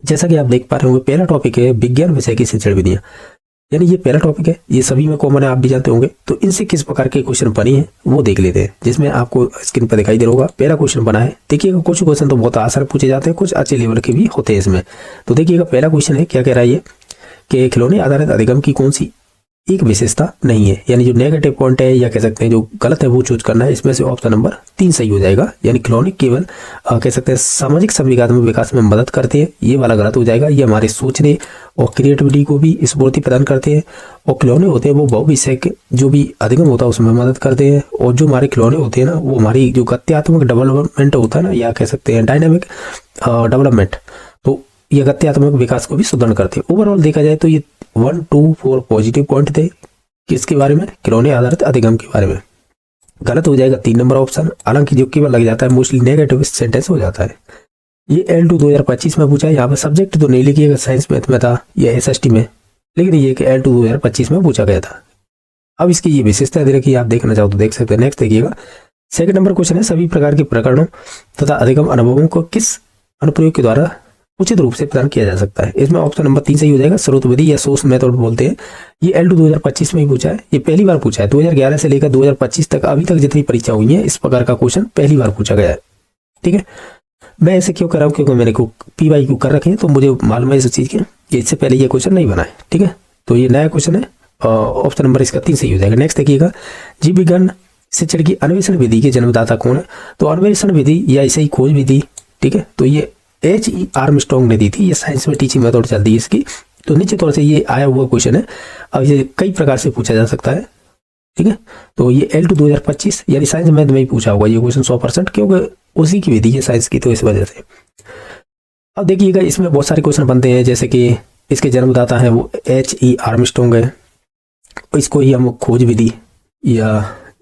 जैसा कि आप देख पा रहे होंगे, पहला टॉपिक है विज्ञान विषय की शिक्षण विधियां, यानी ये पहला टॉपिक है, ये सभी में कॉमन है, आप भी जानते होंगे। तो इनसे किस प्रकार के क्वेश्चन बने हैं वो देख लेते हैं, जिसमें आपको स्क्रीन पर दिखाई दे रहा होगा। पहला क्वेश्चन बना है, देखिएगा कुछ क्वेश्चन तो बहुत आसान पूछे जाते हैं, कुछ अच्छे लेवल के भी होते हैं इसमें। तो देखिएगा पहला क्वेश्चन है, क्या कह रहा है ये कि खिलौने आधारित अधिगम की कौन सी एक विशेषता नहीं है, यानी जो नेगेटिव पॉइंट है या कह सकते हैं जो गलत है वो चूज करना है। इसमें से ऑप्शन नंबर 3 सही हो जाएगा, यानी खिलौने केवल कह सकते हैं सामाजिक संवेगात्मक विकास में मदद करते हैं, ये वाला गलत हो जाएगा। ये हमारे सोचने और क्रिएटिविटी को भी स्फूर्ति प्रदान करते हैं, और खिलौने होते हैं वो बहुविषय जो भी अधिगम होता है उसमें मदद करते हैं। और जो हमारे खिलौने होते हैं ना, वो हमारी जो गत्यात्मक डेवलपमेंट होता है ना, या कह सकते हैं डायनामिक डेवलपमेंट, तो ये गत्यात्मक विकास को भी सुदृढ़ करते हैं। ओवरऑल देखा जाए तो ये 1, 2, 4 पॉजिटिव पॉइंट थे किसके बारे में, खिलौने आधारित अधिगम के बारे में। गलत हो जाएगा 3 नंबर ऑप्शन, हालांकि जो केवल लग जाता है मोस्टली नेगेटिव सेंटेंस हो जाता है। ये L2 2025 में पूछा है, यहाँ पे सब्जेक्ट तो नहीं लिखिएगा, साइंस मैथ में था या SST में, लेकिन ये कि L2 2025 में पूछा गया था। अब इसकी ये विशेषता दे रखी है, आप देखना चाहो तो देख सकते हैं। नेक्स्ट देखिएगा, सेकंड नंबर क्वेश्चन है, सभी प्रकार के प्रकरणों तथा अधिगम अनुभवों को किस अनुप्रयोग के द्वारा उचित रूप से प्रदान किया जा सकता है। इसमें ऑप्शन नंबर 3 सही हो जाएगा, स्रोत विधि या सोर्स मेथड बोलते हैं। ये L2 2025 में ही पूछा है, ये पहली बार पूछा है। 2011 से लेकर 2025 तक अभी तक जितनी परीक्षा हुई है, इस प्रकार का क्वेश्चन पहली बार पूछा गया है। ठीक है, मैं ऐसे क्यों कर रहा हूँ, क्योंकि मैंने PYQ कर रखे हैं, तो मुझे मालूम है इस चीज की, इससे पहले ये क्वेश्चन नहीं बना है। ठीक है, तो ये नया क्वेश्चन है, ऑप्शन नंबर इसका 3 सही हो जाएगा। नेक्स्ट देखिएगा, जीव विज्ञान शिक्षण की अन्वेषण विधि के जन्मदाता कौन है। तो अन्वेषण विधि या इसे ही खोज विधि, ठीक है, तो ये H.E. आर्मस्ट्रांग ने दी थी। ये साइंस में टीचिंग मेथड चलती है इसकी, तो निश्चित तौर से ये आया हुआ क्वेश्चन है। अब ये कई प्रकार से पूछा जा सकता है। ठीक है, तो ये L2 2025 यानी साइंस मैथ में ही पूछा होगा ये क्वेश्चन 100%, क्योंकि उसी की विधि है साइंस की, तो इस वजह से। अब देखिएगा इसमें बहुत सारे क्वेश्चन बनते हैं, जैसे कि इसके जन्मदाता है वो H.E. आर्मस्ट्रांग है, इसको ही हम खोज विधि या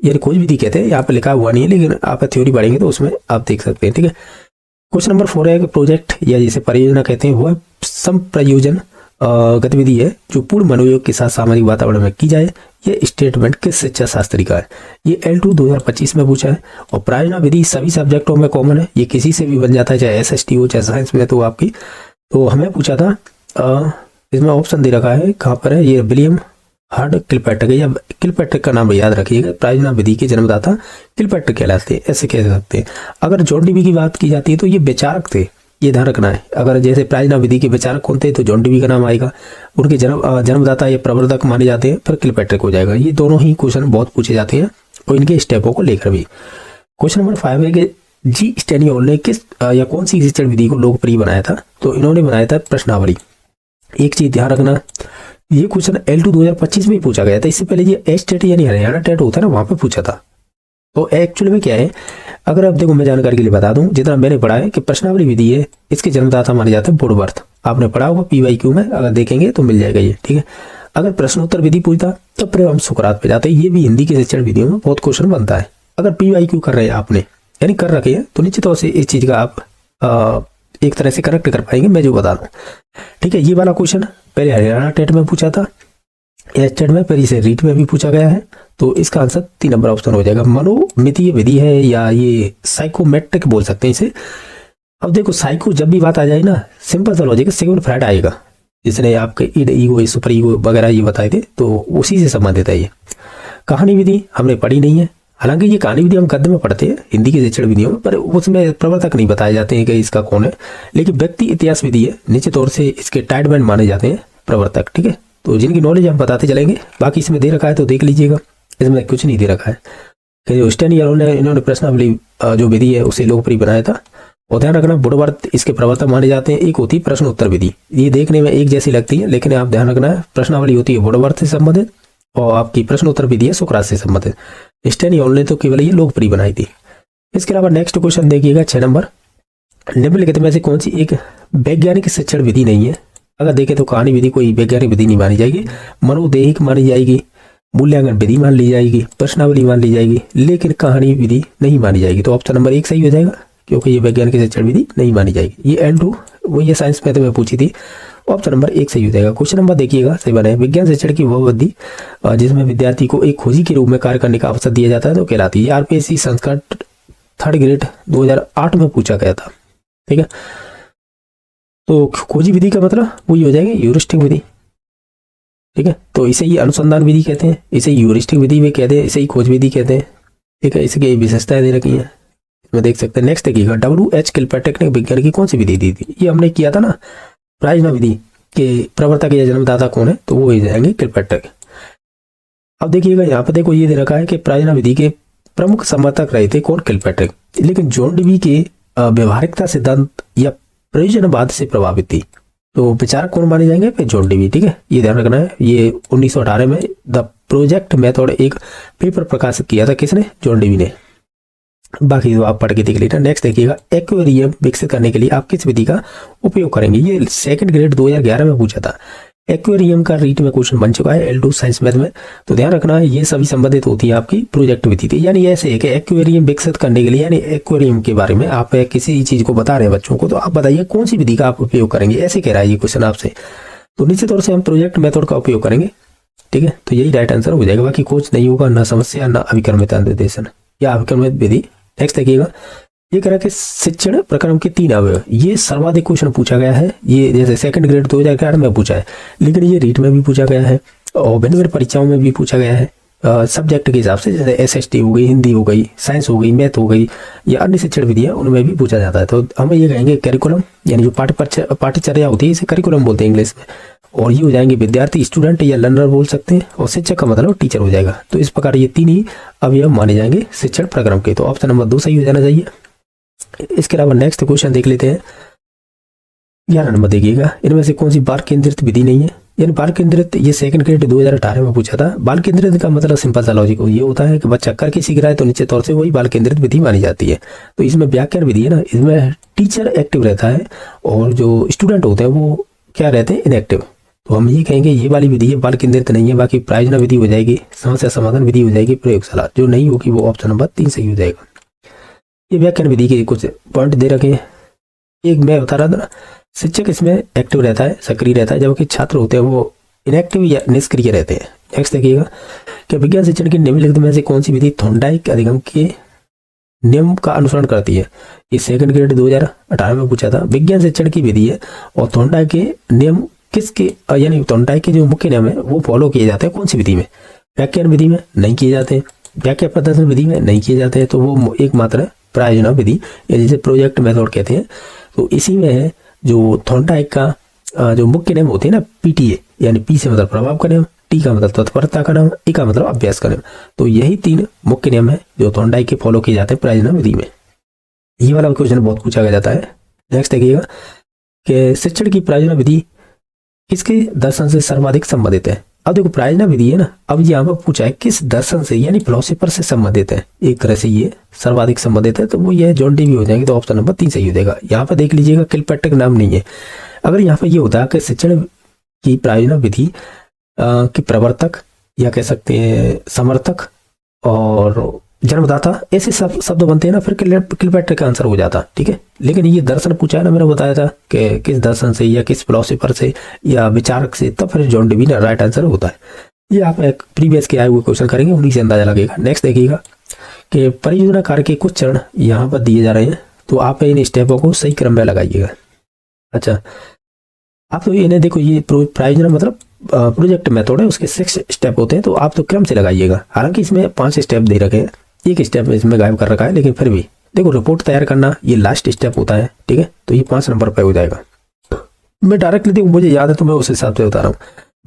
यानी खोज विधि कहते हैं। यहाँ पे लिखा हुआ नहीं है, लेकिन आप थ्योरी पढ़ेंगे तो उसमें आप देख सकते हैं। ठीक है, क्वेश्चन नंबर 4 है कि प्रोजेक्ट या जिसे परियोजना कहते हैं, वह संप्रयोजन गतिविधि है जो पूर्ण मनोयोग के साथ सामाजिक वातावरण में की जाए। ये स्टेटमेंट किस शिक्षा शास्त्री का है। ये L2 2025 में पूछा है, और प्रायोजना विधि सभी सब्जेक्टों में कॉमन है, ये किसी से भी बन जाता है, चाहे SST हो चाहे साइंस में। तो आपकी तो हमें पूछा था, इसमें ऑप्शन दे रखा है, कहाँ पर है ये, विलियम हार्ड किलपैट्रिक, या किलपैट्रिक का नाम याद रखिएगा। प्रायोजना विधि के जन्मदाता किलपैट्रिक कहलाते हैं, ऐसे कह सकते हैं। अगर जॉन डीवी की बात की जाती है तो ये विचारक थे, ये ध्यान रखना है। अगर जैसे प्रायोजना विधि के विचारक कौन थे, तो जॉन डीवी का नाम आएगा। उनके जन्मदाता या प्रवर्तक माने जाते हैं, फिर किलपैट्रिक हो जाएगा। ये दोनों ही क्वेश्चन बहुत पूछे जाते हैं, और इनके स्टेपों को लेकर भी। क्वेश्चन नंबर 5 है कि जी स्टेनियोल ने किस या कौन सी शिक्षण विधि को लोकप्रिय बनाया था। तो इन्होंने बनाया था प्रश्नावली। एक चीज ध्यान रखना, ये क्वेश्चन L2 2025 में ही पूछा गया था। इससे पहले ये STET यानी हरियाणा टेट होता है ना, वहां पे पूछा था। तो एक्चुअली में क्या है, अगर आप देखो, मैं जानकारी के लिए बता दूं, जितना मैंने पढ़ा है कि प्रश्नावली विधि है, इसके जन्मदाता माने जाते हैं वुडवर्थ। आपने पढ़ा होगा PYQ में, अगर देखेंगे तो मिल जाएगा ये। ठीक है, अगर प्रश्नोत्तर विधि पूछता तो फिर हम सुकरात पे जाते हैं। ये भी हिंदी की शिक्षण विधियों में बहुत क्वेश्चन बनता है। अगर PYQ कर रहे हैं आपने, यानी कर रखे हैं, तो निश्चित तौर से इस चीज का आप एक तरह से करेक्ट कर पाएंगे, मैं जो बता रहा हूँ। ठीक है, ये वाला क्वेश्चन पहले हरियाणा टेट में पूछा था, STET में, फिर इसे रीट में भी पूछा गया है। तो इसका आंसर 3 नंबर ऑप्शन हो जाएगा। मनोमितीय विधि है, या ये साइकोमेट्रिक बोल सकते हैं इसे। अब देखो, साइको जब भी बात आ जाए ना, सिंपल सा लॉजिक, सिगमंड फ्रायड आएगा, जिसने आपके ईड ईगो सुपर ईगो वगैरह ये बताए थे, तो उसी से संबंधित है ये। कहानी विधि हमने पढ़ी नहीं है, हालांकि ये कहानी विधि हम गद्य में पढ़ते हैं हिंदी की शिक्षण विधियों में, पर उसमें प्रवर्तक नहीं बताए जाते हैं कि इसका कौन है। लेकिन व्यक्ति इतिहास विधि है, निश्चित तौर से इसके टाइडमैन माने जाते हैं प्रवर्तक। ठीक है, तो जिनकी नॉलेज हम बताते चलेंगे। बाकी इसमें दे रखा है तो देख लीजिएगा, इसमें कुछ नहीं दे रखा है कि जो स्टेनियोल ने इन्होंने प्रश्नावली जो विधि है उसे लोकप्रिय बनाया था। और ध्यान रखना, वुडवर्थ इसके प्रवर्तक माने जाते हैं। एक होती है प्रश्न उत्तर विधि, ये देखने में एक जैसी लगती है, लेकिन आप ध्यान रखना है, प्रश्नावली होती है वुडवर्थ से संबंधित, और आपकी प्रश्न उत्तर विधि है सुकरात से संबंधित। स्टेनियोल ने तो केवल ये लोकप्रिय बनाई थी। इसके अलावा नेक्स्ट क्वेश्चन देखिएगा 6 नंबर, निम्नलिखित में से कौन सी एक वैज्ञानिक शिक्षण विधि नहीं है। अगर देखें तो कहानी विधि कोई वैज्ञानिक विधि नहीं मानी जाएगी, मनोदैहिक मानी जाएगी, मूल्यांकन विधि मान ली जाएगी, प्रश्नावली मान ली जाएगी, लेकिन कहानी विधि नहीं मानी जाएगी। तो ऑप्शन नंबर 1 सही हो जाएगा, क्योंकि ये वैज्ञानिक शिक्षण विधि नहीं मानी जाएगी। ये L2 वो ये साइंस मैथ में पूछी थी, ऑप्शन नंबर 1 सही हो जाएगा। क्वेश्चन नंबर देखिएगा, सही बना है, विज्ञान शिक्षण की वह विधि जिसमें विद्यार्थी को एक खोजी के रूप में कार्य करने का अवसर दिया जाता है, तो कहलाती है। RPSC संस्करण 3rd ग्रेड 2008 में पूछा गया था। ठीक है, तो खोजी विधि का मतलब वही हो जाएगी ह्यूरिस्टिक विधि, ठीक है। तो इसे ही अनुसंधान विधि कहते हैं, इसे ह्यूरिस्टिक विधि भी कहते हैं, इसे ही खोज विधि कहते हैं, ठीक है। इसकी विशेषताएं दे रखी है, इसमें देख सकते हैं। नेक्स्ट देखिएगा, WH किलपैट्रिक ने विज्ञान की कौन सी विधि दी थी? ये हमने किया था ना, प्राइजना विधि के प्रवर्तक या जन्मदाता कौन है, तो वो हो जाएंगे किलपैट्रिक। अब देखिएगा यहाँ पे देखो ये दे रखा है कि प्राइजना विधि के प्रमुख समर्थक रहे थे कौन, किलपैट्रिक। लेकिन जॉन डीवी के व्यवहारिकता सिद्धांत या प्रयोजनवाद से प्रभावित थी, तो विचारक कौन माने जाएंगे, फिर जॉन डीवी, ठीक है। ये ध्यान रखना है। ये 1918 में द प्रोजेक्ट मेथड एक पेपर प्रकाशित किया था, किसने, जॉन डीवी ने। बाकी तो आप पढ़ के देख लीजिए। नेक्स्ट देखिएगा, एक्वेरियम विकसित करने के लिए आप किस विधि का उपयोग करेंगे? ये सेकंड ग्रेड 2011 में पूछा था। एक्वेरियम का रीट में क्वेश्चन बन चुका है L2 साइंस मैथ में। तो ध्यान रखना है ये सभी संबंधित होती है आपकी प्रोजेक्ट विधि थी। यानी ऐसे है कि एक्वेरियम विकसित करने के लिए, यानी एक्वेरियम के बारे में आप किसी चीज को बता रहे हैं बच्चों को, तो आप बताइए कौन सी विधि का आप उपयोग करेंगे, ऐसे कह रहा है ये क्वेश्चन आपसे। तो निश्चित तौर से हम प्रोजेक्ट मेथड का उपयोग करेंगे, ठीक है। तो यही राइट आंसर हो जाएगा। बाकी खोज नहीं होगा, ना समस्या, ना अभिक्रमित निर्देशन या अभिक्रमित विधि। नेक्स्ट देखिएगा, ये कह रहा है कि शिक्षण प्रक्रम के 3 अवयव, ये सर्वाधिक क्वेश्चन पूछा गया है। ये जैसे सेकंड ग्रेड 2011 में पूछा है, लेकिन ये रीट में भी पूछा गया है और भिन्न भिन्न परीक्षाओं में भी पूछा गया है सब्जेक्ट के हिसाब से। जैसे SST हो गई, हिंदी हो गई, साइंस हो गई, मैथ हो गई, या अन्य शिक्षण विधियां, उनमें भी पूछा जाता है। तो हम ये कहेंगे करिकुलम, यानी जो पाठ्यचर्या होती है इसे करिकुलम बोलते हैं इंग्लिश में। और ये हो जाएंगे विद्यार्थी, स्टूडेंट या लर्नर बोल सकते हैं, और शिक्षक का मतलब टीचर हो जाएगा। तो इस प्रकार ये 3 ही अवयव माने जाएंगे शिक्षण प्रक्रम के। तो ऑप्शन नंबर 2 सही हो जाना चाहिए। इसके अलावा नेक्स्ट क्वेश्चन देख लेते हैं। 11 नंबर देखिएगा, इनमें से कौन सी बाल केंद्रित विधि नहीं है? यानी बाल केंद्रित, ये सेकंड ग्रेड 2018 में पूछा था। बाल केंद्रित का मतलब सिंपल सा लॉजिक ये होता है कि बच्चा करके सीख रहा है तो निश्चित तौर से वही बाल केंद्रित विधि मानी जाती है। तो इसमें व्याख्यान विधि है ना, इसमें टीचर एक्टिव रहता है और जो स्टूडेंट होते हैं वो क्या रहते हैं, इनएक्टिव। तो हम ये कहेंगे ये वाली विधि है, बाल केंद्रित नहीं है। बाकी प्रायोजना विधि हो जाएगी, समस्या समाधान विधि हो जाएगी, प्रयोगशाला जो नहीं होगी वो ऑप्शन नंबर 3 सही हो जाएगा। ये व्याख्यान विधि के कुछ पॉइंट दे रखे हैं। एक मैं बता रहा था ना, शिक्षक इसमें एक्टिव रहता है, सक्रिय रहता है, जबकि छात्र होते हैं वो इनएक्टिव या निष्क्रिय रहते हैं। नेक्स्ट देखिएगा कि विज्ञान शिक्षण की निम्नलिखित में से कौन सी विधि थॉर्नडाइक अधिगम के नियम का अनुसरण करती है? ये सेकंड ग्रेड 2018 में पूछा था। विज्ञान शिक्षण की विधि है और थॉर्नडाइक के नियम किसके, यानी थॉर्नडाइक के जो मुख्य नियम है वो फॉलो किए जाते हैं कौन सी विधि में? व्याख्यान विधि में नहीं किए जाते, व्याख्या प्रदर्शन विधि में नहीं किए जाते हैं, तो वो एकमात्र प्रायोजना विधि या जिसे प्रोजेक्ट मेथड कहते हैं। तो इसी में है जो थॉर्नडाइक का जो मुख्य नियम होते हैं ना, PTA, यानी P से मतलब प्रभाव का नियम, T का मतलब तत्परता का नियम, E का मतलब अभ्यास का नियम। तो यही 3 मुख्य नियम है जो थॉर्नडाइक के फॉलो किए जाते हैं प्रायोजना विधि में। ये वाला क्वेश्चन बहुत पूछा गया जाता है। नेक्स्ट देखिएगा कि शिक्षण की प्रायोजना विधि किसके दर्शन से सर्वाधिक संबंधित है? अब देखो प्रायोजना विधि है ना, अब यहाँ पर पूछा है किस दर्शन से, यानी फिलोसोफर से संबंधित है। एक तरह से ये सर्वाधिक संबंधित है, तो वो ये जॉन डीवी हो जाएंगे। तो ऑप्शन नंबर 3 सही हो जाएगा। यहाँ पर देख लीजिएगा किलपैट्रिक नाम नहीं है। अगर यहाँ पर ये होता है कि शिक्षण की प्रायोजना विधि के प्रवर्तक या कह सकते हैं समर्थक और जन्मदाता, ऐसे सब शब्द बनते हैं ना, फिर किलपैट्रिक का आंसर हो जाता, ठीक है। लेकिन ये दर्शन पूछा है ना, मैंने बताया था कि किस दर्शन से या किस फिलोसोफर से या विचारक से, तब फिर जॉन डीवी ना राइट आंसर होता है। ये आप एक प्रीवियस के आए हुए क्वेश्चन करेंगे, उन्हीं से अंदाजा लगेगा। नेक्स्ट देखिएगा कि परियोजना कार्य के कुछ चरण यहाँ पर दिए जा रहे हैं, तो आप इन स्टेपों को सही क्रम में लगाइएगा। अच्छा, आप तो इन्हें देखो, ये प्रायोजना मतलब प्रोजेक्ट मेथड है, उसके 6 स्टेप होते हैं, तो आप तो क्रम से लगाइएगा। हालांकि इसमें 5 स्टेप दे रखे हैं, एक स्टेप इसमें गायब कर रखा है, लेकिन फिर भी देखो रिपोर्ट तैयार करना ये लास्ट स्टेप होता है, ठीक है। तो ये 5 नंबर पर हो जाएगा। मैं डायरेक्टली देखो मुझे याद है तो मैं उस हिसाब से बता रहा हूँ।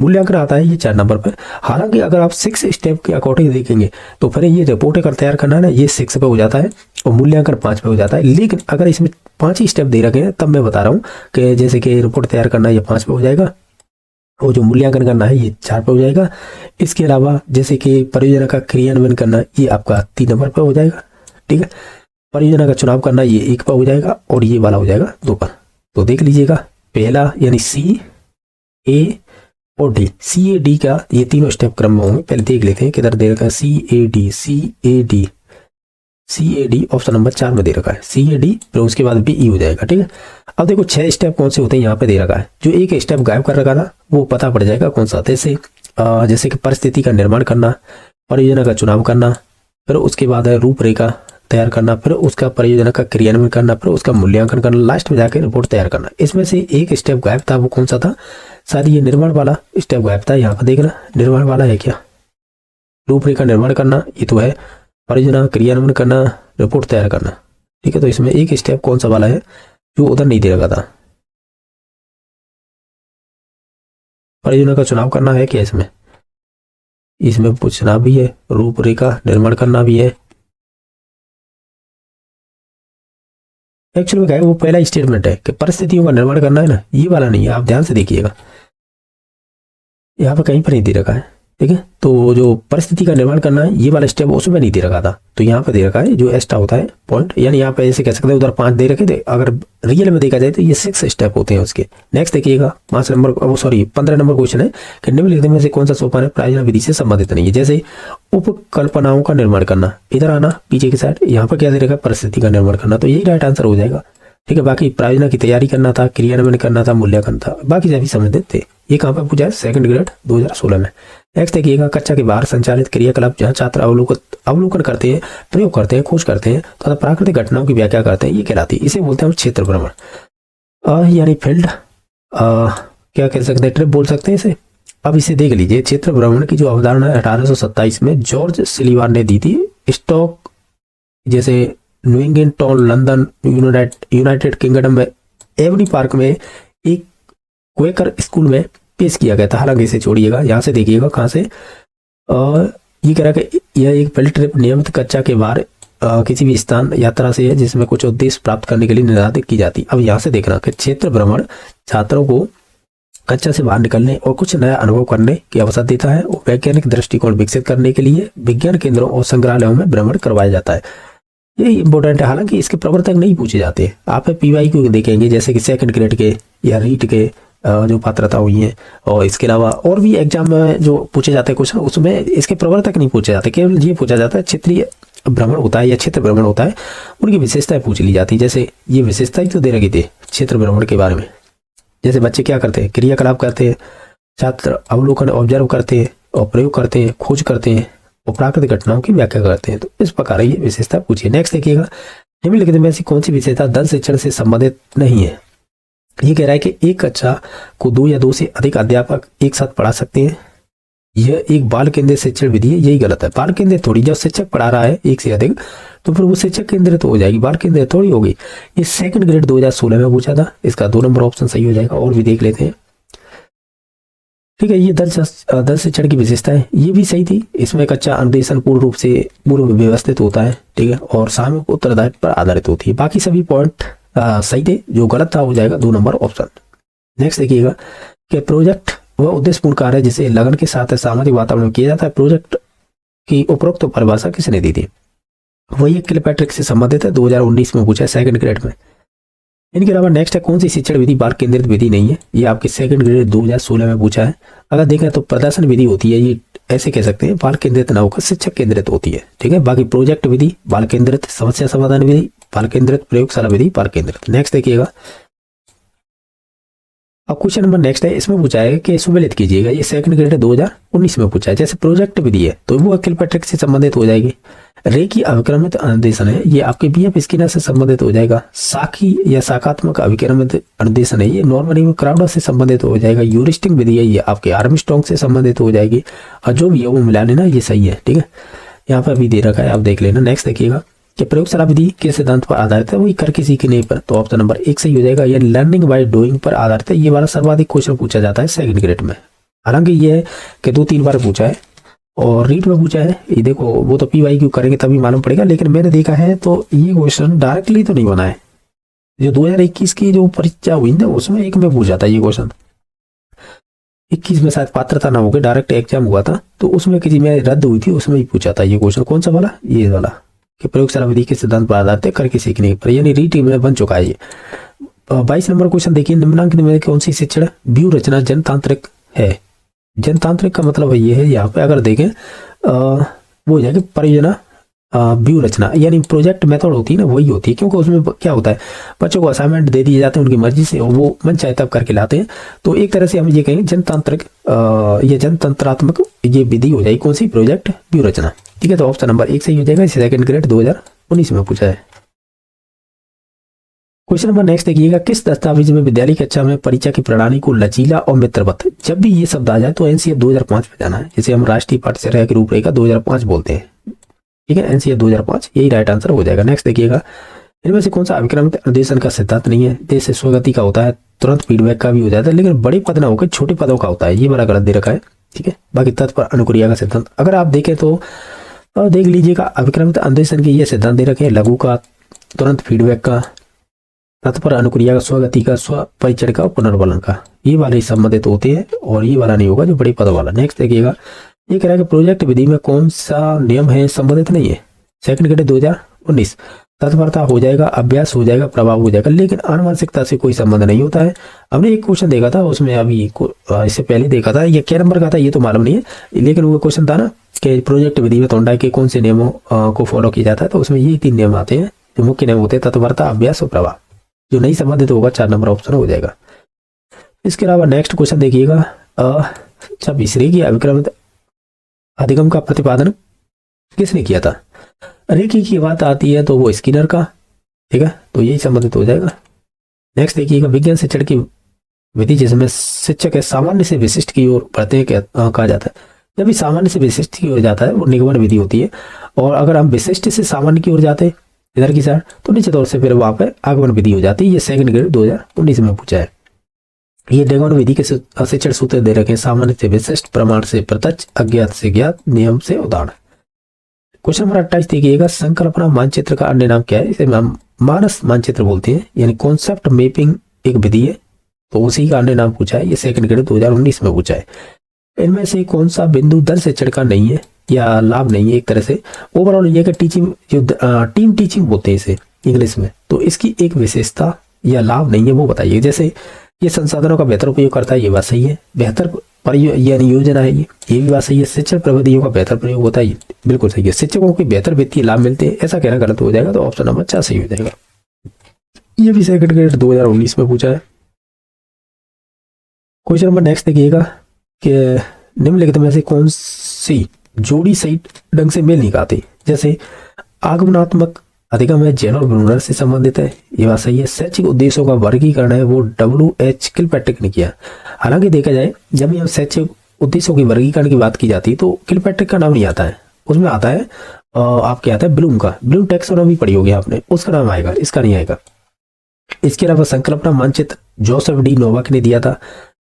मूल्यांकन आता है ये 4 नंबर पर। हालांकि अगर आप 6 स्टेप के अकॉर्डिंग देखेंगे तो फिर ये रिपोर्ट अगर तैयार करना है ना, ये 6 पे हो जाता है और मूल्यांकन 5 पे हो जाता है। लेकिन अगर इसमें 5 ही स्टेप दे रखे हैं, तब मैं बता रहा हूँ कि जैसे कि रिपोर्ट तैयार करना ये 5 पे हो जाएगा और जो मूल्यांकन करना है ये 4 पे हो जाएगा। इसके अलावा जैसे कि परियोजना का क्रियान्वयन करना ये आपका 3 नंबर पे हो जाएगा, ठीक है। परियोजना का चुनाव करना ये 1 पर हो जाएगा और ये वाला हो जाएगा 2 पर। तो देख लीजिएगा, पहला यानी CA और D, CAD का ये तीनों स्टेप क्रम में होंगे। पहले देख लेते हैं किधर दे रखा है। CAD ऑप्शन नंबर 4 में दे रखा है, CAD, फिर उसके बाद BE हो जाएगा, ठीक है। अब देखो 6 स्टेप कौन से होते हैं यहाँ पे दे रखा है। जो एक स्टेप गायब कर रखा था वो पता पड़ जाएगा कौन सा। जैसे कि परिस्थिति का निर्माण करना, परियोजना का चुनाव करना, फिर उसके बाद है रूपरेखा, तैयार करना, फिर उसका परियोजना का क्रियान्वयन करना, फिर उसका मूल्यांकन करना, लास्ट में जाकर रिपोर्ट तैयार करना। इसमें से एक स्टेप गायब था, वो कौन सा था? शायद ये निर्माण वाला स्टेप गायब था। यहाँ पर देखना निर्माण वाला है क्या? रूपरेखा निर्माण करना ये तो है, परियोजना क्रियान्वयन करना, रिपोर्ट तैयार करना। ठीक है, तो इसमें एक स्टेप कौन सा वाला है जो उधर नहीं दे रखा था? परियोजना का चुनाव करना है क्या इसमें? इसमें पूछना भी है, रूपरेखा निर्माण करना भी है। एक्चुअली में क्या है, वो पहला स्टेटमेंट है कि परिस्थितियों का निर्माण करना है ना, ये वाला नहीं है। आप ध्यान से देखिएगा, यहाँ पर कहीं पर नहीं दे रखा है। ठीक है, तो जो परिस्थिति का निर्माण करना है ये वाला स्टेप उसमें नहीं दे रखा था, तो यहाँ पे दे रखा है जो एक्स्ट्रा होता है पॉइंट। यानी यहाँ पे ऐसे कह सकते हैं उधर 5 दे रखे थे, अगर रियल में देखा जाए तो ये 6 स्टेप होते हैं उसके। नेक्स्ट देखिएगा 5 नंबर, वो सॉरी 15 नंबर क्वेश्चन है कि निम्नलिखित में से कौन सा सोपान है प्रायोजना विधि से संबंधित नहीं है? जैसे उपकल्पनाओं का निर्माण करना, इधर आना पीछे की साइड, यहाँ पर क्या दे रखा है? परिस्थिति का निर्माण करना, तो यही राइट आंसर हो जाएगा। ठीक है, बाकी प्रायोजना की तैयारी करना था, क्रियान्वयन करना था, मूल्यांकन था, बाकी सभी संबंधित थे। ये कहाँ पर पूछा है? 2nd ग्रेड 2016 में। नेक्स्ट देखिएगा कक्षा के बाहर संचालित क्रियाकलाप जहाँ छात्र अवलोकन करते हैं, प्रयोग करते हैं, खोज करते हैं तथा प्राकृतिक घटनाओं की व्याख्या करते हैं, ये कहलाती है। इसे बोलते हैं क्षेत्र भ्रमण यानी फील्ड, क्या कह सकते हैं, ट्रिप बोल सकते हैं इसे। अब इसे देख लीजिए, क्षेत्र भ्रमण की जो अवधारणा 1827 में जॉर्ज सिलीवार ने दी थी। स्टॉक जैसे न्यूइंगलैंड टाउन, लंदन, यूनाइटेड किंगडम में एवनी पार्क में एक क्वेकर स्कूल में पेश किया गया था। हालांकि इसे छोड़िएगा, यहाँ से देखिएगा कहाँ से ये कह रहा है कि यह एक फील्ड ट्रिप नियमित कक्षा के बाहर किसी भी स्थान यात्रा से है जिसमें कुछ उद्देश्य प्राप्त करने के लिए निर्धारित की जाती। अब यहाँ से देखना कि क्षेत्र भ्रमण छात्रों को कक्षा से बाहर निकलने और कुछ नया अनुभव करने की अवसर देता है और वैज्ञानिक दृष्टिकोण विकसित करने के लिए विज्ञान केंद्रों और संग्रहालयों में भ्रमण करवाया जाता है। ये इंपॉर्टेंट है। हालांकि इसके प्रवर्तक नहीं पूछे जाते, आप PYQ देखेंगे जैसे कि 2nd ग्रेड के या रीट के जो पात्रता हुई है, और इसके अलावा और भी एग्जाम में जो पूछे जाते हैं क्वेश्चन, उसमें इसके प्रवर्तक नहीं पूछे जाते, केवल ये पूछा जाता है क्षेत्रीय भ्रमण होता है या क्षेत्र भ्रमण होता है, उनकी विशेषताएं पूछ ली जाती है। जैसे ये विशेषताएं तो दे रखी थी क्षेत्र भ्रमण के बारे में, जैसे बच्चे क्या करते हैं, क्रियाकलाप करते हैं, छात्र अवलोकन ऑब्जर्व करते हैं और प्रयोग करते हैं, खोज करते हैं और प्राकृतिक घटनाओं की व्याख्या करते हैं। तो इस प्रकार ये विशेषता पूछिए। नेक्स्ट देखिएगा, निम्नलिखित में ऐसी कौन सी विशेषता दल शिक्षण से संबंधित नहीं है? ये कह रहा है कि एक कक्षा को 2 या 2 से अधिक अध्यापक एक साथ पढ़ा सकते हैं। यह एक बाल केंद्रित शिक्षण विधि है, यही गलत है। बाल केंद्रित थोड़ी, जब शिक्षक पढ़ा रहा है एक से अधिक तो फिर वो शिक्षक केंद्रित हो जाएगी, बाल केंद्रित थोड़ी होगी। ये 2nd ग्रेड 2016 में पूछा था, इसका 2 नंबर ऑप्शन सही हो जाएगा। और भी देख लेते हैं। ठीक है, ये दल शिक्षण की विशेषता है, ये भी सही थी। इसमें कक्षा अनुदेशन पूर्ण रूप से पूर्व व्यवस्थित होता है, ठीक है, और सामूहिक उत्तरदायित्व पर आधारित होती है। बाकी सभी पॉइंट सही थे, जो गलत था हो जाएगा 2 नंबर ऑप्शन। नेक्स्ट देखिएगा कि प्रोजेक्ट वह उद्देश्यपूर्ण कार्य है जिसे लगन के साथ सामाजिक वातावरण में किया जाता है। प्रोजेक्ट की उपरोक्त परिभाषा किसने दी थी? वही किलपैट्रिक से संबंधित है, 2019 में पूछा है 2nd ग्रेड में। इनके अलावा नेक्स्ट है, कौन सी शिक्षण विधि बाल केंद्रित विधि नहीं है? ये आपके 2nd ग्रेड 2016 में पूछा है। अगर देखें तो प्रदर्शन विधि होती है, ये ऐसे कह सकते हैं, बाल केंद्रित ना होकर शिक्षक केंद्रित होती है। ठीक है, बाकी प्रोजेक्ट विधि बाल केंद्रित, समस्या समाधान विधि बाल केंद्रित, प्रयोगशाला विधि बाल केंद्रित। नेक्स्ट देखिएगा, अब क्वेश्चन नंबर नेक्स्ट है, इसमें पूछा है कि सुमेलित कीजिएगा। ये 2nd ग्रेड 2019 में पूछा है। जैसे प्रोजेक्ट विधि है तो वो किलपैट्रिक से संबंधित हो जाएगी। रे की अविक्रमित अनुदेशन है, ये आपके BF स्किनर से संबंधित हो जाएगा। साखी या शाखात्मक अविक्रमित अनुदेशन है, ये नॉर्मली क्राउडर से संबंधित हो जाएगा। यूरिस्टिक विधि है, ये आपके आर्मस्ट्रांग से संबंधित हो जाएगी। और जो भी है वो मिला लेना, ये सही है। ठीक है, यहाँ पर भी दे रखा है, आप देख लेना। नेक्स्ट देखिएगा कि प्रयोगशाला विधि के सिद्धांत पर आधारित है, वही करके सीखने पर, तो ऑप्शन नंबर 1 सही हो जाएगा। ये लर्निंग बाय डूइंग पर आधारित है, ये वाला सर्वाधिक क्वेश्चन पूछा जाता है 2nd ग्रेड में। हालांकि ये है कि 2-3 बार पूछा है और रीट में पूछा है। ये देखो, वो तो PYQ करेंगे तभी मालूम पड़ेगा, लेकिन मैंने देखा है तो ये क्वेश्चन डायरेक्टली तो नहीं बना है। जो 2021 की जो परीक्षा हुई ना, उसमें एक में पूछा था ये क्वेश्चन। 21 में शायद पात्रता ना होकर डायरेक्ट एग्जाम हुआ था, तो उसमें किसी में रद्द हुई थी, उसमें ही पूछा था ये क्वेश्चन। कौन सा वाला? ये वाला कि प्रयोगशाला विधि के सिद्धांत पर आधारित है, करके सीखने पर, यानी रीट में बन चुका है ये। 22 नंबर क्वेश्चन देखिए, निम्नांकित में कौन सी शिक्षण व्यू रचना जनतांत्रिक है? जनतांत्रिक का मतलब ये है, यहाँ पे अगर देखें वो हो जाएगी परियोजना व्यू रचना, यानी प्रोजेक्ट मेथड होती है ना, वही होती है। क्योंकि उसमें क्या होता है, बच्चों को असाइनमेंट दे दिए जाते हैं उनकी मर्जी से, और वो मन चाहे तब करके लाते हैं। तो एक तरह से हम ये कहेंगे जनतांत्रिक या जनतंत्रात्मक ये विधि हो जाएगी। कौन सी? प्रोजेक्ट व्यू रचना। ठीक है, तो ऑप्शन नंबर 1 सही हो जाएगा, 2nd ग्रेड 2019 2019 में पूछा है। क्वेश्चन नंबर नेक्स्ट देखिएगा, किस दस्तावेज में विद्यालय कक्षा में परीक्षा की प्रणाली को लचीला और मित्रवत, जब भी ये शब्द आ जाए तो एनसीए 2005 में जाना है, जिसे हम राष्ट्रीय पाठ्यचर्या की रूपरेखा 2005 बोलते हैं। ठीक है, एनसीए 2005 यही राइट आंसर हो जाएगा। नेक्स्ट देखिएगा, इनमें से कौन सा अभिक्रमित अनुदेशन का सिद्धांत नहीं है? जैसे स्वगति का होता है, तुरंत फीडबैक का भी हो जाता है, लेकिन बड़े पद ना होकर छोटे पदों का होता है, ये बड़ा गलत दे रखा है। ठीक है, बाकी तत्पर अनुक्रिया का सिद्धांत अगर आप देखें तो देख लीजिएगा, अभिक्रमित अनुदेशन के ये सिद्धांत दे रखे हैं, लघु का, तुरंत फीडबैक का, तत्पर अनुक्रिया का, स्वगति का, स्व परीक्षण का और पुनर्बलन का, ये वाले संबंधित होते हैं और ये वाला नहीं होगा जो बड़े पद वाला। नेक्स्ट देखिएगा, ये कह रहा है कि प्रोजेक्ट विधि में कौन सा नियम है संबंधित नहीं है? सेकंड ग्रेड 2019 तत्परता हो जाएगा, अभ्यास हो जाएगा, प्रभाव हो जाएगा, लेकिन आनुवंशिकता से कोई संबंध नहीं होता है। हमने एक क्वेश्चन देखा था उसमें, अभी इससे पहले देखा था, ये क्या नंबर का था ये तो मालूम नहीं है, लेकिन वो क्वेश्चन था ना कि प्रोजेक्ट विधि में थोंडाई के कौन से नियमों को फॉलो किया जाता है, तो उसमें ये 3 नियम आते हैं जो मुख्य नियम होते हैं, तत्परता, अभ्यास और प्रभाव। जो नहीं संबंधित होगा 4 नंबर ऑप्शन हो जाएगा। इसके अलावा नेक्स्ट क्वेश्चन देखिएगा, 26 की अभिक्रमित अधिगम का प्रतिपादन किसने किया था? रेखी की बात आती है तो वो स्किनर का। ठीक है, तो यही संबंधित हो जाएगा। नेक्स्ट देखिएगा, विज्ञान शिक्षण की विधि जिसमें शिक्षक है सामान्य से विशिष्ट की ओर बढ़ते हैं कहा जाता है। जब भी सामान्य से विशिष्ट की ओर जाता है वो निगमन विधि होती है, और अगर हम विशिष्ट से सामान्य की ओर जाते हैं इधर की साइड तो निश्चित तौर से फिर वहां पर आगमन विधि हो जाती है। ये सेकंड ग्रेड 2019 में पूछा है। ये निगमन विधि के शिक्षण सूत्र दे रखे हैं, सामान्य से विशिष्ट, प्रमाण से प्रत्यक्ष, अज्ञात से ज्ञात, नियम से उदाहरण। क्वेश्चन नंबर 28 देखिएगा, संकल्पना मानचित्र का अन्य नाम क्या है? इसे हम मानस मानचित्र बोलते हैं, यानी कॉन्सेप्ट मैपिंग एक विधि है, तो उसी का अन्य नाम पूछा है। ये सेकंड ग्रेड 2019 में पूछा है। इनमें से कौन सा बिंदु दल शिक्षण का नहीं है या लाभ नहीं है? एक तरह से ओवरऑल ये कि टीचिंग जो टीम टीचिंग बोलते हैं इसे इंग्लिश में, तो इसकी एक विशेषता या लाभ नहीं है, वो बताइए। जैसे ये संसाधनों का बेहतर उपयोग करता है, ये बात सही है। बेहतर यानी योजना है, ये भी बात सही है। शिक्षण प्रविधियों का बेहतर प्रयोग होता है, ये बिल्कुल सही है। शिक्षकों को बेहतर वित्तीय लाभ मिलते हैं, ऐसा कहना गलत हो जाएगा, तो ऑप्शन नंबर 4 सही हो जाएगा। ये भी सेकंड ग्रेड 2019 में पूछा है। क्वेश्चन नंबर नेक्स्ट देखिएगा कि निम्नलिखित में से कौन सी जोड़ी सही ढंग से मेल नहीं खाती? जैसे आगमनात्मक अधिगम है, जेनर ब्रूनर से संबंधित है, ये बात सही है। शैक्षिक उद्देश्यों का वर्गीकरण है, वो WH किलपैट्रिक ने किया। हालांकि देखा जाए जब भी हम शैक्षिक उद्देश्यों की वर्गीकरण की बात की जाती है तो किलपैट्रिक का नाम नहीं आता है, उसमें आता है आपके आता है ब्लूम का। ब्लूम टैक्सोनॉमी पढ़ी होगी आपने, उसका नाम आएगा, इसका नहीं आएगा। इसके अलावा संकल्पना मानचित्र जोसेफ डी नोवाक ने दिया था।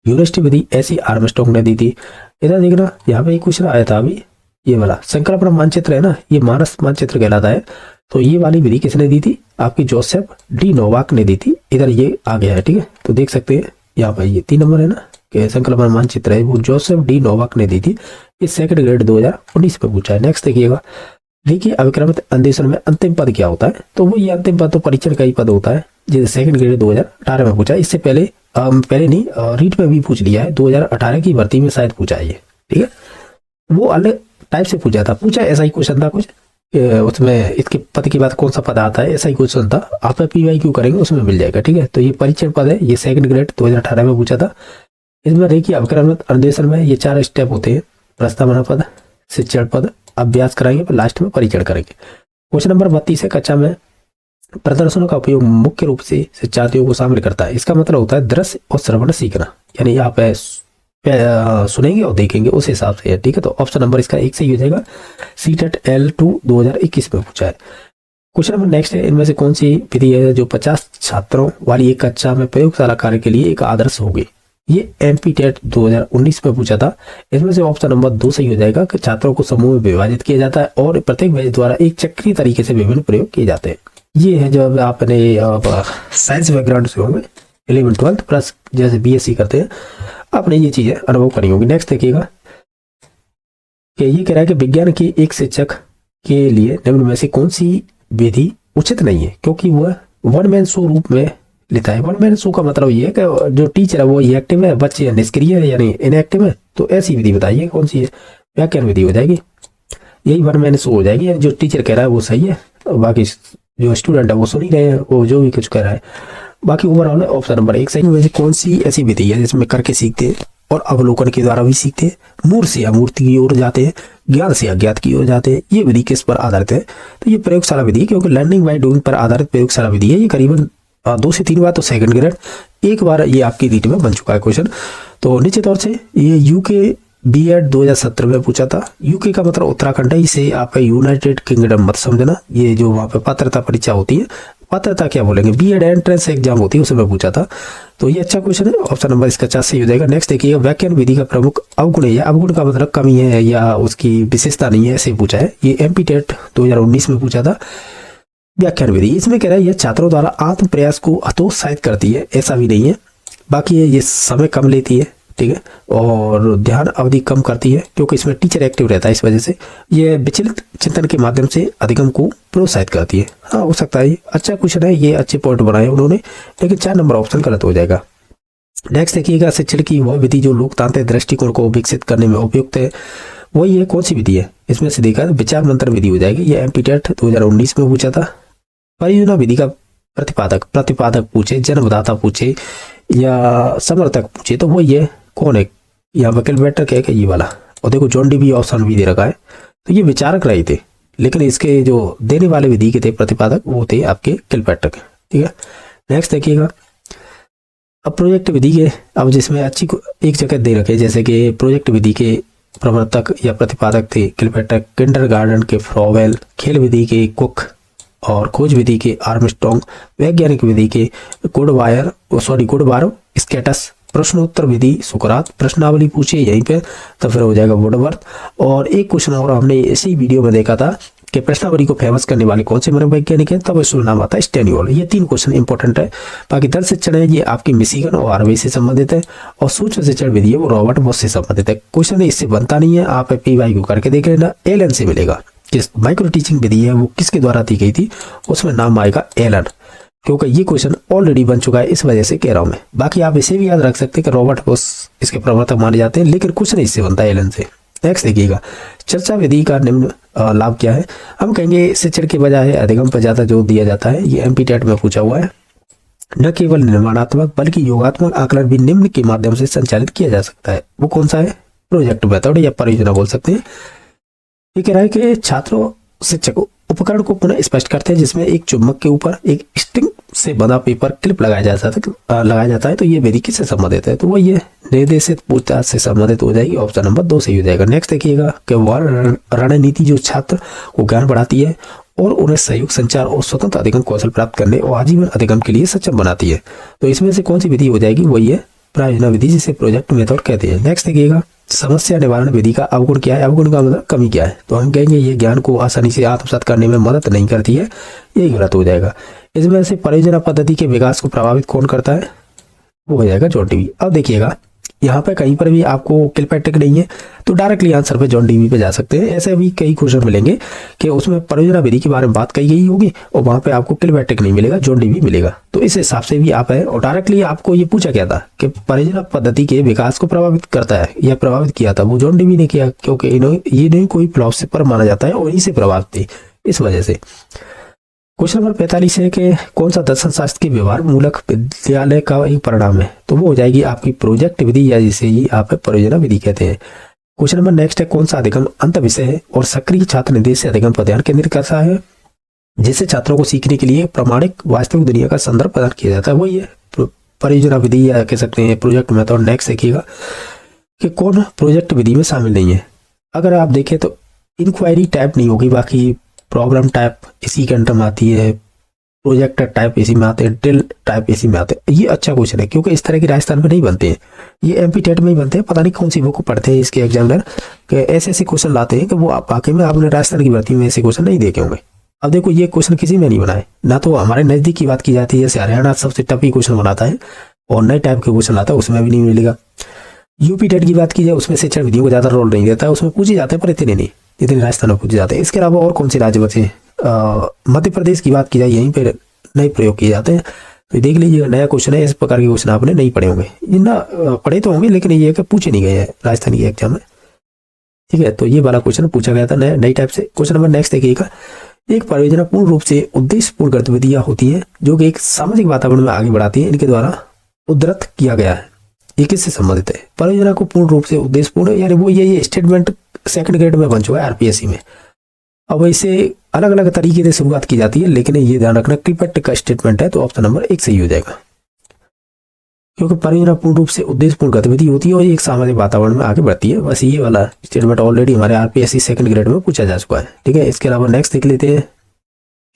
यूनिवर्सिटी विधि एसी आर्मस्ट्रांग ने दी थी। इधर देखना, यहाँ पे एक क्वेश्चन आया था अभी, ये वाला संकल्पना मानचित्र है ना, ये मानस मानचित्र कहलाता है, तो ये वाली विधि किसने दी थी? आपकी जोसेफ डी नोवाक ने दी थी। इधर ये आ गया है, ठीक है, तो देख सकते हैं यहाँ पर ये 3 नंबर है ना कि संकल्पना मानचित्र है, वो जोसेफ डी नोवाक ने दी थी। ये सेकंड ग्रेड 2019 में पूछा है। नेक्स्ट देखिएगा, देखिए अभिक्रमित अन्वेषण में अंतिम पद क्या होता है? तो वो ये अंतिम पद तो परीक्षण का ही पद होता है, जैसे सेकंड ग्रेड 2018 में पूछा है। इससे पहले नहीं रीट में भी पूछ लिया है, 2018 की भर्ती में शायद पूछा है ये, ठीक है। वो अलग टाइप से पूछा था, ऐसा ही क्वेश्चन था कुछ, उसमें इसके पद की बात कौन सा पद आता है, ऐसा ही क्वेश्चन था। आप PYQ करेंगे उसमें मिल जाएगा, ठीक है। तो ये परीक्षण पद है, ये सेकंड ग्रेड 2018 में पूछा था। इसमें देखिए अभिक्रमित अन्वेषण में ये 4 स्टेप होते हैं, प्रस्तावना पद, शिक्षण पद, अभ्यास कराएंगे, फिर लास्ट में परीक्षण करेंगे। क्वेश्चन नंबर 32 है, कक्षा में प्रदर्शनों का उपयोग मुख्य रूप से शिक्षार्थियों को शामिल करता है। इसका मतलब होता है दृश्य और श्रवण सीखना, यानी आप सुनेंगे और देखेंगे उस हिसाब से, ठीक है। तो ऑप्शन नंबर इसका 1 सही हो जाएगा। CTET L2 2021 में पूछा है। क्वेश्चन नंबर नेक्स्ट है, इनमें से कौन सी विधि है जो 50 छात्रों वाली एक कक्षा में प्रयोगशाला कार्य के लिए एक आदर्श होगी? ये MPTET 2019 में पूछा था। इसमें से ऑप्शन नंबर 2 सही हो जाएगा कि छात्रों को समूह में विभाजित किया जाता है और प्रत्येक बैच द्वारा एक चक्रीय तरीके से विभिन्न प्रयोग किए जाते हैं। ये है जो आपने साइंस बैकग्राउंड से होंगे 11th 12th प्लस जैसे BSc करते हैं, आपने ये चीजें अनुभव करनी होगी। नेक्स्ट देखिएगा कि ये कह रहा है कि विज्ञान के एक शिक्षक के लिए निम्न में से कौन सी विधि उचित नहीं है, क्योंकि वह वन मैन शो रूप में लेता है। वन मैन शो का मतलब ये है कि जो टीचर है वो एक्टिव है, बच्चे निष्क्रिय है यानी इनएक्टिव है। तो ऐसी विधि बताइए कौन सी है? व्याख्यान विधि हो जाएगी, यही वन मैन शो हो जाएगी। जो टीचर कह रहा है वो सही है, बाकी जो स्टूडेंट है वो सुन ही रहे हैं, वो जो भी कुछ कह रहा है। बाकी ओवरऑल ऑप्शन नंबर 1 सही। वैसे कौन सी ऐसी विधि है जिसमें करके सीखते हैं? और अवलोकन के द्वारा भी सीखते हैं, मूर्त से अमूर्त की ओर जाते हैं, ज्ञान से अज्ञात की ओर जाते हैं। ये विधि किस पर आधारित है? तो ये प्रयोगशाला विधि है, क्योंकि लर्निंग बाय डूइंग पर आधारित प्रयोगशाला विधि है। ये करीबन 2 से 3 बार तो सेकंड ग्रेड, एक बार ये आपकी रीट में बन चुका है क्वेश्चन। तो निश्चित तौर से ये यूके बीएड 2017 में पूछा था। यूके का मतलब उत्तराखंड है, इसे आपका यूनाइटेड किंगडम मत समझना। ये जो वहाँ पे पात्रता परीक्षा होती है, पात्रता क्या बोलेंगे, बीएड एंट्रेंस एग्जाम होती है, उसमें पूछा था। तो ये अच्छा क्वेश्चन है, ऑप्शन नंबर इसका 4 सही हो जाएगा। नेक्स्ट देखिएगा, व्याख्यान विधि का प्रमुख अवगुण है, या अवगुण का मतलब कमी है या उसकी विशेषता नहीं है, ऐसे पूछा है। ये एमपी टेट 2019 में पूछा था। व्याख्यान विधि, इसमें कह रहा है यह छात्रों द्वारा आत्म प्रयास को हतोत्साहित करती है, ऐसा भी नहीं है। बाकी ये समय कम लेती है, ठीक है, और ध्यान अवधि कम करती है, क्योंकि इसमें टीचर एक्टिव रहता है, इस वजह से ये विचलित चिंतन के माध्यम से अधिगम को प्रोत्साहित करती है। हाँ, हो सकता है अच्छा क्वेश्चन है, ये अच्छे पॉइंट बनाए उन्होंने, लेकिन 4 नंबर ऑप्शन गलत हो जाएगा। नेक्स्ट देखिएगा, शिक्षण की वह विधि जो लोकतांत्रिक दृष्टिकोण को विकसित करने में उपयुक्त है, वही है कौन सी विधि है? इसमें से देखा विचार मंथन विधि हो जाएगी। ये एमपी टेट 2019 में पूछा था। परियोजना विधि का प्रतिपादक पूछे, जन्मदाता पूछे या समर्थक पूछे, तो वो ये कौन है? यहाँ पर किलपेट्टर क्या ये वाला, और देखो जॉन डी भी ऑप्शन भी दे रखा है। तो ये विचारक रहे थे, लेकिन इसके जो देने वाले विधि के थे प्रतिपादक, वो थे आपके किलपेट्टर, ठीक है। नेक्स्ट देखिएगा, अब प्रोजेक्ट विधि के, अब जिसमें अच्छी एक जगह दे रखे, जैसे कि प्रोजेक्ट विधि के प्रवर्तक या प्रतिपादक थे किलपेट्टर, किंडरगार्टन के फ्रॉवेल, खेल विधि के कुक और खोज विधि के आर्मस्ट्रॉन्ग, वैज्ञानिक विधि के गुडवायर स्केटस, प्रश्नोत्तर विधि सुकरात, प्रश्नावली पूछे यहीं पे तो फिर हो जाएगा वुडवर्थ। और एक क्वेश्चन और हमने इसी वीडियो में देखा था कि प्रश्नावली को फेमस करने वाले कौन से मनोवैज्ञानिक हैं, तब इसका नाम आता है स्टैन्यूअल। ये 3 क्वेश्चन इंपॉर्टेंट है। बाकी दल शिक्षण है, ये आपकी मिशिगन और हार्वे से संबंधित है, और सूक्ष्म शिक्षण विधि है वो रॉबर्ट बॉस से संबंधित है। क्वेश्चन इससे बनता नहीं है, आप PYQ करके देख लेना, एलन से मिलेगा। जिस माइक्रो टीचिंग विधि है वो किसके द्वारा दी गई थी, उसमें नाम आएगा एलन, क्योंकि ये क्वेश्चन ऑलरेडी बन चुका है, इस वजह से कह रहा हूं मैं। बाकी आप इसे भी याद रख सकते हैं कि रॉबर्ट बॉस इसके प्रवर्तक माने जाते हैं, लेकिन क्वेश्चन इससे बनता है एलन से। नेक्स्ट देखिएगा, चर्चा विधि का निम्न लाभ क्या है? हम कहेंगे शिक्षण के बजाय अधिगम पर ज्यादा जोर दिया जाता है। ये एमपी टेट में पूछा हुआ है। न केवल निर्माणात्मक बल्कि योगात्मक आकलन भी निम्न के माध्यम से संचालित किया जा सकता है। वो कौन सा है? प्रोजेक्ट मेथड या परियोजना बोल सकते हैं। ये कह रहा है कि छात्रों शिक्षक उपकरण को पुनः स्पष्ट करते हैं, जिसमें एक चुम्बक के ऊपर एक स्ट्रिंग से बंधा पेपर क्लिप लगाया जाता है। तो ये विधि किससे संबंधित है? तो वो ये निर्देशित पूछताछ से संबंधित हो जाएगी। ऑप्शन नंबर 2 सही हो जाएगा। नेक्स्ट देखिएगा कि वह रणनीति जो छात्र को ज्ञान बढ़ाती है और उन्हें सहयोग, संचार और स्वतंत्र अधिगम कौशल प्राप्त करने और आजीवन अधिगम के लिए सक्षम बनाती है। तो इसमें से कौन सी विधि हो जाएगी? वही है प्रायोजना विधि, जिसे प्रोजेक्ट मेथड कहते हैं। नेक्स्ट देखिएगा, समस्या निवारण विधि का अवगुण क्या है? अवगुण का मतलब कमी क्या है? तो हम कहेंगे ये ज्ञान को आसानी से आत्मसात करने में मदद नहीं करती है, यही गलत हो जाएगा। इसमें से परियोजना पद्धति के विकास को प्रभावित कौन करता है? वो हो जाएगा जॉन डीवी। अब देखिएगा, यहाँ पे कहीं पर भी आपको किलपेट्रिक नहीं है, तो डायरेक्टली आंसर पे जॉन डीवी पे जा सकते हैं। ऐसे भी कई क्वेश्चन मिलेंगे कि उसमें परियोजना विधि के बारे में बात कही गई होगी और वहां पे आपको किलपेट्रिक नहीं मिलेगा, जॉन डीवी मिलेगा। तो इस हिसाब से भी आप है। और डायरेक्टली आपको ये पूछा गया था कि परियोजना पद्धति के विकास को प्रभावित करता है या प्रभावित किया था, वो जॉन डीवी ने किया, क्योंकि ये नहीं कोई फिलोसफर माना जाता है और इसी से प्रभावित थे, इस वजह से। क्वेश्चन नंबर 45 है कि कौन सा दर्शन शास्त्र के व्यवहार मूलक विद्यालय का एक परिणाम है? तो वो हो जाएगी आपकी प्रोजेक्ट विधि, या जिसे ही आप परियोजना विधि कहते हैं। क्वेश्चन नंबर नेक्स्ट है, कौन सा अधिगम अंत विषय है और सक्रिय छात्र निर्देश से अधिगम पर ध्यान केंद्रित करता है, जिससे छात्रों को सीखने के लिए प्रामाणिक वास्तविक दुनिया का संदर्भ प्रदान किया जाता है? वही है परियोजना विधि, या कह सकते हैं प्रोजेक्ट मेथड। नेक्स्ट देखिएगा कि कौन प्रोजेक्ट विधि में शामिल नहीं है। अगर आप देखें तो इंक्वायरी टाइप नहीं होगी, बाकी प्रॉब्लम टाइप इसी के अंडर में आती है, प्रोजेक्ट टाइप इसी में आते हैं, ड्रिल टाइप इसी में आते हैं। ये अच्छा क्वेश्चन है, क्योंकि इस तरह की राजस्थान में नहीं बनते हैं, ये एमपी टेट में ही बनते हैं। पता नहीं कौन सी बुक पढ़ते हैं इसके एग्जामिनर कि ऐसे क्वेश्चन लाते हैं कि वो वाकई में आपने राजस्थान की भर्ती में ऐसे क्वेश्चन नहीं देखे होंगे। अब देखो, ये क्वेश्चन किसी में नहीं बनाए, ना तो हमारे नजदीक की बात की जाती है, जैसे हरियाणा सबसे टफ ही क्वेश्चन बनाता है और नए टाइप के क्वेश्चन लाता है, उसमें भी नहीं मिलेगा। यूपी टेट की बात की जाए, उसमें शिक्षण विधियों को ज्यादा रोल नहीं देता है, उसमें पूछे जाते हैं पर इतने नहीं जितने राजस्थान में पूछे जाते हैं। इसके अलावा और कौन से राज्य बचे? मध्य प्रदेश की बात की जाए, यहीं पे नए प्रयोग किए जाते हैं। तो देख लीजिएगा, नया क्वेश्चन है, इस प्रकार के क्वेश्चन आपने नहीं पढ़े होंगे, ना पढ़े तो होंगे, लेकिन ये पूछे नहीं गए हैं राजस्थान के एग्जाम में, ठीक है। तो ये वाला क्वेश्चन पूछा गया था नई टाइप से। क्वेश्चन नंबर नेक्स्ट देखिएगा, एक परियोजना पूर्ण रूप से उद्देश्यपूर्ण गतिविधियां होती है जो कि एक सामाजिक वातावरण में आगे बढ़ाती है, इनके द्वारा उद्धृत किया गया है। ये किससे संबंधित है? परियोजना को पूर्ण रूप से उद्देश्यपूर्ण, यानी वो ये स्टेटमेंट सेकंड ग्रेड में बन चुका है आरपीएससी में। अब इसे अलग अलग तरीके से शुरुआत की जाती है, लेकिन ये ध्यान रखना कृपट का स्टेटमेंट है तो ऑप्शन नंबर 1 सही हो जाएगा, क्योंकि परियोजना पूर्ण रूप से उद्देश्यपूर्ण गतिविधि होती है और एक सामाजिक वातावरण में आगे बढ़ती है। बस ये वाला स्टेटमेंट ऑलरेडी हमारे आरपीएससी सेकंड ग्रेड में पूछा जा चुका है। ठीक है, इसके अलावा नेक्स्ट देख लेते हैं,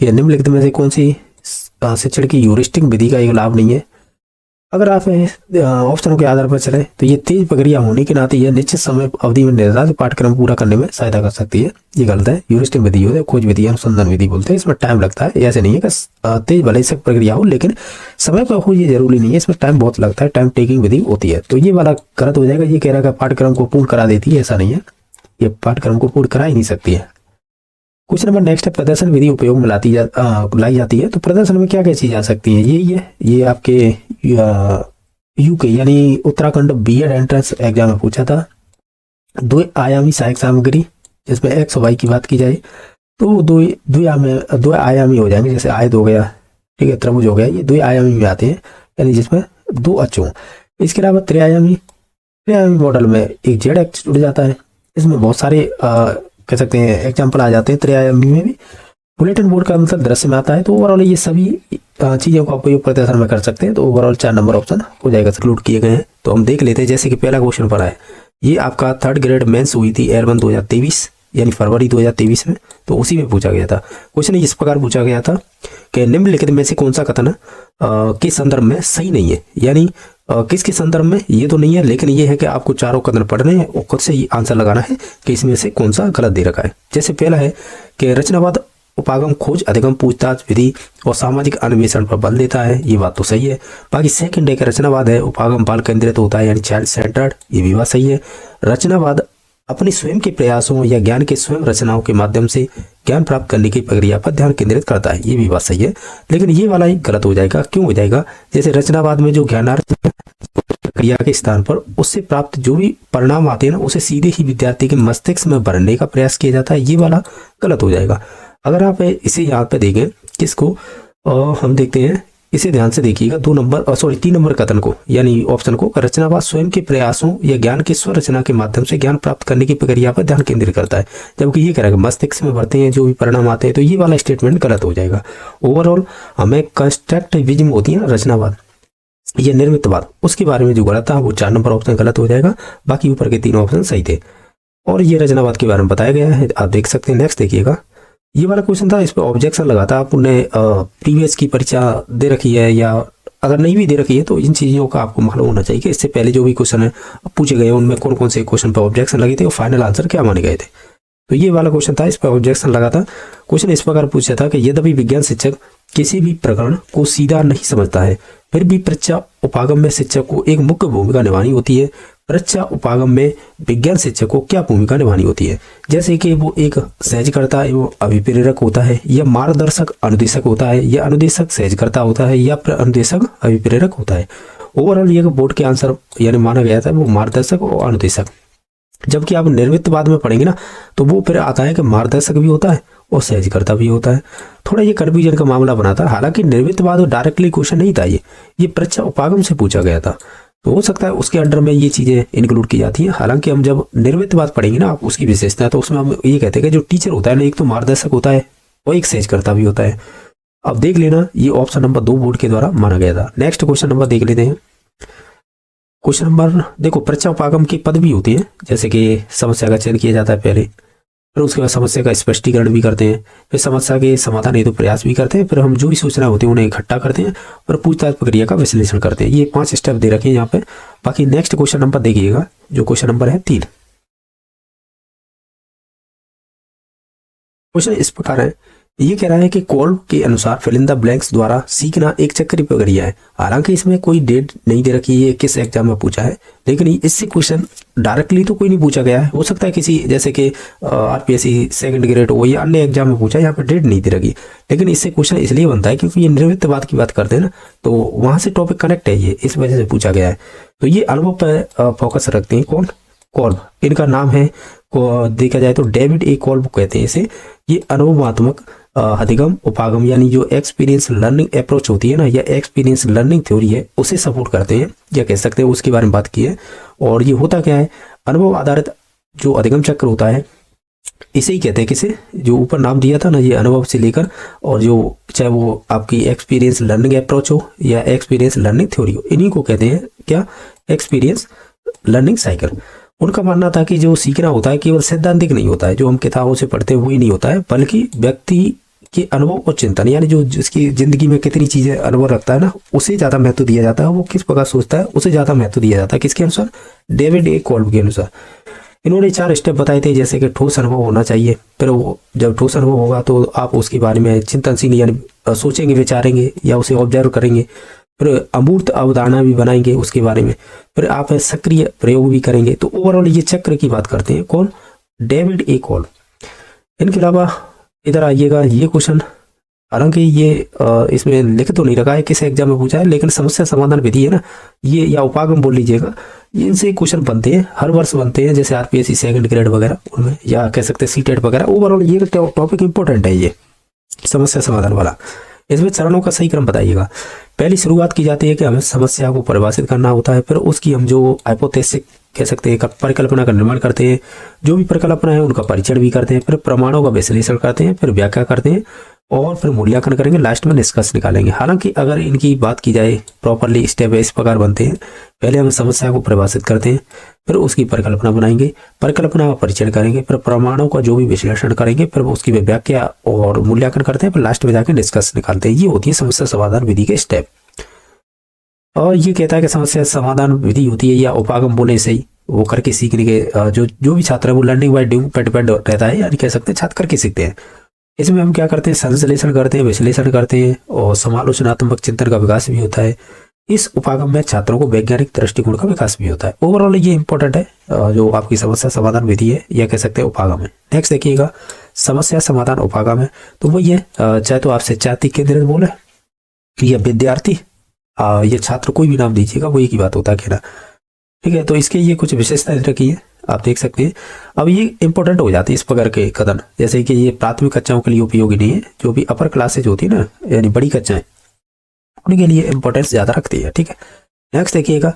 ये निम्नलिखित में से कौन सी शिक्षण की ह्यूरिस्टिक विधि का एक लाभ नहीं है? अगर आप ऑप्शनों के आधार पर चले तो ये तेज प्रक्रिया होने के नाते यह निश्चित समय अवधि में निर्धारित पाठ्यक्रम पूरा करने में सहायता कर सकती है। ये गलत है। ह्यूरिस्टिक विधि होती है, खोज विधि, अनुसंधान विधि बोलते हैं, इसमें टाइम लगता है। ऐसे नहीं है कि तेज भले ही प्रक्रिया हो लेकिन समय पर हो, ये जरूरी नहीं है, इसमें टाइम बहुत लगता है, टाइम टेकिंग विधि होती है। तो ये वाला गलत हो जाएगा। ये कह रहा है पाठ्यक्रम को पूर्ण करा देती है, ऐसा नहीं है, ये पाठ्यक्रम को पूर्ण करा ही नहीं सकती है। क्वेश्चन नंबर नेक्स्ट है, प्रदर्शन विधि उपयोग में लाई जाती है। तो प्रदर्शन में क्या क्या चीज आ सकती है? ये आपके यूके यानी उत्तराखंड बीएड एंट्रेंस एग्जाम में पूछा था। 2 आयामी सहायक सामग्री, जिसमें एक्स वाई की बात की जाए तो दो आयामी हो जाएंगे, जैसे आयत हो गया, ठीक है, त्रिभुज हो गया, ये 2 आयामी में आते हैं, यानी जिसमें 2 अक्ष हो। इसके अलावा त्रिआयामी मॉडल में एक जेड एक्स जुड़ जाता है। इसमें बहुत सारे कह सकते हैं एग्जाम्पल आ जाते हैं त्रिआयामी में भी। बुलेटिन बोर्ड का मतलब दृश्य में आता है। तो ओवरऑल ये सभी चीज़ों का उपयोग प्रदर्शन में कर सकते हैं। तो ओवरऑल 4 नंबर ऑप्शन हो जाएगा, एक्सक्लूड किए गए हैं। तो हम देख लेते हैं, जैसे कि पहला क्वेश्चन पढ़ा है, ये आपका 3rd ग्रेड मेंस हुई थी एयर1 2023 यानी फरवरी 2023 में, तो उसी में पूछा गया था। क्वेश्चन इस प्रकार पूछा गया था कि निम्नलिखित में से कौन सा कथन के संदर्भ में सही नहीं है, यानी किसके संदर्भ में ये तो नहीं है, लेकिन ये है कि आपको चारों कथन पढ़ने हैं और खुद से ही आंसर लगाना है कि इसमें से कौन सा गलत दे रखा है। जैसे पहला है कि रचनावाद उपागम खोज अधिगम पूछताछ विधि और सामाजिक अन्वेषण पर बल देता है, ये बात तो सही है। बाकी सेकंड है कि रचनावाद है उपागम बाल केंद्रित होता है, यानी चाइल्ड सेंटर्ड, ये भी बात सही है। रचनावाद अपने स्वयं के प्रयासों या ज्ञान के स्वयं रचनाओं के माध्यम से ज्ञान प्राप्त करने की प्रक्रिया पर ध्यान केंद्रित करता है, ये भी बात सही है। लेकिन ये वाला ही गलत हो जाएगा। क्यों हो जाएगा? जैसे रचनावाद में जो ज्ञानार्थ प्रक्रिया के स्थान पर उससे प्राप्त जो भी परिणाम आते हैं ना, उसे सीधे ही विद्यार्थी के मस्तिष्क में भरने का प्रयास किया जाता है, ये वाला गलत हो जाएगा। अगर आप इसे यहाँ पे देखें, किसको हम देखते हैं, इसे ध्यान से देखिएगा, 3 नंबर कथन को, यानी ऑप्शन को, रचनावाद स्वयं के प्रयासों या ज्ञान के स्वरचना के माध्यम से ज्ञान प्राप्त करने की प्रक्रिया पर ध्यान केंद्रित करता है, जबकि ये कह रहा है मस्तिष्क में भरते हैं जो भी परिणाम आते हैं, तो ये वाला स्टेटमेंट गलत हो जाएगा। ओवरऑल हमें कंस्ट्रक्टिविज्म होती है ना रचनावाद, ये निर्मितवाद, उसके बारे में जो गलत था वो 4 नंबर ऑप्शन गलत हो जाएगा। बाकी ऊपर के 3 ऑप्शन सही थे और ये रचनावाद के बारे में बताया गया है, आप देख सकते हैं। नेक्स्ट देखिएगा, ये वाला क्वेश्चन था, इस पर ऑब्जेक्शन लगा था। आपने प्रीवियस की परीक्षा दे रखी है या अगर नहीं भी दे रखी है तो इन चीज़ों का आपको मालूम होना चाहिए कि इससे पहले जो भी क्वेश्चन है पूछे गए उनमें कौन कौन से क्वेश्चन पर ऑब्जेक्शन लगे थे और फाइनल आंसर क्या माने गए थे। तो ये वाला क्वेश्चन था, इस पर ऑब्जेक्शन लगा था। क्वेश्चन इस प्रकार पूछा था कि यद्यपि विज्ञान शिक्षक किसी भी प्रकरण को सीधा नहीं समझता है, फिर भी परीक्षा उपागम में शिक्षक को एक मुख्य भूमिका निभानी होती है। परीक्षा उपागम में विज्ञान शिक्षक को क्या भूमिका निभानी होती है? जैसे कि वो एक सहजकर्ता एवं अभिप्रेरक होता है, या मार्गदर्शक अनुदेशक होता है, या अनुदेशक सहजकर्ता होता है, या अनुदेशक अभिप्रेरक होता है। ओवरऑल ये बोर्ड के आंसर यानी माना गया था वो मार्गदर्शक और अनुदेशक। जबकि आप निर्मितवाद में पढ़ेंगे ना तो वो फिर आता है कि मार्गदर्शक भी होता है और सहजकर्ता भी होता है। थोड़ा ये कन्फ्यूजन का मामला बना था। हालांकि निर्मितवाद डायरेक्टली क्वेश्चन नहीं था, ये परीक्षा उपागम से पूछा गया था, तो हो सकता है उसके अंडर में ये चीजें इंक्लूड की जाती हैं। हालांकि हम जब निर्मितवाद पढ़ेंगे ना आप उसकी विशेषता, तो उसमें हम ये कहते हैं कि जो टीचर होता है ना, एक तो मार्गदर्शक होता है और एक सहजकर्ता भी होता है। अब देख लेना, ये ऑप्शन नंबर 2 बोर्ड के द्वारा माना गया था। नेक्स्ट क्वेश्चन नंबर देख लेते हैं। क्वेश्चन नंबर देखो, परीक्षा उपागम के पद भी होते हैं, जैसे कि समस्या का चयन किया जाता है पहले, फिर उसके बाद समस्या का स्पष्टीकरण भी करते हैं, फिर समस्या के समाधान हेतु प्रयास भी करते हैं, फिर हम जो भी सूचना होती है उन्हें इकट्ठा करते हैं और पूछताछ प्रक्रिया का विश्लेषण करते हैं। ये 5 स्टेप दे रखे हैं यहाँ पे। बाकी नेक्स्ट क्वेश्चन नंबर देखिएगा, जो क्वेश्चन नंबर है 3। क्वेश्चन इस प्रकार है, ये कह रहा है कि कोल्ब के अनुसार फिल इन द ब्लैंक्स द्वारा सीखना एक चक्रीय प्रक्रिया है। हालांकि इसमें कोई डेट नहीं दे रखी है, किस एग्जाम में पूछा है, लेकिन इससे क्वेश्चन डायरेक्टली तो कोई नहीं पूछा गया है। हो सकता है किसी जैसे कि आरपीएससी सेकंड ग्रेड हो या अन्य एग्जाम में पूछा, यहाँ पे डेट नहीं दे रखी। लेकिन इससे क्वेश्चन इसलिए बनता है क्योंकि ये निर्मितवाद की बात करते हैं ना, तो वहां से टॉपिक कनेक्ट है, ये इस वजह से पूछा गया है। तो ये अनुभव पर फोकस रखते हैं। कौन? कोल्ब, इनका नाम है को देखा जाए तो डेविड ए कोल्ब कहते हैं इसे। ये अनुभवात्मक अधिगम उपागम यानी जो एक्सपीरियंस लर्निंग अप्रोच होती है ना, या एक्सपीरियंस लर्निंग थ्योरी है, उसे सपोर्ट करते हैं या कह सकते हैं, उसके बारे में बात की है। और ये होता क्या है, अनुभव आधारित जो अधिगम चक्र होता है, इसे ही कहते हैं, किसे, जो ऊपर नाम दिया था ना, ये अनुभव से लेकर, और जो चाहे वो आपकी एक्सपीरियंस लर्निंग अप्रोच हो या एक्सपीरियंस लर्निंग थ्योरी हो, इन्हीं को कहते हैं क्या, एक्सपीरियंस लर्निंग साइकिल। उनका मानना था कि जो सीखना होता है केवल सैद्धांतिक नहीं होता है, जो हम किताबों से पढ़ते हैं वही नहीं होता है, बल्कि व्यक्ति के अनुभव और चिंतन, यानी जो जिसकी जिंदगी में कितनी चीजें अनुभव रखता है ना, उसे ज्यादा महत्व दिया जाता है। वो किस प्रकार सोचता है, उसे ज्यादा महत्व दिया जाता है। किसके अनुसार, डेविड ए कॉल्ब के अनुसार। इन्होंने 4 स्टेप बताए थे, जैसे कि ठोस अनुभव होना चाहिए, फिर वो जब ठोस अनुभव होगा तो आप उसके बारे में चिंतनशील यानी सोचेंगे, विचारेंगे या उसे ऑब्जर्व करेंगे, फिर अमूर्त अवधारणा भी बनाएंगे उसके बारे में, फिर आप सक्रिय प्रयोग भी करेंगे। तो ओवरऑल ये चक्र की बात करते हैं कौन, डेविड ए कॉल्ब। इनके अलावा इधर आइएगा, ये क्वेश्चन हालांकि ये इसमें लिख तो नहीं रखा है, किस एग्जाम में पूछा है, लेकिन समस्या समाधान विधि है ना ये, या उपागम बोल लीजिएगा, इनसे क्वेश्चन बनते हैं, हर वर्ष बनते हैं, जैसे आरपीएससी सेकंड ग्रेड वगैरह उनमें, या कह सकते हैं सीटेट वगैरह। ओवरऑल ये टॉपिक इंपॉर्टेंट है, ये समस्या समाधान वाला। इसमें चरणों का सही क्रम बताइएगा। पहली शुरुआत की जाती है कि हमें समस्या को परिभाषित करना होता है, फिर उसकी हम जो हाइपोथेसिस कह सकते हैं परिकल्पना का निर्माण करते हैं, जो भी परिकल्पना है उनका परीक्षण भी करते हैं, फिर प्रमाणों का विश्लेषण करते हैं, फिर व्याख्या करते हैं, और फिर मूल्यांकन करेंगे, लास्ट में निष्कर्ष निकालेंगे। हालांकि अगर इनकी बात की जाए प्रॉपरली, स्टेप इस प्रकार बनते हैं। पहले हम समस्या को परिभाषित करते हैं, फिर उसकी परिकल्पना बनाएंगे, परिकल्पना का परीक्षण करेंगे, फिर प्रमाणों का जो भी विश्लेषण करेंगे, फिर उसकी व्याख्या और मूल्यांकन करते हैं, फिर लास्ट में जाकर निष्कर्ष निकालते हैं। ये होती है समस्या समाधान विधि के स्टेप। और ये कहता है कि समस्या समाधान विधि होती है, या उपागम बोले सही, वो करके सीखने के जो भी छात्र है वो लर्निंग बाय डूइंग पे डिपेंड रहता है, यानी कह सकते हैं छात्र करके सीखते हैं। इसमें हम क्या करते हैं, संश्लेषण करते हैं, विश्लेषण करते हैं, और समालोचनात्मक चिंतन का विकास भी होता है। इस उपागम में छात्रों को वैज्ञानिक दृष्टिकोण का विकास भी होता है। ओवरऑल ये इंपॉर्टेंट है, जो आपकी समस्या समाधान विधि है, या कह सकते हैं उपागम है। नेक्स्ट देखिएगा, समस्या समाधान उपागम है, तो वही है, चाहे तो आप शिक्षार्थी केंद्रित बोले या विद्यार्थी या छात्र, कोई भी नाम दीजिएगा, वो एक ही बात होता है कहना, ठीक है। तो इसके ये कुछ विशेषता रखी है, आप देख सकते हैं। अब ये इंपॉर्टेंट हो जाती है इस प्रकार के कथन, जैसे कि ये प्राथमिक कक्षाओं के लिए उपयोगी नहीं है, जो भी अपर क्लासेज होती है ना, यानी बड़ी कक्षाएं, उनके लिए इंपॉर्टेंस ज्यादा रखती है, ठीक है। नेक्स्ट देखिएगा,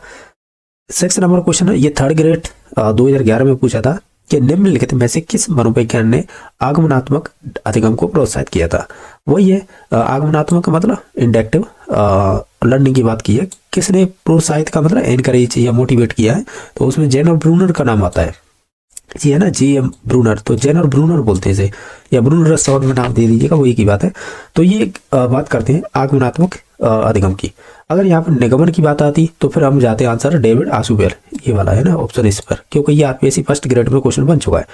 6 नंबर क्वेश्चन है, ये 3rd ग्रेड 2011 में पूछा था कि निम्नलिखित में से किस मनोविज्ञान ने आगमनात्मक अधिगम को प्रोत्साहित किया था। वही है, आगमनात्मक मतलब इंडक्टिव लर्निंग की बात की है। किसने प्रोत्साहित का मतलब एनकरेज या मोटिवेट किया है, तो उसमें जेन और ब्रूनर का नाम आता है, जी है ना, जी.एम. ब्रूनर, तो जेन और ब्रूनर बोलते हैं इसे, या ब्रूनर शॉर्ट में नाम दे दीजिएगा, वो एक ही बात है। तो ये बात करते हैं आगमनात्मक अधिगम की। अगर यहाँ पर निगमन की बात आती तो फिर हम जाते हैं आंसर डेविड आशुबेल, ये वाला है ना ऑप्शन इस पर, क्योंकि ये आरपीएससी फर्स्ट ग्रेड में क्वेश्चन बन चुका है।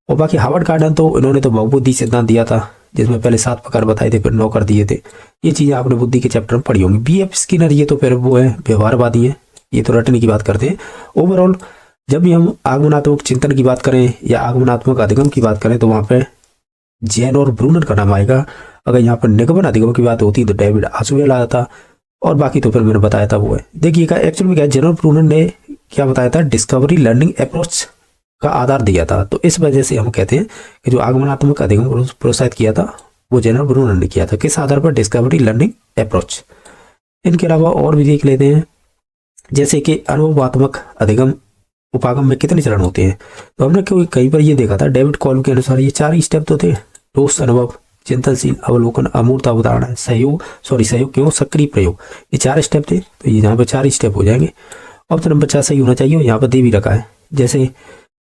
और बाकी हार्वर्ड गार्डन तो इन्होंने तो बहुबुद्धि सिद्धांत दिया था, जिसमें पहले 7 प्रकार बताए थे, फिर 9 कर दिए थे। ये चीजें आपने बुद्धि के चैप्टर में पढ़ी होंगी। बी.एफ. स्किनर ये तो फिर वो है व्यवहारवादी है, ये तो रटने की बात करते हैं। ओवरऑल जब भी हम आगमनात्मक चिंतन की बात करें या आगमनात्मक अधिगम की बात करें, तो वहां पे जेन और ब्रूनर का नाम आएगा। अगर यहाँ पर निगमन अधिगम की बात होती तो डेविड आशुबेल आया था, और बाकी तो फिर मैंने बताया था वो है। देखिएगा एक्चुअल में क्या, जेन और ब्रूनर ने क्या बताया था, डिस्कवरी लर्निंग अप्रोच का आधार दिया था। तो इस वजह से हम कहते हैं कि जो आगमनात्मक अधिगम को प्रोत्साहित किया था वो जेन और ब्रूनर ने किया था। किस आधार पर, डिस्कवरी लर्निंग अप्रोच। इनके अलावा और भी देख लेते हैं, जैसे कि अनुभवात्मक अधिगम उपागम में कितने चरण होते हैं। तो हमने कहीं पर ये देखा था, डेविड कॉल्ब के अनुसार ये 4 स्टेप तो थे, ठोस अनुभव, चिंतनशील, अवलोकन, अमूर्त अवधारणा, सहयोग क्यों, सक्रिय प्रयोग, ये 4 स्टेप थे। तो ये यहाँ पर 4 स्टेप हो जाएंगे। ऑप्शन नंबर 4 सही होना चाहिए, और यहाँ पर दे भी रखा है। जैसे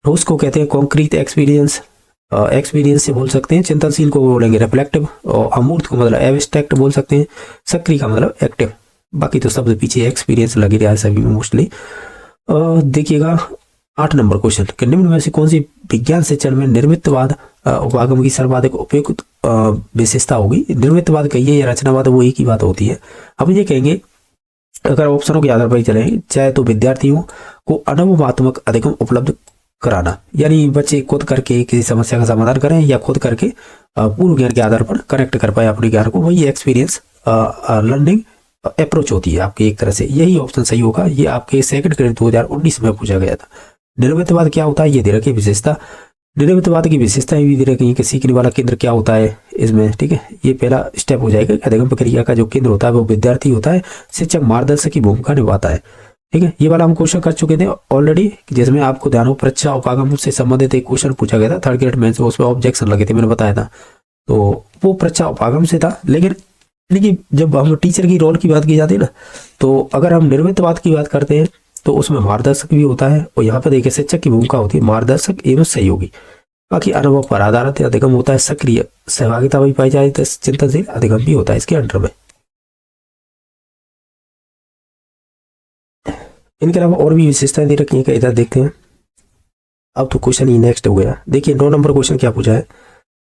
ठोस को कहते हैं कॉन्क्रीट एक्सपीरियंस, एक्सपीरियंस से बोल सकते हैं। चिंतनशील को बोलेंगे रिफ्लेक्टिव, और अमूर्त को मतलब एब्स्ट्रैक्ट बोल सकते हैं। सक्रिय का मतलब एक्टिव। बाकी तो सबसे पीछे एक्सपीरियंस लगे रहा है सभी में मोस्टली। देखिएगा 8 नंबर क्वेश्चन, कि निम्न में से कौन सी विज्ञान शिक्षण में निर्मितवाद उपागम की सर्वाधिक उपयुक्त विशेषता होगी। निर्मितवाद कहिए या रचनावाद, वो एक ही बात होती है। हम ये कहेंगे, अगर ऑप्शनों के आधार पर ही चले, चाहे तो विद्यार्थियों को अनुभवात्मक अधिगम उपलब्ध कराना, यानी बच्चे खुद करके किसी समस्या का समाधान करें, या खुद करके पूर्व ज्ञान के आधार पर करेक्ट कर पाए अपने ज्ञान को, वही एक्सपीरियंस लर्निंग अप्रोच होती है आपकी एक तरह से। यही ऑप्शन सही होगा। ये आपके सेकंड ग्रेड 2019 में पूछा गया था। निर्मितवाद क्या होता है, ये दे रखी विशेषता, निर्मितवाद की विशेषताएं भी दे रखी हैं कि सीखने वाला केंद्र क्या होता है इसमें, ठीक है। ये पहला स्टेप हो जाएगा। अधिगम प्रक्रिया का जो केंद्र होता है वो विद्यार्थी होता है, शिक्षक मार्गदर्शक की भूमिका निभाता है, ठीक है। ये वाला हम क्वेश्चन कर चुके थे ऑलरेडी, जिसमें आपको ध्यान हो परीक्षा उपागम से संबंधित एक क्वेश्चन पूछा गया था थर्ड ग्रेड में, उसमें ऑब्जेक्शन लगे थे, मैंने बताया था। तो वो परीक्षा उपागम से था। लेकिन जब हम टीचर की रोल की बात की जाती है ना, तो अगर हम निर्मितवाद की बात करते हैं तो उसमें मार्गदर्शक भी होता है, और यहाँ पर देखिए शिक्षक की भूमिका होती है मार्गदर्शक एवं सहयोगी। बाकी अनुभव पर आधारित अधिगम होता है, सक्रिय सहभागिता भी पाई जाए तो चिंतनशील अधिगम भी होता है इसके अंडर में। इनके अलावा और भी विशेषताएं दे रखी हैं, इधर देखते हैं। अब तो क्वेश्चन ही नेक्स्ट हो गया। देखिए 9 नंबर क्वेश्चन क्या पूछा है,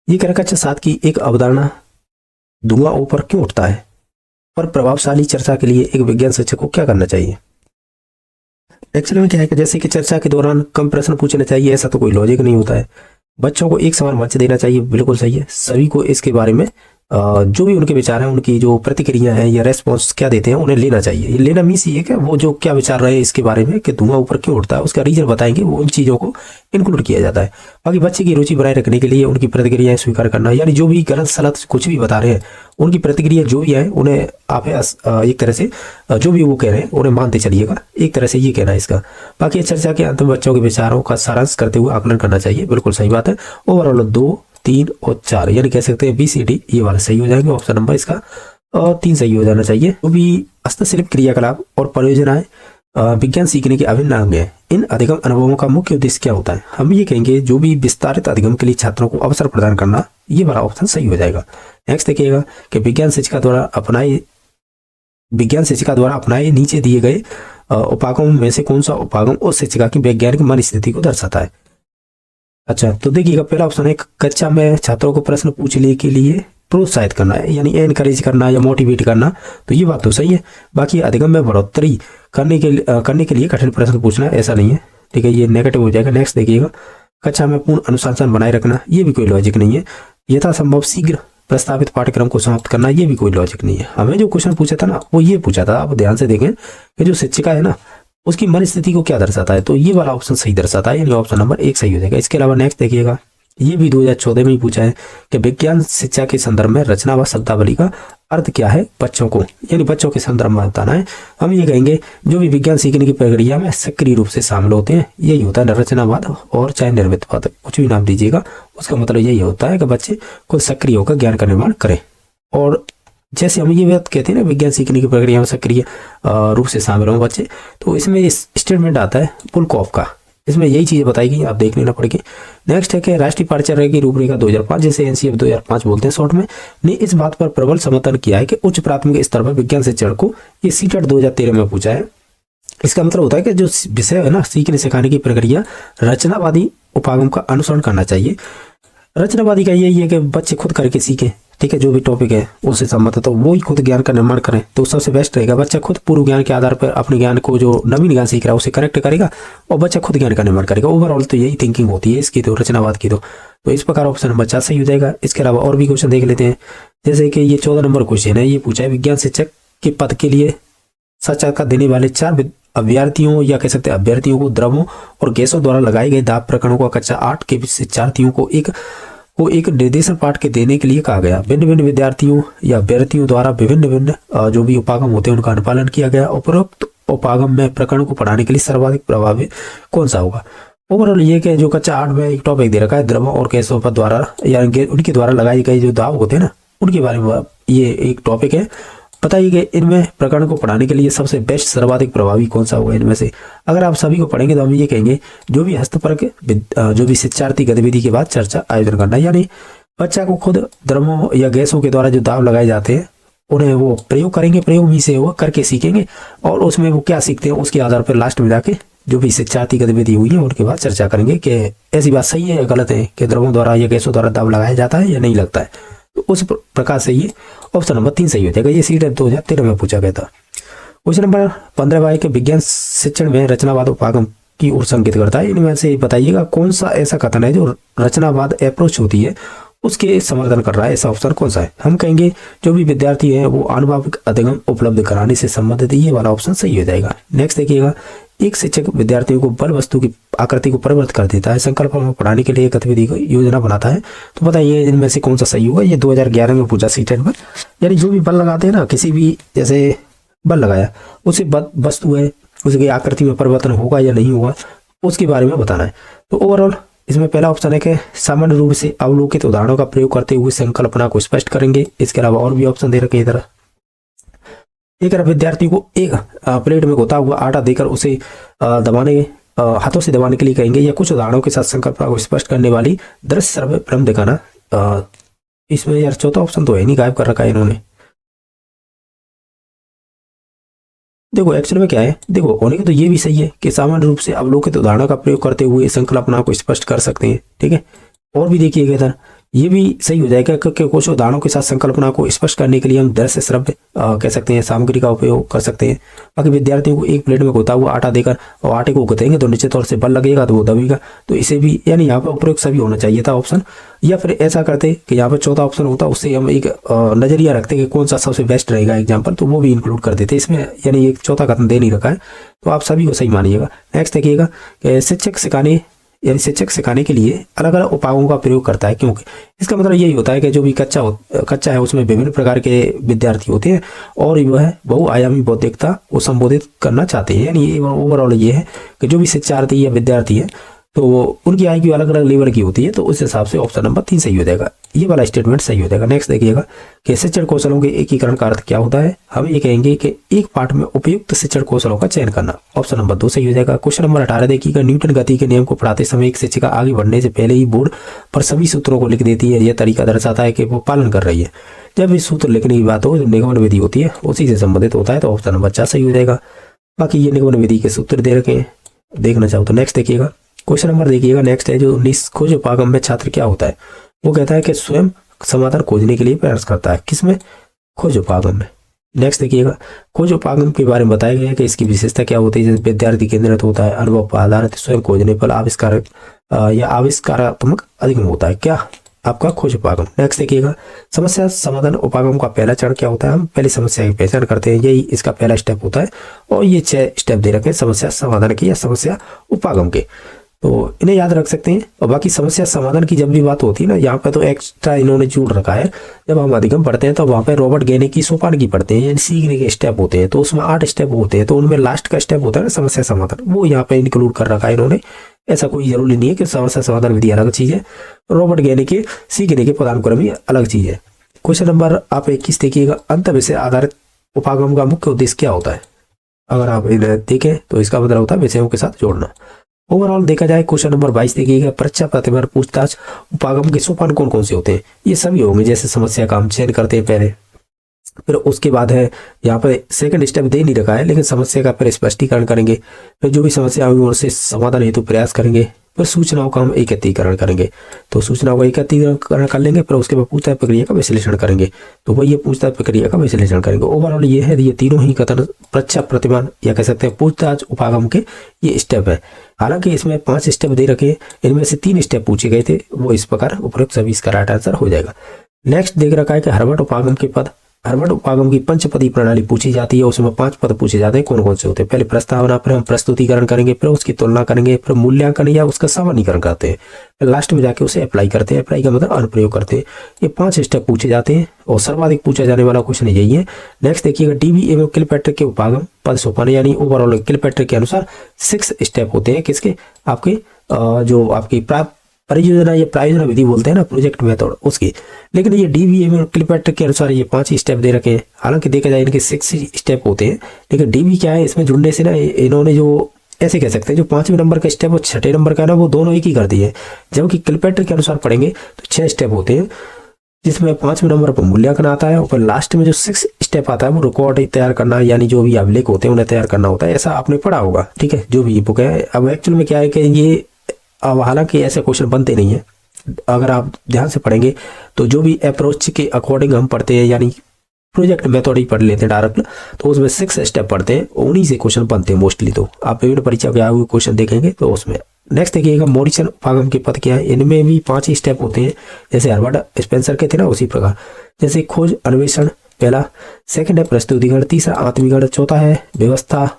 ये कह रखा है 7 की एक अवधारणा धुआं ऊपर क्यों उठता है पर प्रभावशाली चर्चा के लिए एक विज्ञान शिक्षक को क्या करना चाहिए। एक्चुअली में क्या है कि जैसे कि चर्चा के दौरान कम प्रश्न पूछने चाहिए, ऐसा तो कोई लॉजिक नहीं होता है। बच्चों को एक समान मंच देना चाहिए, बिल्कुल सही है। सभी को इसके बारे में जो भी उनके विचार हैं, उनकी जो प्रतिक्रिया है या रेस्पॉन्स क्या देते हैं उन्हें लेना चाहिए। ये लेना मीन्स ये कि वो जो क्या विचार रहे हैं इसके बारे में कि धुआं ऊपर क्यों उठता है, उसका रीजन बताएंगे, वो उन चीज़ों को इंक्लूड किया जाता है। बाकी बच्चे की रुचि बनाए रखने के लिए उनकी प्रतिक्रियाएं स्वीकार करना, यानी जो भी गलत सलत कुछ भी बता रहे हैं उनकी प्रतिक्रिया जो भी है उन्हें आप एक तरह से जो भी वो कह रहे हैं उन्हें मानते चलिएगा, एक तरह से ये कहना है इसका। बाकी चर्चा के अंत में बच्चों के विचारों का सारांश करते हुए आकलन करना चाहिए, बिल्कुल सही बात है। ओवरऑल 2, 3 और 4 यानी कह सकते हैं BCD ये वाला सही हो जाएंगे। ऑप्शन नंबर इसका और 3 सही हो जाना चाहिए। जो भी हस्तशिल्प क्रियाकलाप और परियोजनाएं विज्ञान सीखने के अभिन्न अंग है, इन अधिगम अनुभवों का मुख्य उद्देश्य क्या होता है। हम ये कहेंगे जो भी विस्तारित अधिगम के लिए छात्रों को अवसर प्रदान करना, ये वाला ऑप्शन सही हो जाएगा। नेक्स्ट देखिएगा कि विज्ञान शिक्षा द्वारा अपनाए नीचे दिए गए उपागम में से कौन सा उपागम उस शिक्षिका की वैज्ञानिक मन स्थिति को दर्शाता है। अच्छा तो देखिएगा पहला ऑप्शन है कक्षा में छात्रों को प्रश्न पूछने के लिए प्रोत्साहित करना है, यानी एनकरेज करना या मोटिवेट करना, तो ये बात तो सही है। बाकी अधिगम में बढ़ोतरी करने के लिए कठिन प्रश्न पूछना, ऐसा नहीं है, ठीक है, ये नेगेटिव हो जाएगा। नेक्स्ट देखिएगा कक्षा में पूर्ण अनुशासन बनाए रखना, ये भी कोई लॉजिक नहीं है। यथासंभव शीघ्र प्रस्तावित पाठ्यक्रम को समाप्त करना, ये भी कोई लॉजिक नहीं है। हमें जो क्वेश्चन पूछा था ना वो ये पूछा था, आप ध्यान से देखें कि जो शिक्षिका है ना उसकी मन स्थिति को क्या दर्शाता है, तो ये वाला ऑप्शन सही दर्शाता है, यानी ऑप्शन नंबर 1 सही हो जाएगा। इसके अलावा नेक्स्ट देखिएगा ये भी 2014 में ही पूछा है कि विज्ञान शिक्षा के संदर्भ में रचना व शब्दावली का अर्थ क्या है बच्चों को, यानी बच्चों के संदर्भ में बताना है। हम ये कहेंगे जो भी विज्ञान सीखने की प्रक्रिया में सक्रिय रूप से शामिल होते हैं, यही होता है रचनावाद, और चाहे निर्मितवाद कुछ भी नाम दीजिएगा, उसका मतलब यही होता है कि बच्चे खुद सक्रिय होकर ज्ञान का निर्माण करें। और जैसे हम ये बात कहते हैं ना विज्ञान सीखने की प्रक्रिया में सक्रिय रूप से शामिल हों बच्चे, तो इसमें इस स्टेटमेंट आता है पुलकॉफ का, इसमें यही चीज़ें बताई गई, आप देख लेना पड़ेगी। नेक्स्ट है कि राष्ट्रीय पाठ्यचर्या की रूपरेखा 2005 जैसे NCF 2005 बोलते हैं शॉर्ट में, ने इस बात पर प्रबल समर्थन किया है कि उच्च प्राथमिक स्तर पर विज्ञान शिक्षण को, ये CTET 2013 में पूछा है। इसका मतलब होता है कि जो विषय है ना सीखने सिखाने की प्रक्रिया रचनावादी उपागम का अनुसरण करना चाहिए। रचनावादी का यही है कि बच्चे खुद करके सीखें, ठीक है, जो भी टॉपिक है उससे संबंधित तो वो ही खुद ज्ञान का निर्माण करें, तो सबसे बेस्ट रहेगा। बच्चा खुद पूर्व ज्ञान के आधार पर अपने ज्ञान को जो नवीन ज्ञान सीख रहा है उसे करेक्ट करेगा और बच्चा खुद ज्ञान का निर्माण करेगा। ओवरऑल तो यही थिंकिंग होती है इसकी, तो रचनावाद की तो इस प्रकार ऑप्शन नंबर 4 सही हो जाएगा। इसके अलावा और भी क्वेश्चन देख लेते हैं, जैसे कि ये 14 नंबर क्वेश्चन है, ये पूछा है विज्ञान शिक्षक के पद के लिए साक्षात्कार देने वाले 4 अभ्यर्थियों या कह सकते हैं अभ्यर्थियों को द्रवों और गैसों द्वारा लगाए गए दाब प्रकरणों का कक्षा 8 के शिक्षार्थियों को एक निर्देशन पाठ के देने के लिए कहा गया। भिन्न भिन्न विद्यार्थियों या अभ्यर्थियों द्वारा विभिन्न जो भी उपागम होते हैं उनका अनुपालन किया गया। उपरोक्त उपागम में प्रकरण को पढ़ाने के लिए सर्वाधिक प्रभावी कौन सा होगा। ओवरऑल ये कि जो कक्षा 8 में एक टॉपिक दे रखा है द्रवों और गैसों पर द्वारा या उनके द्वारा लगाए गए जो दाब होते हैं ना उनके बारे में ये एक टॉपिक है। बताइए कि इनमें प्रकरण को पढ़ाने के लिए सबसे बेस्ट सर्वाधिक प्रभावी कौन सा होगा इनमें से। अगर आप सभी को पढ़ेंगे तो हम ये कहेंगे जो भी हस्तपरक जो भी शिक्षार्थी गतिविधि के बाद चर्चा आयोजन करना, यानी बच्चा को खुद द्रवों या गैसों के द्वारा जो दाब लगाए जाते हैं उन्हें वो प्रयोग करेंगे, प्रयोग ही से वो करके सीखेंगे और उसमें वो क्या सीखते हैं उसके आधार पर लास्ट में जाके जो भी शिक्षार्थी गतिविधि हुई है उनके बाद चर्चा करेंगे कि ऐसी बात सही है या गलत है कि द्रवों द्वारा या गैसों द्वारा दाब लगाया जाता है या नहीं लगता है। तो उस प्रकार से ये ऑप्शन नंबर 3 सही हो जाएगा। ये CTET 2013 में पूछा गया था। क्वेश्चन नंबर 15 के विज्ञान शिक्षण में रचनावाद उपागम की ओर संकेत करता है। इनमें से बताइएगा कौन सा ऐसा कथन है जो रचनावाद अप्रोच होती है उसके समर्थन कर रहा है, ऐसा ऑप्शन कौन सा है? हम कहेंगे जो भी विद्यार्थी है वो आनुभाविक अधिगम उपलब्ध कराने से संबंधित, ये वाला ऑप्शन सही हो जाएगा। नेक्स्ट देखिएगा, एक शिक्षक विद्यार्थियों को बल वस्तु की आकृति को परिवर्तित कर देता है, संकल्पना में पढ़ाने के लिए गतिविधि को योजना बनाता है, तो बताइए इनमें से कौन सा सही होगा? ये 2011 में पूछा सीटेट पर। यानी जो भी बल लगाते हैं ना, किसी भी जैसे बल लगाया, उसे वस्तु है उसकी आकृति में परिवर्तन होगा या नहीं होगा, उसके बारे में बताना है। तो ओवरऑल इसमें पहला ऑप्शन है कि सामान्य रूप से अवलोकित उदाहरणों का प्रयोग करते हुए संकल्पना को स्पष्ट करेंगे। इसके अलावा और भी ऑप्शन दे रखे हैं। इधर एक विद्यार्थी को एक प्लेट में घोटा हुआ आटा देकर उसे दबाने हाथों से दबाने के लिए कहेंगे, या कुछ उदाहरणों के साथ संकल्पना को स्पष्ट करने वाली दृश्य सर्वे फिल्म दिखाना। इसमें यार चौथा ऑप्शन तो है नहीं, गायब कर रखा है इन्होंने। देखो एक्चुअल में क्या है, देखो होने के तो ये भी सही है कि सामान्य रूप से अवलोकित उदाहरणों का प्रयोग करते हुए संकल्पना को स्पष्ट कर सकते हैं, ठीक है। और भी देखिएगा इधर ये भी सही हो जाएगा क्योंकि कुछ उदाहरणों के साथ संकल्पना को स्पष्ट करने के लिए हम दृश्य श्रव्य कह सकते हैं सामग्री का उपयोग कर सकते हैं। बाकी विद्यार्थियों को एक प्लेट में घोटा हुआ आटा देकर और आटे को गुथेंगे तो निश्चित तौर से बल लगेगा तो वो दबेगा, तो इसे भी यानी यहाँ पर उपयुक्त सभी होना चाहिए था ऑप्शन। या फिर ऐसा करते कि यहाँ पर चौथा ऑप्शन होता, उससे हम एक नजरिया रखते कि कौन सा सबसे बेस्ट रहेगा एग्जाम्पल, तो वो भी इंक्लूड कर देते इसमें। यानी एक चौथा कथन दे नहीं रखा है, तो आप सभी को सही मानिएगा। नेक्स्ट देखिएगा, शिक्षक सिखाने के लिए अलग अलग उपायों का प्रयोग करता है, क्योंकि इसका मतलब यही होता है कि जो भी कच्चा है उसमें विभिन्न प्रकार के विद्यार्थी होते हैं और वह बहुआयामी बौद्धिकता को संबोधित करना चाहते हैं। यानी ओवरऑल ये है कि जो भी शिक्षार्थी या विद्यार्थी है तो उनकी IQ अलग अलग लेवल की होती है, तो उस हिसाब से ऑप्शन नंबर 3 सही हो जाएगा, ये वाला स्टेटमेंट सही हो जाएगा। नेक्स्ट देखिएगा कि शिक्षण कौशलों के एकीकरण का अर्थ क्या होता है। हम ये कहेंगे कि एक पाठ में उपयुक्त शिक्षण कौशलों का चयन करना, ऑप्शन नंबर 2 सही हो जाएगा। क्वेश्चन नंबर 18 देखिएगा, न्यूटन गति के नियम को पढ़ाते समय एक शिक्षिका आगे बढ़ने से पहले ही बोर्ड पर सभी सूत्रों को लिख देती है। यह तरीका दर्शाता है कि वो पालन कर रही है। जब इस सूत्र लिखने की बात हो, जो निगमन विधि होती है उसी से संबंधित होता है, तो ऑप्शन नंबर 4 सही हो जाएगा। बाकी ये निगमन विधि के सूत्र दे रखे हैं, देखना चाहो तो नेक्स्ट देखिएगा। क्वेश्चन नंबर देखिएगा नेक्स्ट है जो 19 खोज उपागम में छात्र क्या होता है, वो कहता है कि स्वयं समाधान खोजने के लिए प्रयास करता है। किसमें? खोज उपागम में। नेक्स्ट देखिएगा, खोज उपागम के बारे में बताया गया है कि इसकी विशेषता क्या होती है। जैसे विद्यार्थी केंद्रित होता है, अनुभव पर आधारित, स्वयं खोजने पर आविष्कार या आविष्कारात्मक अधिगम होता है। क्या? आपका खोज उपागम। नेक्स्ट देखिएगा, समस्या समाधान उपागम का पहला चरण क्या होता है। हम पहली समस्या की पहचान करते हैं, यही इसका पहला स्टेप होता है, और ये 6 स्टेप दे रखे हैं समस्या समाधान के या समस्या उपागम के, तो इन्हें याद रख सकते हैं। और बाकी समस्या समाधान की जब भी बात होती है ना, यहाँ पे तो एक्स्ट्रा इन्होंने जोड़ रखा है। जब हम अधिगम पढ़ते हैं तो वहाँ पे रॉबर्ट गेने की सोपान की पढ़ते हैं, यानी सीखने के स्टेप होते हैं, तो उसमें 8 स्टेप होते हैं, तो उनमें लास्ट का स्टेप होता है ना समस्या समाधान, वो यहाँ पे इंक्लूड कर रखा है इन्होंने। ऐसा कोई जरूरी नहीं है कि समस्या समाधान विधि अलग चीज है, रॉबर्ट गेने के सीखने के पदानुक्रम ही अलग चीज है। क्वेश्चन नंबर आप 21 देखिएगा, अंत विषय आधारित उपागम का मुख्य उद्देश्य क्या होता है। अगर आप इन्हें देखें तो इसका मतलब होता है विषयों के साथ जोड़ना। ओवरऑल देखा जाए क्वेश्चन नंबर 22 देखिएगा, परीक्षा प्रतिमार पूछताछ उपागम के सोपान कौन कौन से होते हैं। ये सभी होंगे, जैसे समस्या का हम चयन करते हैं पहले, फिर उसके बाद है यहाँ पे सेकंड स्टेप दे नहीं रखा है, लेकिन समस्या का फिर स्पष्टीकरण करेंगे, फिर जो भी समस्या होगी उनसे समाधान हेतु प्रयास करेंगे, फिर सूचनाओं का हम एकत्रीकरण करेंगे, तो सूचनाओं का एकत्रीकरण कर लेंगे, फिर उसके बाद पूछताछ प्रक्रिया का विश्लेषण करेंगे, तो वही ये पूछताछ प्रक्रिया का विश्लेषण करेंगे। ओवरऑल ये है, ये तीनों ही कथन परीक्षा प्रतिमान या कह सकते हैं पूछताछ उपागम के ये स्टेप है। हालांकि इसमें 5 स्टेप दे रखे, इनमें से 3 स्टेप पूछे गए थे, वो इस प्रकार उपयुक्त सभी इसका राइट आंसर हो जाएगा। नेक्स्ट देख रखा है कि हर्बर्ट उपागम की पंचपदी प्रणाली पूछी जाती है, उसमें 5 पद पूछे जाते हैं, कौन कौन से होते हैं। पहले प्रस्तावना, फिर हम प्रस्तुतिकरण करेंगे, फिर उसकी तुलना करेंगे, फिर मूल्यांकन या उसका सामान्यीकरण करते हैं, फिर लास्ट में जाके उसे अप्लाई करते हैं। अप्लाई का मतलब अनुप्रयोग करते हैं। ये 5 स्टेप पूछे जाते हैं और सर्वाधिक पूछा जाने वाला क्वेश्चन यही है। नेक्स्ट देखिएगा, डीबी एवं किलपैट्रिक के उपागम पद सोपान, यानी ओवरऑल किलपैट्रिक के अनुसार 6 स्टेप होते हैं। किसके? आपके जो आपकी परियोजना या प्रायोजना विधि बोलते हैं ना, प्रोजेक्ट मेथड, उसकी। लेकिन ये डीबी किलपैट्रिक के अनुसार ये 5 स्टेप दे रखे हैं। हालांकि देखा जाए इनके 6 स्टेप होते हैं, लेकिन डीबी क्या है, इसमें जुड़ने से ना इन्होंने जो ऐसे कह सकते हैं जो 5वें नंबर का स्टेप और 6ठे नंबर का ना, वो दोनों एक ही कर दिए। जबकि किलपैट्रिक के अनुसार पढ़ेंगे तो 6 स्टेप होते हैं, जिसमें 5वें नंबर पर मूल्यांकन आता है, और फिर लास्ट में जो 6 स्टेप आता है वो रिकॉर्ड तैयार करना, यानी जो भी अभिलेख होते हैं उन्हें तैयार करना होता है। ऐसा आपने पढ़ा होगा, ठीक है, जो भी बुक है। अब एक्चुअल में क्या है कि ये अब हालांकि ऐसे क्वेश्चन बनते नहीं है, अगर आप ध्यान से पढ़ेंगे तो जो भी अप्रोच के अकॉर्डिंग हम पढ़ते हैं, यानी प्रोजेक्ट मेथड ही पढ़ लेते हैं डायरेक्ट, तो उसमें 6 स्टेप पढ़ते हैं, उन्हीं से क्वेश्चन बनते हैं मोस्टली। तो आप विभिन्न परीक्षा के आए हुए क्वेश्चन देखेंगे तो उसमें नेक्स्ट देखिएगा मॉरिसन उपागम के पद क्या है। इनमें भी 5 ही स्टेप होते हैं, जैसे हर्बर्ट स्पेंसर के थे ना, उसी प्रकार। जैसे खोज अन्वेषण पहला, सेकंड है प्रस्तुतिकरण, तीसरा आत्मीकरण, चौथा है व्यवस्था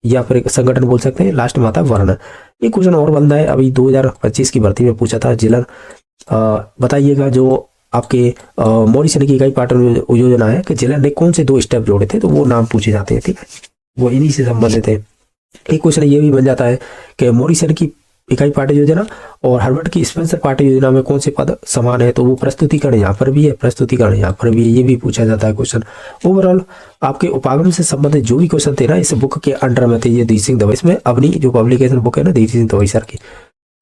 या फिर एक संगठन बोल सकते हैं, लास्ट में आता है वर्णन। ये क्वेश्चन और बनता है, अभी 2025 की भर्ती में पूछा था। जिलर बताइएगा जो आपके मॉरिसन की इकाई पाटन योजना है कि जिलर ने कौन से 2 स्टेप जोड़े थे, तो वो नाम पूछे जाते हैं, ठीक है, वो इन्हीं से संबंधित है। एक क्वेश्चन ये भी बन जाता है कि मॉरिसन की इकाई पाठ्य योजना और हर्बर्ट की स्पेंसर पाठ्य योजना में कौन से पद समान है, तो वो प्रस्तुतिकरण यहाँ पर भी है, प्रस्तुतिकरण यहाँ पर भी है, ये भी पूछा जाता है क्वेश्चन। ओवरऑल आपके उपागम से संबंधित जो भी क्वेश्चन थे ना, इस बुक के अंडर में थे। ये धीर सिंह दवाई, इसमें अपनी जो पब्लिकेशन बुक है ना धीर सिंह दवाई सर की,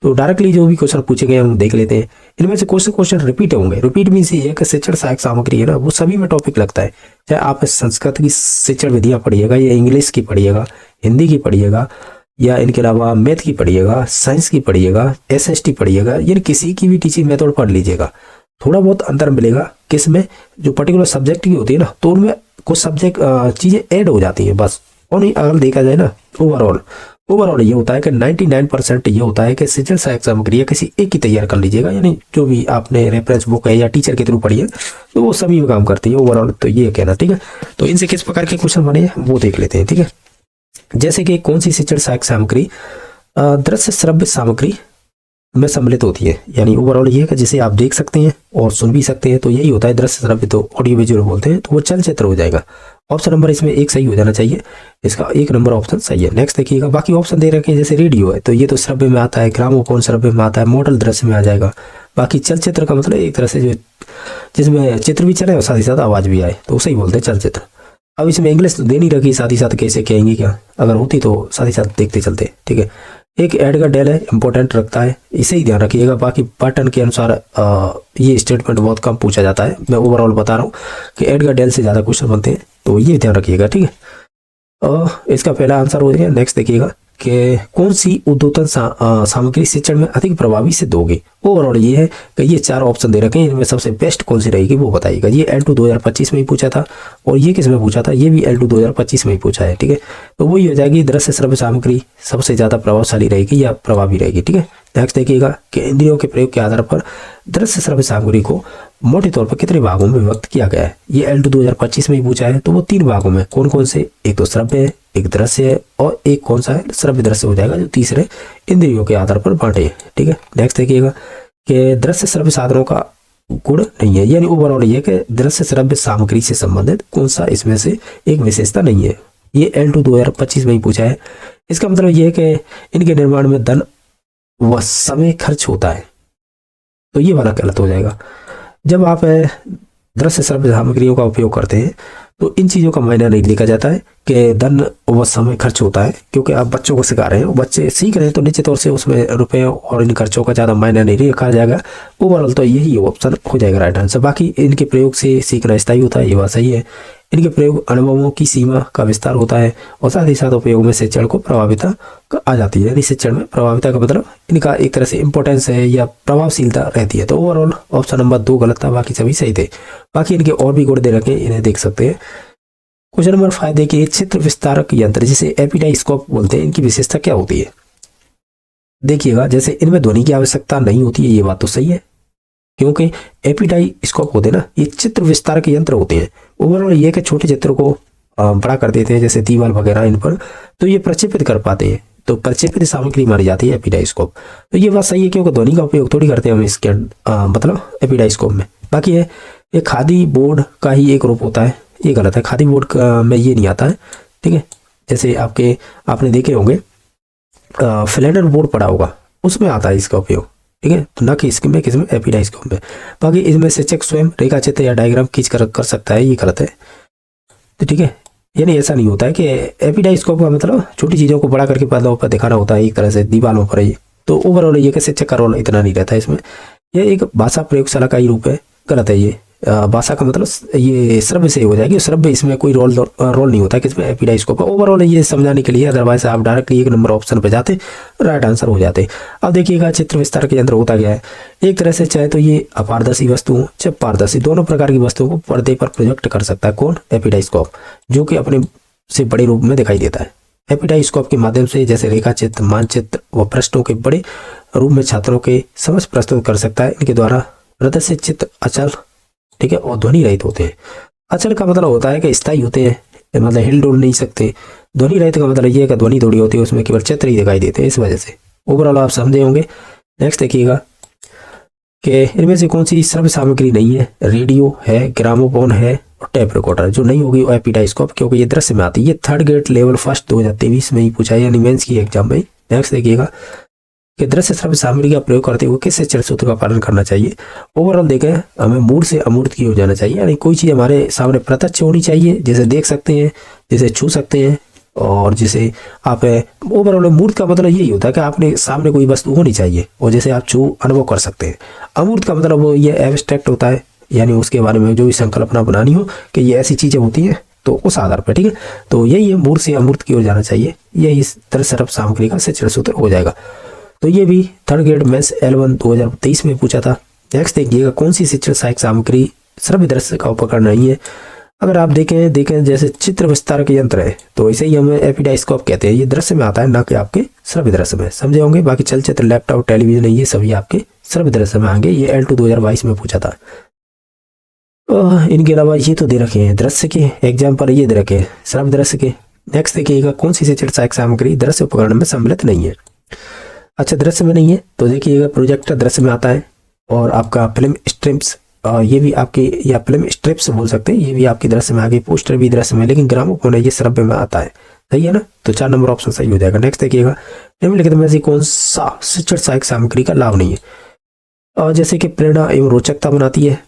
तो डायरेक्टली जो भी क्वेश्चन पूछे गए हम देख लेते हैं। इनमें से क्वेश्चन रिपीट होंगे। रिपीट मीन्स ये है कि शिक्षण सहायक सामग्री है ना, वो सभी में टॉपिक लगता है, चाहे आप संस्कृत की शिक्षण विधियां पढ़िएगा या इंग्लिश की पढ़िएगा, हिंदी की पढ़िएगा, या इनके अलावा मैथ की पढ़िएगा, साइंस की पढ़िएगा, एसएसटी पढ़िएगा, यानी किसी की भी टीचिंग मेथड पढ़ लीजिएगा। थोड़ा बहुत अंतर मिलेगा किसमें, जो पर्टिकुलर सब्जेक्ट की होती है ना, तो उनमें कुछ सब्जेक्ट चीजें ऐड हो जाती हैं बस। और नहीं, अगर देखा जाए ना ओवरऑल ये होता है कि 99% ये होता है कि शिक्षण सहायक सामग्री किसी एक की तैयार कर लीजिएगा, यानी जो भी आपने रेफरेंस बुक है या टीचर के थ्रू पढ़ी है, तो वो सभी में काम करती है ओवरऑल, तो ये कहना, ठीक है। तो इनसे किस प्रकार के क्वेश्चन बने हैं वो देख लेते हैं, ठीक है। जैसे कि कौन सी शिक्षण सहायक सामग्री दृश्य श्रव्य सामग्री में सम्मिलित होती है, यानी ओवरऑल ये है कि जिसे आप देख सकते हैं और सुन भी सकते हैं, तो यही होता है दृश्य श्रव्य, तो ऑडियो विजुअल बोलते हैं, तो वो चलचित्र हो जाएगा। ऑप्शन नंबर इसमें 1 सही हो जाना चाहिए, इसका 1 नंबर ऑप्शन सही है। नेक्स्ट देखिएगा, बाकी ऑप्शन दे रखे हैं, जैसे रेडियो है तो ये तो श्रव्य में आता है, ग्रामोफोन श्रव्य में आता है, मॉडल दृश्य में आ जाएगा। बाकी चलचित्र का मतलब एक तरह से जो जिसमें चित्र भी चले और साथ ही साथ आवाज भी आए, तो सही बोलते हैं चलचित्र। अब इसमें इंग्लिश तो दे नहीं रखी, साथ ही साथ कैसे कहेंगे क्या, अगर होती तो साथ ही साथ देखते चलते, ठीक है। एक एडगर डेल है, इंपॉर्टेंट रखता है, इसे ही ध्यान रखिएगा। बाकी पैटर्न के अनुसार ये स्टेटमेंट बहुत कम पूछा जाता है, मैं ओवरऑल बता रहा हूँ कि एडगर डेल से ज़्यादा क्वेश्चन बनते हैं, तो ये ध्यान रखिएगा, ठीक है। इसका पहला आंसर हो गया। नेक्स्ट देखिएगा कि कौन सी उद्योतन सामग्री शिक्षण में अधिक प्रभावी सिद्ध होगी। ओवरऑल ये है कि ये 4 ऑप्शन दे रखे हैं, इनमें सबसे बेस्ट कौन सी रहेगी वो बताइएगा। ये L2 2025 में ही पूछा था, और ये किस में पूछा था, ये भी L2 2025 में ही पूछा है, ठीक है। तो वही हो जाएगी, दृश्य श्रव्य सामग्री सबसे ज्यादा प्रभावशाली रहेगी या प्रभावी रहेगी, ठीक है। नेक्स्ट देखिएगा कि इंद्रियों के प्रयोग के आधार पर दृश्य श्रव्य सामग्री को मोटे तौर पर कितने भागों में विभक्त किया गया है। ये L2 2025 में ही पूछा है, तो वो 3 भागों में कौन कौन से, एक तो श्रव्य है, एक दृश्य है, और एक कौन सा है, श्रव्य दृश्य हो जाएगा, जो तीसरे इंद्रियों के आधार पर बांटे, ठीक है। नेक्स्ट देखिएगा कि दृश्य श्रव्य साधनों का गुण नहीं है, यानी ओवरऑल ये कि दृश्य श्रव्य सामग्री से संबंधित कौन सा इसमें से एक विशेषता नहीं है। ये L2 2025 में ही पूछा है। इसका मतलब ये है कि इनके निर्माण में धन व समय खर्च होता है, तो ये वाला गलत हो जाएगा। जब आप दृश्य श्रव्य सामग्रियों का उपयोग करते हैं तो इन चीज़ों का मायना नहीं लिखा जाता है कि धन व समय खर्च होता है, क्योंकि आप बच्चों को सिखा रहे हैं, बच्चे सीख रहे हैं, तो निश्चित तौर से उसमें रुपए और इन खर्चों का ज़्यादा मायना नहीं रखा जाएगा। ओवरऑल तो यही ऑप्शन हो जाएगा राइट आंसर। बाकी इनके प्रयोग से सीखना स्थायी होता है, ये बात सही है। इनके प्रयोग अनुभवों की सीमा का विस्तार होता है, और साथ ही साथ उपयोग में शिक्षण को प्रभाविता आ जाती है, यानी शिक्षण में प्रभाविता का मतलब इनका एक तरह से इंपॉर्टेंस है या प्रभावशीलता रहती है। तो ओवरऑल ऑप्शन नंबर 2 गलत था, बाकी सभी सही थे। बाकी इनके और भी गुण दे रखे, इन्हें देख सकते हैं। क्वेश्चन नंबर 5 देखिए, चित्र विस्तारक यंत्र जिसे एपिडाइस्कोप बोलते हैं, इनकी विशेषता क्या होती है। देखिएगा, जैसे इनमें ध्वनि की आवश्यकता नहीं होती है, ये बात तो सही है, क्योंकि एपिडाइस्कोप होते हैं ना, ये चित्र विस्तारक यंत्र होते हैं। ओवरऑल ये कि छोटे चित्र को बड़ा कर देते हैं, जैसे दीवार वगैरह इन पर, तो ये प्रक्षेपित कर पाते हैं, तो प्रक्षेपित सामग्री मानी जाती है एपिडाइस्कोप। तो ये बात सही है, क्योंकि ध्वनि का उपयोग थोड़ी करते हैं हम इसके मतलब एपिडाइस्कोप में। बाकी है ये खादी बोर्ड का ही एक रूप होता है, ये गलत है, खादी बोर्ड में ये नहीं आता है, ठीक है। जैसे आपने देखे होंगे फ्लैनर बोर्ड पड़ा होगा, उसमें आता है इसका उपयोग, ठीक है, तो ना कि इसमें किसमें एपिडाइस्कोप में। बाकी इसमें शिक्षक स्वयं रेखा चित्र या डायग्राम खींच कर सकता है, ये गलत है, तो ठीक है। यानी ऐसा नहीं होता है कि एपिडाइस्कोप का मतलब छोटी चीज़ों को बड़ा करके पर्दों पर दिखाना होता है, एक तरह से दीवारों पर ही। तो ओवरऑल ये कि शिक्षक का रोल इतना नहीं रहता है इसमें, यह एक भाषा प्रयोगशाला का ही रूप है, गलत है ये। भाषा का मतलब ये श्रव्य से हो जाएगी, श्रव्य इसमें कोई रोल नहीं होता है किसमें, एपिडाइस्कोप। ओवरऑल ये समझाने के लिए, अदरवाइज आप डायरेक्टली 1 नंबर ऑप्शन पे जाते, राइट आंसर हो जाते। अब देखिएगा चित्र विस्तारक यंत्र होता क्या है। एक तरह से चाहे तो ये अपारदर्शी वस्तुओं चाहे पारदर्शी, दोनों प्रकार की वस्तुओं को पर्दे पर प्रोजेक्ट कर सकता है, कौन, एपिडाइस्कोप, जो कि अपने से बड़े रूप में दिखाई देता है। एपिडाइस्कोप के माध्यम से जैसे रेखा चित्र, मानचित्र व प्रश्नों के बड़े रूप में छात्रों के समझ प्रस्तुत कर सकता है। इनके द्वारा प्रदर्शित चित्र अचल, ठीक है, और ध्वनि रहित होते हैं। अचल का मतलब होता है कि स्थायी होते हैं, मतलब हिल डुल नहीं सकते। ध्वनि रहित का मतलब ये है कि ध्वनि थोड़ी होती है, उसमें केवल चित्र ही दिखाई देते हैं। इस वजह से ओवरऑल आप समझे होंगे। नेक्स्ट देखिएगा कि इनमें से कौन सी श्रव्य सामग्री नहीं है। रेडियो है, ग्रामोफोन है और टेप रिकॉर्डर। जो नहीं होगी वो एपिडाइस्कोप, क्योंकि ये दृश्य में आती है। ये थर्ड ग्रेड लेवल फर्स्ट 2023 में ही पूछा है, यानी मेंस की एग्जाम में। नेक्स्ट देखिएगा कि दृश्य श्रव्य सामग्री का प्रयोग करते हुए किस शिक्षण सूत्र का पालन करना चाहिए। ओवरऑल देखें, हमें मूड से अमूर्त की हो जाना चाहिए, यानी कोई चीज़ हमारे सामने प्रत्यक्ष होनी चाहिए, जैसे देख सकते हैं, जैसे छू सकते हैं, और जैसे आप ओवरऑल मूर्त का मतलब यही होता है कि आपने सामने कोई वस्तु होनी चाहिए और जैसे आप छू अनुभव कर सकते हैं। अमूर्त का मतलब वो ये एब्स्ट्रैक्ट होता है, यानी उसके बारे में जो भी संकल्पना बनानी हो कि ये ऐसी चीज़ें होती हैं, तो उस आधार पर, ठीक है। तो यही है, मूर्त से अमूर्त की ओर जाना चाहिए। यही इस दृश्य श्रव्य सामग्री का शिक्षण सूत्र हो जाएगा। तो ये भी थर्ड ग्रेड मेंस L1 2023 में पूछा था। नेक्स्ट देखिएगा, कौन सी शिक्षण सहायक सामग्री श्रव्य दृश्य का उपकरण नहीं है। अगर आप देखें जैसे चित्र विस्तारक यंत्र है, तो इसे ही हमें एपिडाइस्कोप कहते हैं। ये दृश्य में आता है, ना कि आपके श्रव्य दृश्य में, समझे होंगे। बाकी चलचित्र, लैपटॉप, टेलीविजन, ये सभी आपके श्रव्य दृश्य में आएंगे। ये L2 2022 में पूछा था। इनके अलावा ये तो दे रखे हैं दृश्य के एग्जाम पर, ये दे रखे हैं श्रव्य दृश्य के। नेक्स्ट देखिएगा, कौन सी शिक्षण सहायक सामग्री दृश्य उपकरण में सम्मिलित नहीं है। अच्छा, दृश्य में नहीं है तो देखिएगा, प्रोजेक्टर दृश्य में आता है, और आपका फिल्म स्ट्रिप्स, ये भी आपकी, या फिल्म स्ट्रिप्स बोल सकते हैं, ये भी आपकी दृश्य में आ गई। पोस्टर भी दृश्य में, लेकिन ग्रामोफोन है ये श्रव्य में आता है। सही है ना, तो 4 नंबर ऑप्शन सही हो जाएगा। नेक्स्ट देखिएगा, निम्नलिखित में से कौन सा शिक्षण सहायक सामग्री का लाभ नहीं है। और जैसे कि प्रेरणा एवं रोचकता बनाती है,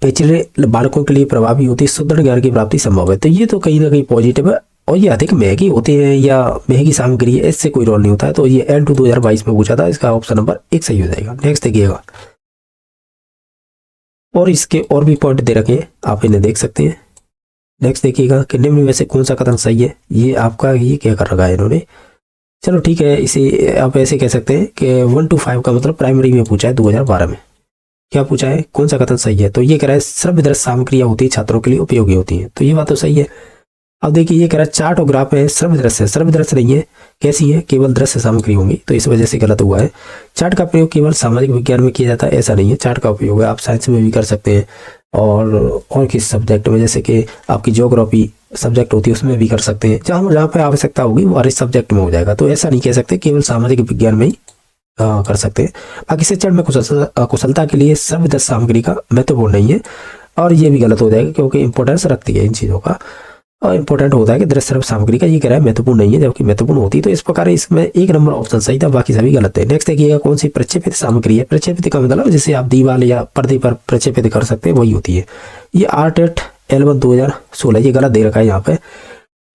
पेचीदे बालकों के लिए प्रभावी होती है, सुदृढ़ ज्ञान की प्राप्ति संभव है। तो ये तो कहीं ना कहीं पॉजिटिव है। और ये अधिक महंगी होती है या महंगी सामग्री है, इससे कोई रोल नहीं होता है। तो ये L2 2022 में पूछा था, इसका ऑप्शन नंबर 1 सही हो जाएगा। नेक्स्ट देखिएगा, और इसके और भी पॉइंट दे रखे हैं, आप इन्हें देख सकते हैं। नेक्स्ट देखिएगा कि निम्न में से कौन सा कथन सही है। ये आपका ये क्या कर रखा है इन्होंने, चलो ठीक है, इसे आप ऐसे कह सकते हैं कि 1 to 5 का मतलब प्राइमरी में पूछा है 2012 में। क्या पूछा है, कौन सा कथन सही है। तो ये कह रहा है श्रव्य दृश्य सामग्रियां होती है, छात्रों के लिए उपयोगी होती हैं। तो ये बात तो सही है। अब देखिए, ये कह रहा है चार्ट और ग्राफ है, श्रव्य दृश्य है। श्रव्य दृश्य नहीं है, कैसी है, केवल दृश्य सामग्री होंगी, तो इस वजह से गलत हुआ है। चार्ट का प्रयोग केवल सामाजिक विज्ञान में किया जाता है, ऐसा नहीं है। चार्ट का उपयोग है आप साइंस में भी कर सकते हैं, और किस सब्जेक्ट में, जैसे कि आपकी ज्योग्राफी सब्जेक्ट होती है उसमें भी कर सकते हैं। जहाँ पे आवश्यकता होगी वो हर इस सब्जेक्ट में हो जाएगा। तो ऐसा नहीं कह सकते केवल सामाजिक विज्ञान में ही कर सकते हैं। बाकी शिक्षण में कुशलता के लिए श्रव्य दृश्य सामग्री का महत्वपूर्ण नहीं है, और ये भी गलत हो जाएगा, क्योंकि इंपॉर्टेंस रखती है इन चीज़ों का। और इंपॉर्टेंट होता है कि दृश्य श्रव्य सामग्री का, ये कह रहा है महत्वपूर्ण नहीं है, जबकि महत्वपूर्ण होती है। तो इस प्रकार इसमें 1 नंबर ऑप्शन सही था, बाकी सभी गलत है। नेक्स्ट देखिएगा, कौन सी प्रक्षेपित सामग्री है। प्रक्षेपित का मतलब जिसे आप दीवार या पर्दे पर प्रक्षेपित कर सकते हैं, वही होती है। ये ARTET L1 2016, ये गलत दे रखा है यहाँ पे।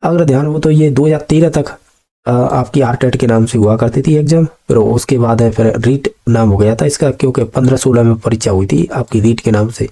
अगर ध्यान हो तो ये 2013 तक आपकी ARTET के नाम से हुआ करती थी एग्जाम, फिर उसके बाद है फिर रीट नाम हो गया था इसका, क्योंकि 15-16 में परीक्षा हुई थी आपकी रीट के नाम से,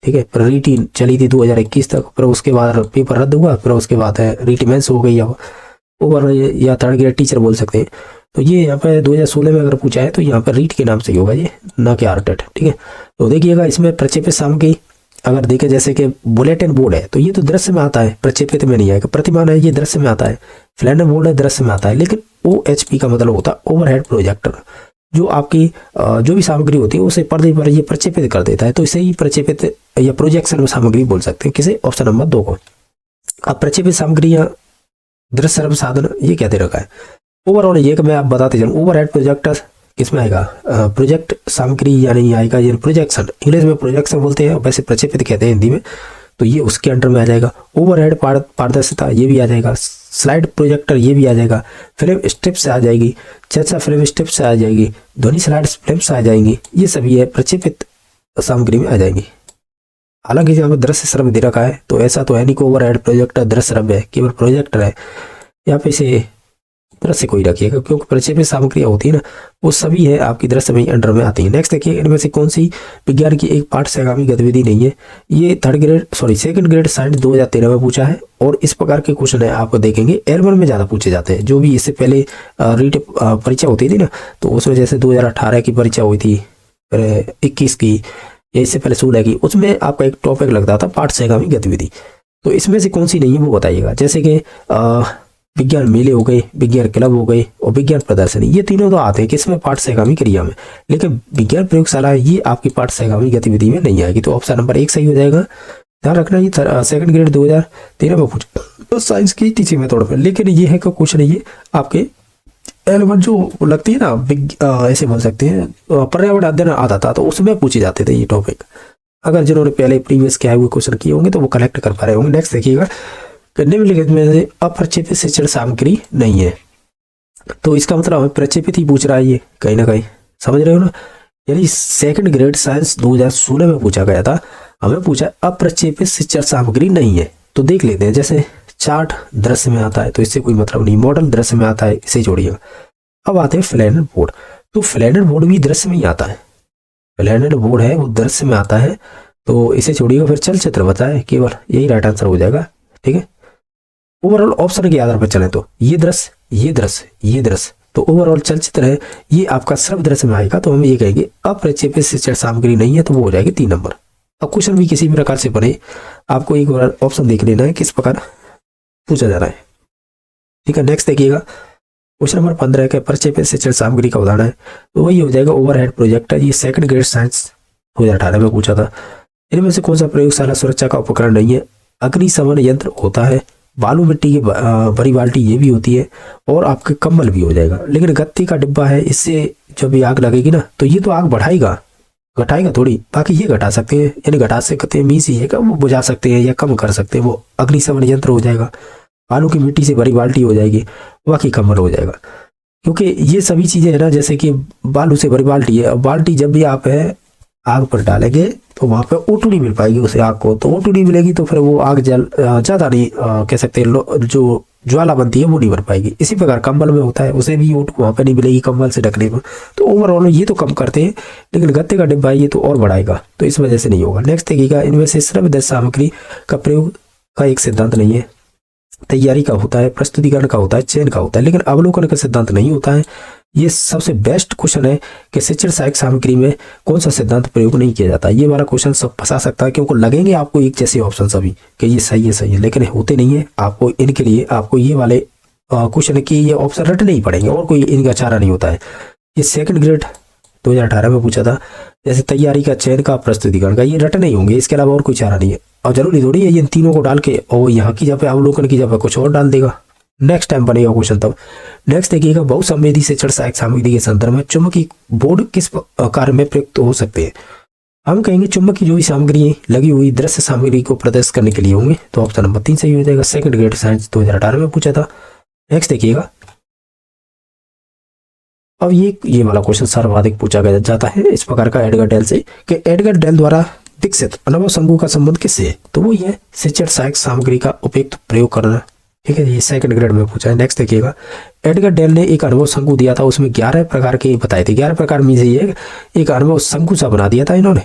ठीक है। फिर रीट ही चली थी 2021 तक, फिर उसके बाद पेपर रद्द हुआ, फिर उसके बाद है रीट मेंस हो गई, ओवर या थर्ड ग्रेड टीचर बोल सकते हैं। तो ये यहाँ पे 2016 में अगर पूछा है तो यहाँ पर रीट के नाम से ही होगा ये, ना कि ARTET, ठीक है। तो देखिएगा, इसमें प्रक्षेपित सामग्री अगर देखें, जैसे कि बुलेटिन बोर्ड है तो ये तो दृश्य में आता है, प्रक्षेपित में नहीं आएगा। प्रतिमान है, ये दृश्य में आता है। फ्लैंडर बोर्ड है, दृश्य में आता है। लेकिन OHP का मतलब होता है ओवरहेड प्रोजेक्टर, जो आपकी जो भी सामग्री होती है उसे पर्दे पर ये प्रक्षेपित कर देता है। तो इसे ही प्रक्षेपित या प्रोजेक्शन में सामग्री बोल सकते हैं, किसे, ऑप्शन नंबर 2 को। अब प्रक्षेपित सामग्री या दृश्य श्रव्य साधन, ये क्या दे रखा है। ओवरऑल ये कि मैं आप बताते जाऊँ, ओवरहेड प्रोजेक्टर किसमें आएगा, प्रोजेक्ट सामग्री यानी आएगा ये प्रोजेक्शन, इंग्लिश में प्रोजेक्शन बोलते हैं, वैसे प्रक्षेपित कहते हैं हिंदी में, तो ये उसके अंडर में आ जाएगा। ओवरहेड पारदर्शिता, ये भी आ जाएगा। स्लाइड प्रोजेक्टर, ये भी आ जाएगा। फिल्म स्ट्रिप से आ जाएगी, चर्चा फिल्म स्ट्रिप से आ जाएगी, ध्वनि स्लाइड फिल्म से आ जाएंगी, ये सभी है प्रक्षेपित सामग्री में आ जाएंगी। हालांकि यहाँ पर दृश्य श्रव्य दे रखा है, तो ऐसा तो है नहीं कि ओवरहेड प्रोजेक्टर दृश्य श्रव्य है, केवल प्रोजेक्टर है। यहाँ पे इसे दृश्य को ही रखिएगा, क्योंकि प्रक्षेपित सामग्रियाँ होती है ना, वो सभी है आपकी दृश्य में अंडर में आती है। नेक्स्ट देखिए, इनमें से कौन सी विज्ञान की एक पाठ से आगामी गतिविधि नहीं है। ये सेकंड ग्रेड साइंस 2013 में पूछा है, और इस प्रकार के क्वेश्चन है आपको देखेंगे L1 में ज़्यादा पूछे जाते हैं। जो भी इससे पहले रीट परीक्षा होती थी ना, तो उसमें जैसे 2018 की परीक्षा हुई थी, फिर 21 की, या इससे पहले 16 की, उसमें आपका एक टॉपिक लगता था पाठ से आगामी गतिविधि। तो इसमें से कौन सी नहीं है वो बताइएगा। जैसे कि विज्ञान मेले हो गए, विज्ञान क्लब हो गए और विज्ञान प्रदर्शनी, ये तीनों तो आते हैं किसमें, पाठ सहगामी क्रिया में। लेकिन विज्ञान प्रयोगशाला ये आपकी पाठ सहगामी गतिविधि में नहीं आएगी। तो ऑप्शन नंबर 1 सही हो जाएगा। ध्यान रखना ये सेकंड ग्रेड 2013 में पूछा तो साइंस की टीचिंग मेथड में। लेकिन ये है कि कुछ नहीं है आपके एलिमेंट जो लगती है ना, ऐसे बोल सकते हैं पर्यावरण अध्ययन आता था तो उसमें पूछे जाते थे ये टॉपिक। अगर जिन्होंने पहले प्रीवियस के आए हुए क्वेश्चन किए होंगे तो वो कलेक्ट कर पा रहे होंगे। नेक्स्ट देखिएगा, निम्नलिखित में से अप्रक्षेपित शिक्षण सामग्री नहीं है। तो इसका मतलब हमें प्रक्षेपित ही पूछ रहा है ये, कहीं ना कहीं समझ रहे हो ना। यानी सेकंड ग्रेड साइंस 2016 में पूछा गया था, हमें पूछा अप्रक्षेपित शिक्षण सामग्री नहीं है। तो देख लेते हैं, जैसे चार्ट दृश्य में आता है तो इससे कोई मतलब नहीं, मॉडल दृश्य में आता है इसे जोड़िएगा। अब आते हैं फ्लैनेट बोर्ड, तो फ्लैनेट बोर्ड भी दृश्य में ही आता है, फ्लैनेट बोर्ड है वो दृश्य में आता है तो इसे छोड़िएगा। फिर चलचित्र बचा है केवल, यही राइट आंसर हो जाएगा। ठीक है, ओवरऑल ऑप्शन के आधार पर चले तो ये दृश्य, ये दृश्य, ये दृश्य, तो ओवरऑल चलचित्र है ये आपका श्रव्य दृश्य में आएगा। तो हम ये कहेंगे अप्रक्षेपित शिक्षण सामग्री नहीं है, तो वो हो जाएगी 3 नंबर। अब क्वेश्चन भी किसी प्रकार से बने, आपको एक बार ऑप्शन देख लेना है किस प्रकार पूछा जा रहा है। ठीक है, नेक्स्ट देखिएगा, क्वेश्चन नंबर 15 के प्रक्षेपित शिक्षण सामग्री का उदाहरण है, तो वही हो जाएगा ओवरहेड प्रोजेक्टर। ये सेकंड ग्रेड साइंस 2018 में पूछा था। इनमें से कौन सा प्रयोगशाला सुरक्षा का उपकरण नहीं है? अग्निशमन यंत्र होता है, बालू मिट्टी की बड़ी बाल्टी ये भी होती है, और आपके कंबल भी हो जाएगा। लेकिन गत्ते का डिब्बा है, इससे जब भी आग लगेगी ना तो ये तो आग बढ़ाएगा, घटाएगा थोड़ी। बाकी ये घटा सकते हैं, यानी घटा सकते हैं मीन्स ये वो बुझा सकते हैं या कम कर सकते हैं, वो अग्निशमन यंत्र हो जाएगा। बालू की मिट्टी से भरी बाल्टी हो जाएगी, बाकी कंबल हो जाएगा। क्योंकि ये सभी चीजें है ना, जैसे कि बालू से भरी बाल्टी है, अब बाल्टी जब भी आप है आग पर डालेंगे तो वहां पे ओटू नहीं मिल पाएगी उसे आग को, तो ओटू नहीं मिलेगी तो फिर वो आग ज्यादा नहीं कह सकते, जो ज्वाला बनती है वो नहीं बन पाएगी। इसी प्रकार कंबल में होता है, उसे भी ओटू वहां पे नहीं मिलेगी कंबल से ढकने में। तो ओवरऑल ये तो कम करते हैं, लेकिन गत्ते का डिब्बा ये तो और बढ़ाएगा, तो इस वजह से नहीं होगा। नेक्स्ट देखिएगा, इनमें से श्रव्य सामग्री का प्रयोग का एक सिद्धांत नहीं है। तैयारी का होता है, प्रस्तुतिकरण का होता है, चयन का होता है, लेकिन अवलोकन का सिद्धांत नहीं होता है। ये सबसे बेस्ट क्वेश्चन है कि शिक्षण सहायक सामग्री में कौन सा सिद्धांत प्रयोग नहीं किया जाता। ये वाला क्वेश्चन सब फंसा सकता है, क्योंकि लगेंगे आपको एक जैसे ऑप्शन सभी कि ये सही है, लेकिन होते नहीं है। आपको इनके लिए आपको ये वाले क्वेश्चन की ये ऑप्शन रटने ही पड़ेंगे, और कोई इनका चारा नहीं होता है। ये सेकंड ग्रेड 2018 में पूछा था, जैसे तैयारी का, चयन का, प्रस्तुतिकरण का, ये रटने ही होंगे, इसके अलावा और कोई चारा नहीं है। और जरूरी थोड़ी है ये इन तीनों को डाल के और यहाँ की जगह अवलोकन की जगह कुछ और डाल देगा, नेक्स्ट टाइम बनेगा क्वेश्चन तब। नेक्स्ट देखिएगा, बहुसंवेदी शिक्षण सहायक सामग्री के संदर्भ में चुंबकीय बोर्ड किस कार्य में प्रयुक्त हो सकते हैं? हम कहेंगे चुंबकीय जो भी सामग्री लगी हुई दृश्य सामग्री को प्रदर्शित करने के लिए होंगे, तो ऑप्शन नंबर 3 सही हो जाएगा। सेकंड ग्रेड साइंस 2018 में पूछा था। नेक्स्ट देखिएगा, अब ये वाला क्वेश्चन सर्वाधिक पूछा गया जाता है इस प्रकार का एडगर डेल से, कि एडगर डेल द्वारा विकसित अनुभव समूह का संबंध किससे है? तो वो ये शिक्षण सहायक सामग्री का उपयुक्त प्रयोग करना। ठीक है, ये सेकंड ग्रेड में पूछा है। नेक्स्ट देखिएगा, एडगर डेल ने एक अनुभव शंकु दिया था, उसमें 11 प्रकार के बताए थे। 11 प्रकार में ये एक अनुभव शंकु सा बना दिया था इन्होंने।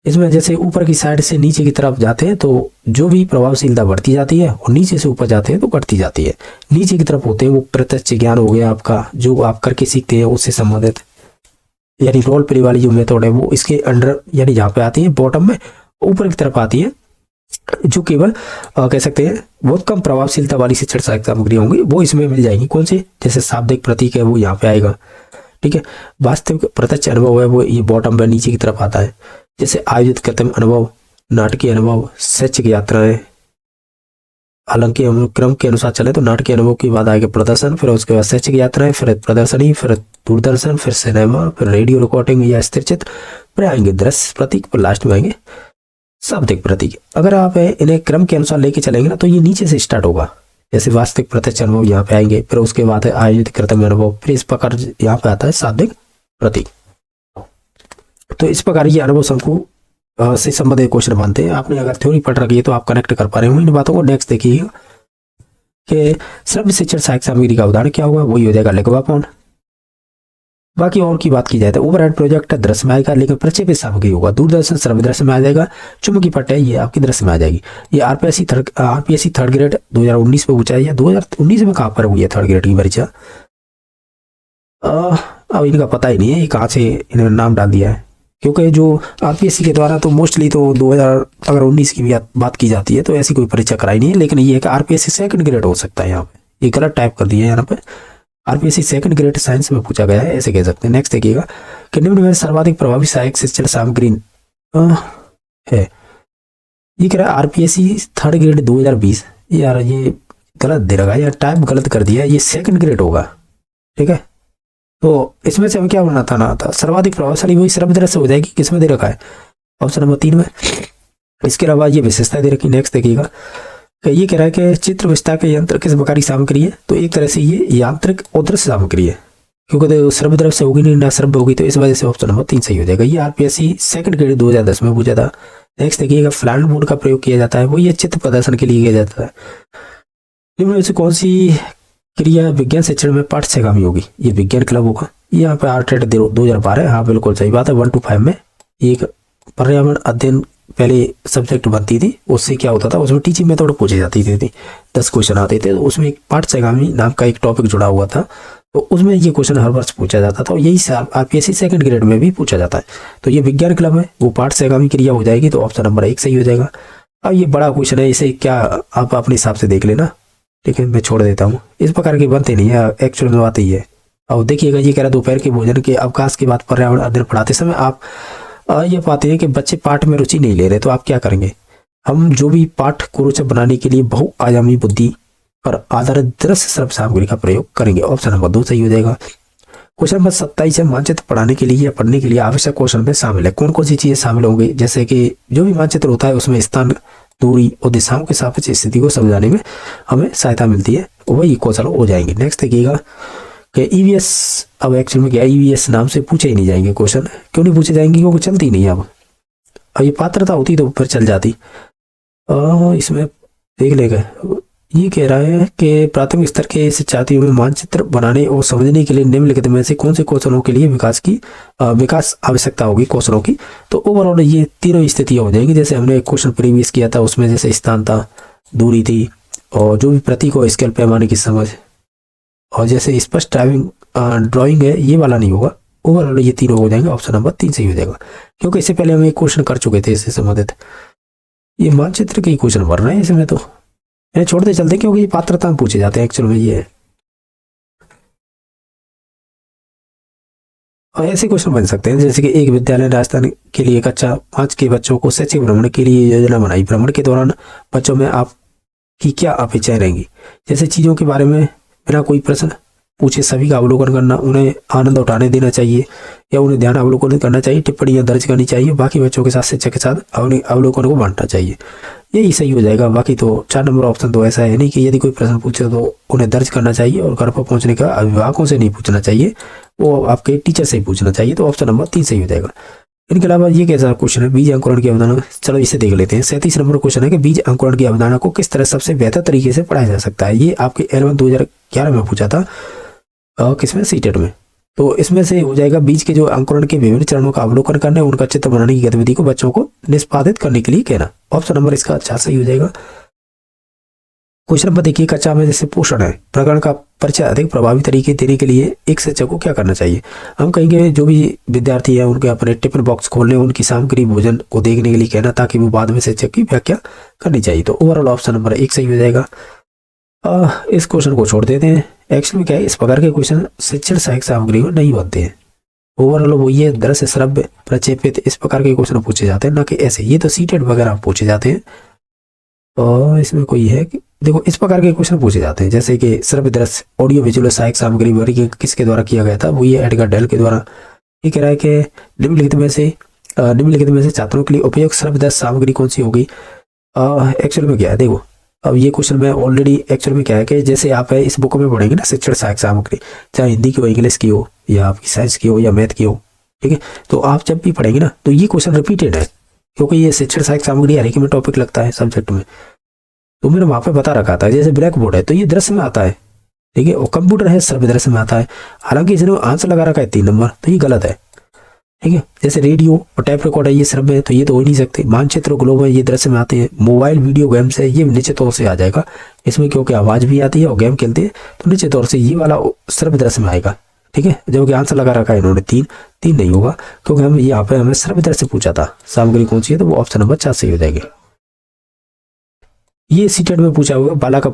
इसमें जैसे ऊपर की साइड से नीचे की तरफ जाते हैं तो जो भी प्रभावशीलता बढ़ती जाती है, और नीचे से ऊपर जाते हैं तो घटती जाती है। नीचे की तरफ होते हैं वो प्रत्यक्ष ज्ञान हो गया आपका, जो आप करके सीखते हैं उससे संबंधित, यानी रोल प्ले वाली जो मेथड है वो इसके अंडर, यानी जहाँ पे आती है बॉटम में, ऊपर की तरफ आती है जो केवल कह सकते हैं बहुत कम प्रभावशीलता वाली शिक्षण सहायक सामग्री होंगी, वो इसमें मिल जाएंगी। कौन सी? जैसे शाब्दिक प्रतीक है वो यहाँ पे आएगा। ठीक है, वास्तविक प्रत्यक्ष अनुभव है वो ये बॉटम पे नीचे की तरफ आता है। जैसे आयोजित कृत्रिम अनुभव, नाटकीय अनुभव, शैक्षिक यात्राएं, हालांकि हम क्रम के अनुसार चले तो नाटकीय अनुभव के बाद आएगा प्रदर्शन, फिर उसके बाद शैक्षिक यात्राएं, फिर प्रदर्शनी, फिर दूरदर्शन, फिर सिनेमा, फिर रेडियो रिकॉर्डिंग या स्थिर चित्र, फिर आएंगे दृश्य प्रतीक, पर लास्ट में आएंगे शाब्दिक प्रतीक। अगर आप इन्हें क्रम के अनुसार लेके चलेंगे ना तो ये नीचे से स्टार्ट होगा। जैसे वास्तविक प्रत्यक्ष अनुभव यहाँ पे आएंगे, फिर उसके बाद है आयोजित कृत्रिम अनुभव, फिर इस प्रकार यहाँ पे आता है शाब्दिक प्रतीक। तो इस प्रकार ये अनुभव शंकु से संबंधित क्वेश्चन बनते हैं। आपने अगर थ्योरी पढ़ रखी है तो आप कनेक्ट कर पा रहे होंगे इन बातों को। नेक्स्ट देखिए कि श्रव्य शिक्षण सहायक सामग्री का उदाहरण क्या होगा, वही हो जाएगा लिखवा पॉइंट। बाकी और की बात की जाए तो ओवरहेड प्रोजेक्ट दृश्य में आएगा, लेकिन प्रक्षेपित सामग्री होगा। दूरदर्शन श्रव्य दृश्य में आ जाएगा। चुंबकीय पट्टे ये आपकी दृश्य में आ जाएगी। ये आरपीएससी थर्ड ग्रेड 2019 में पूछा है, या 2019 में कहाँ पर हुई है थर्ड ग्रेड की परीक्षा, अब इनका पता ही नहीं है ये कहाँ से इन्होंने नाम डाल दिया है, क्योंकि जो आरपीएससी के द्वारा तो मोस्टली तो 2019 की भी बात की जाती है, तो ऐसी कोई परीक्षा कराई नहीं है। लेकिन ये है कि आरपीएससी सेकंड ग्रेड हो सकता है यहाँ पे, ये गलत टाइप कर दिया है यहाँ पे। आरपीएससी सेकंड ग्रेड साइंस में पूछा गया है, ऐसे कह सकते हैं। नेक्स्ट देखिएगा कि निम्न में सर्वाधिक प्रभावी सहायक शिक्षण सामग्री है। ये कह रहा है आरपीएससी थर्ड ग्रेड 2020। यार ये गलत दे रखा है यार, टाइप गलत कर दिया है, ये सेकंड ग्रेड होगा। ठीक है, तो इसमें से हमें क्या बनाता ना था, सर्वाधिक प्रभावशाली वही सर्वदृश्य से हो जाएगी, किसमें दे रखा है ऑप्शन नंबर 3 में। इसके अलावा ये विशेषता दे रखी। नेक्स्ट देखिएगा ये कह रहा है कि चित्र विस्तार के यंत्र किस प्रकार की सामग्री है, तो एक तरह से ये यांत्रिक और दृश्य सामग्री है, क्योंकि सर्वद्रव से होगी नहीं ना सर्व होगी, तो इस वजह से ऑप्शन नंबर 3 सही हो जाएगा। ये आरपीएससी सेकंड ग्रेड 2010 में पूछा था। नेक्स्ट देखिएगा फ्लैट बोर्ड का प्रयोग किया जाता है, वो ये चित्र प्रदर्शन के लिए किया जाता है। निम्न में से कौन सी क्रिया विज्ञान शिक्षण में पाठ से गामी होगी, ये विज्ञान क्लब होगा। यहाँ पे आर्टेट 2012, हाँ बिल्कुल सही बात है। 1 to 5 में एक पर्यावरण अध्ययन पहले सब्जेक्ट बनती थी, उससे क्या होता था, उसमें टीचिंग मेथड पूछी जाती थी, 10 क्वेश्चन आते थे, तो उसमें एक पाठ से गामी नाम का एक टॉपिक जुड़ा हुआ था, तो उसमें ये क्वेश्चन हर वर्ष पूछा जाता था, और यही आरपीएससी सेकंड ग्रेड में भी पूछा जाता है। तो ये विज्ञान क्लब है, वो पाठ से गामी क्रिया हो जाएगी, तो ऑप्शन नंबर 1 सही हो जाएगा। अब ये बड़ा क्वेश्चन है, इसे क्या आप अपने हिसाब से देख लेना, लेकिन मैं छोड़ देता हूँ, इस प्रकार की बनते नहीं है, एक्चुअल में बात ही है। और देखिएगा ये कह रहा है दोपहर के भोजन के अवकाश के बाद पर्यावरण अध्ययन पढ़ाते समय आप ये पाते हैं कि बच्चे पाठ में रुचि नहीं ले रहे, तो आप क्या करेंगे। हम जो भी पाठ को रोचक बनाने के लिए बहुआयामी बुद्धि पर आधारित दृश्य सर्व सामग्री का प्रयोग करेंगे, ऑप्शन नंबर 2 सही हो जाएगा। क्वेश्चन नंबर 27 है मानचित्र पढ़ाने के लिए या पढ़ने के लिए आवश्यक क्वेश्चन में शामिल है, कौन कौन सी चीजें शामिल होंगी, जैसे कि जो भी मानचित्र होता है उसमें स्थान, दूरी और दिशाओं के सापेक्ष स्थिति को समझाने में हमें सहायता मिलती है, वही क्वेश्चन हो जाएंगे। नेक्स्ट देखिएगा कि ईवीएस, अब एक्चुअल में क्या ईवीएस नाम से पूछे ही नहीं जाएंगे क्वेश्चन, क्यों नहीं पूछे जाएंगे, क्योंकि चलती नहीं है। अब ये पात्रता होती तो फिर चल जाती। इसमें देख लेगा, ये कह रहा है कि प्राथमिक स्तर के शिक्षार्थियों में मानचित्र बनाने और समझने के लिए निम्नलिखित में से कौन से कौशलों के लिए विकास आवश्यकता होगी कौशलों की, तो ओवरऑल ये तीनों स्थितियां हो जाएंगी। जैसे हमने एक क्वेश्चन प्रीवियस किया था, उसमें जैसे स्थान था, दूरी थी, और जो भी प्रतीक और स्केल पैमाने की समझ, और जैसे स्पष्ट ड्राइंग है, ये वाला नहीं होगा। ओवरऑल ये तीनों हो जाएंगे, ऑप्शन नंबर 3 सही हो जाएगा, क्योंकि इससे पहले हम एक क्वेश्चन कर चुके थे इससे संबंधित। ये मानचित्र के क्वेश्चन भर रहे हैं इसमें, तो मैं छोड़ते चलते, क्योंकि ये पात्रता में पूछे जाते हैं एक्चुअल में ये है। और ऐसे क्वेश्चन बन सकते हैं जैसे कि एक विद्यालय राजस्थान के लिए कक्षा 5 के बच्चों को शैक्षिक भ्रमण के लिए योजना बनाई, भ्रमण के दौरान बच्चों में आपकी क्या अपेक्षाएं रहेंगी, जैसे चीजों के बारे में बिना कोई प्रश्न पूछे सभी का अवलोकन करना, उन्हें आनंद उठाने देना चाहिए या उन्हें ध्यान अवलोकन करना चाहिए, टिप्पणियां दर्ज करनी चाहिए, बाकी बच्चों के साथ शिक्षक के साथ अवलोकन को बांटना चाहिए, यही सही हो जाएगा। बाकी तो 4 नंबर ऑप्शन तो ऐसा है नहीं कि यदि कोई प्रश्न पूछे तो उन्हें दर्ज करना चाहिए, और घर पर पहुंचने का अभिभावकों से नहीं पूछना चाहिए, वो आपके टीचर से ही पूछना चाहिए, तो ऑप्शन नंबर 3 सही हो जाएगा। इनके अलावा ये कैसा क्वेश्चन है, बीज अंकुरण की अवधारणा, चलो इसे देख लेते हैं। 37 नंबर क्वेश्चन है कि बीज अंकुरण की अवधारणा को किस तरह सबसे बेहतर तरीके से पढ़ाया जा सकता है, ये आपके L1 2011 में पूछा था, किसमें, सीटेट में। तो इसमें से हो जाएगा बीज के जो अंकुरण के विभिन्न चरणों का अवलोकन करना है, उनका चित्र बनाने की गतिविधि को बच्चों को निष्पादित करने के लिए कहना, ऑप्शन नंबर इसका अच्छा सही हो जाएगा। क्वेश्चन नंबर देखिए, कक्षा में जैसे पोषण है प्रकरण का परिचय अधिक प्रभावी तरीके देने के लिए एक शिक्षक को क्या करना चाहिए। हम कहेंगे जो भी विद्यार्थी है उनके अपने टिफिन बॉक्स खोलने, उनकी सामग्री भोजन को देखने के लिए कहना, ताकि वो बाद में शिक्षक की व्याख्या करनी चाहिए, तो ओवरऑल ऑप्शन नंबर 1 सही हो जाएगा। इस क्वेश्चन को छोड़ देते हैं। एक्चुअली में क्या है, इस प्रकार के क्वेश्चन शिक्षण सहायक सामग्री में नहीं बनते हैं। ओवरऑल वो ये दृश्य श्रव्य प्रक्षेपित इस प्रकार के क्वेश्चन पूछे जाते हैं, ना कि ऐसे, ये तो सीटेट वगैरह पूछे जाते हैं। और इसमें कोई है कि देखो इस प्रकार के क्वेश्चन पूछे जाते हैं, जैसे कि श्रव्य दृश्य ऑडियो विजुअल सहायक सामग्री वर्गीकरण किसके द्वारा किया गया था, वो ये एडगर डेल के द्वारा। ये कह रहा है कि निम्नलिखित में से छात्रों के लिए उपयुक्त श्रव्य दृश्य सामग्री कौन सी होगी। एक्चुअल में क्या है, देखो अब ये क्वेश्चन में ऑलरेडी एक्चुअल में क्या है कि जैसे आप इस बुक में पढ़ेंगे ना शिक्षण सहायक सामग्री, चाहे हिंदी की हो, इंग्लिश की हो, या आपकी साइंस की हो, या मैथ की हो, ठीक है, तो आप जब भी पढ़ेंगे ना तो ये क्वेश्चन रिपीटेड है, क्योंकि ये शिक्षण सहायक सामग्री हर एक में टॉपिक लगता है सब्जेक्ट में। तो मैंने वहां पे बता रखा था, जैसे ब्लैक बोर्ड है तो ये दृश्य में आता है, ठीक है, और कंप्यूटर है श्रव्य दृश्य में आता है। हालांकि इसने आंसर लगा रखा है 3 नंबर, तो ये गलत है, ठीक है। जैसे रेडियो और टैप रिकॉर्ड है, ये श्रव्य है, तो ये तो हो ही नहीं सकते। मानचित्र ग्लोब है, ये दृश्य में आते हैं। मोबाइल वीडियो गेम्स है, ये निश्चित तौर से आ जाएगा इसमें, क्योंकि आवाज भी आती है और गेम खेलते हैं, तो निश्चित तौर से ये वाला श्रव्य दृश्य में आएगा, ठीक है। जबकि आंसर लगा रखा है इन्होंने 3 नहीं होगा, क्योंकि हम यहाँ पे हमें श्रव्य दृश्य पूछा था सामग्री कौन सी है, तो वो ऑप्शन नंबर 4 सही हो जाएगी। ये सीटेट में पूछा हुआ बाला का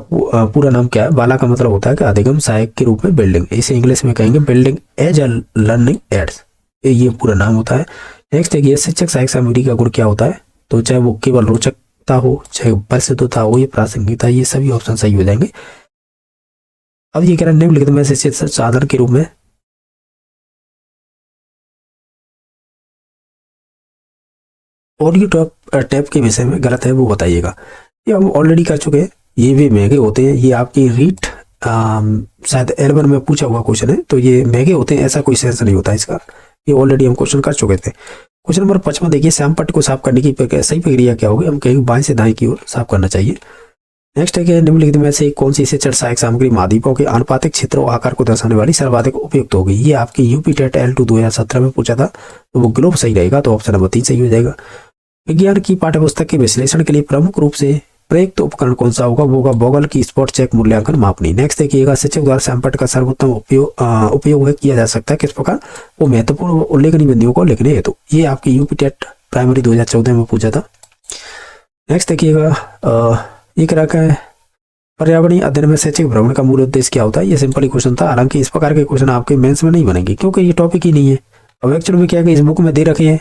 पूरा नाम क्या है। बाला का मतलब होता है कि अधिगम सहायक के रूप में बिल्डिंग, इसे इंग्लिश में कहेंगे building as a learning aids, ये पूरा नाम होता है। नेक्स्ट है ये शिक्षक सहायक सामग्री का गुण क्या होता है, तो चाहे वो केवल रोचकता हो, चाहे परिशुद्धता हो, ये प्रासंगिकता, ये सभी ऑप्शन सही हो जाएंगे। अब ये कह रहा है निम्नलिखित में से साधन के रूप में ऑडियो टैप के विषय में गलत है वो बताइएगा। ये हम ऑलरेडी कर चुके हैं, ये भी महंगे होते हैं। ये आपकी रीट शायद L1 में पूछा हुआ क्वेश्चन है, तो ये महंगे होते हैं ऐसा कोई सेंस नहीं होता इसका, ये ऑलरेडी हम क्वेश्चन कर चुके थे। क्वेश्चन नंबर 55 देखिए, श्याम पट्ट को साफ करने की सही प्रक्रिया क्या होगी, हम कहेंगे बाएं से दाएं की ओर साफ करना चाहिए। नेक्स्ट है कि निम्नलिखित में से कौन सी शिक्षण सहायक सामग्री महाद्वीपों के आनुपातिक क्षेत्र और आकार को दर्शाने वाली सर्वाधिक उपयुक्त होगी। ये आपकी यूपी टेट L2 2017 में पूछा था, तो वो ग्लोब सही रहेगा, तो ऑप्शन नंबर 3 सही हो जाएगा। विज्ञान की पाठ्यपुस्तक के विश्लेषण के लिए प्रमुख रूप से प्रयुक्त उपकरण कौन सा होगा, वो होगा बोगल की स्पॉट चेक मूल्यांकन मापनी। नेक्स्ट देखिएगा, शिक्षक द्वारा श्याम पट्ट का सर्वोत्तम उपयोग किया जा सकता है किस प्रकार, वो महत्वपूर्ण उल्लेखनीय बिंदुओं को लिखने हेतु। ये आपकी यूपी टेट प्राइमरी 2014 में पूछा था। नेक्स्ट देखिएगा, ये करा है पर्यावरणीय अध्ययन में शैक्षिक भ्रमण का मूल उद्देश्य क्या होता है। ये सिंपल ही क्वेश्चन था, हालांकि इस प्रकार के क्वेश्चन आपके मेंस में नहीं बनेंगे क्योंकि ये टॉपिक ही नहीं है। अब एक्चुअल में क्या है कि इस बुक में दे रखे हैं,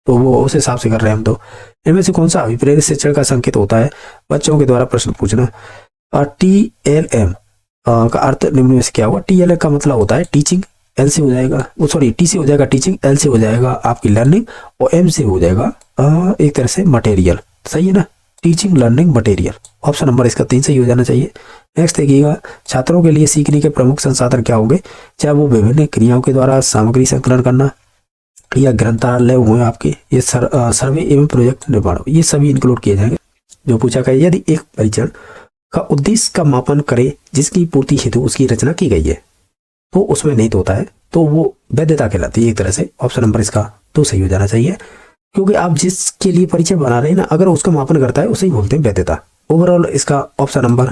तो वो उस हिसाब से कर रहे हैं हम। तो इनमें से कौन सा अभिप्रेरित शिक्षण का संकेत होता है, बच्चों के द्वारा प्रश्न पूछना। TLM का अर्थ निम्न में से क्या होगा। TLM का मतलब होता है टीचिंग, L से हो जाएगा, वो सॉरी T से हो जाएगा टीचिंग, L से हो जाएगा आपकी लर्निंग, और M से हो जाएगा एक तरह से मटेरियल। सही है ना, teaching learning material. Option number इसका 3 सही हो जाना चाहिए। नेक्स्ट देखिएगा, छात्रों के लिए सीखने के प्रमुख संसाधन क्या होंगे, चाहे वो विभिन्न क्रियाओं के द्वारा सामग्री संकलन करना या ग्रंथालय हुए आपके, ये सर्वे एवं प्रोजेक्ट निर्माण, ये सभी इंक्लूड किए जाएंगे। जो पूछा गया, यदि एक परीक्षण का उद्देश्य का मापन करे जिसकी पूर्ति हेतु उसकी रचना की गई है, तो उसमें निहित होता है, तो वो वैधता कहलाती है एक तरह से। ऑप्शन नंबर इसका 2 सही हो जाना चाहिए, क्योंकि आप जिसके लिए परीक्षण बना रहे हैं ना, अगर उसका मापन करता है उसे ही बोलते हैं वैधता। ओवरऑल इसका ऑप्शन नंबर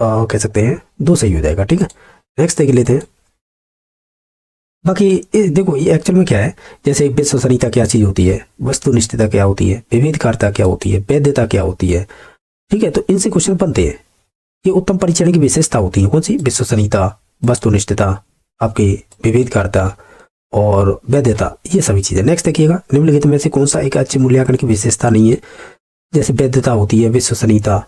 कह सकते हैं 2 सही हो जाएगा। ठीक है, नेक्स्ट देख लेते हैं। बाकी देखो ये एक्चुअल में क्या है, जैसे विश्वसनीयता क्या चीज होती है, वस्तुनिष्ठता क्या होती है, विविधकारता क्या होती है, वैधता क्या होती है। ठीक है, तो इनसे क्वेश्चन बनते हैं। ये उत्तम परीक्षण की विशेषता होती है, कौन सी, विश्वसनीयता, वस्तुनिष्ठता, आपकी विविधकारता और वैधता, ये सभी चीजें। नेक्स्ट देखिएगा, निम्नलिखित में से कौन सा एक अच्छे मूल्यांकन की विशेषता नहीं है, जैसे वैधता होती है, विश्वसनीयता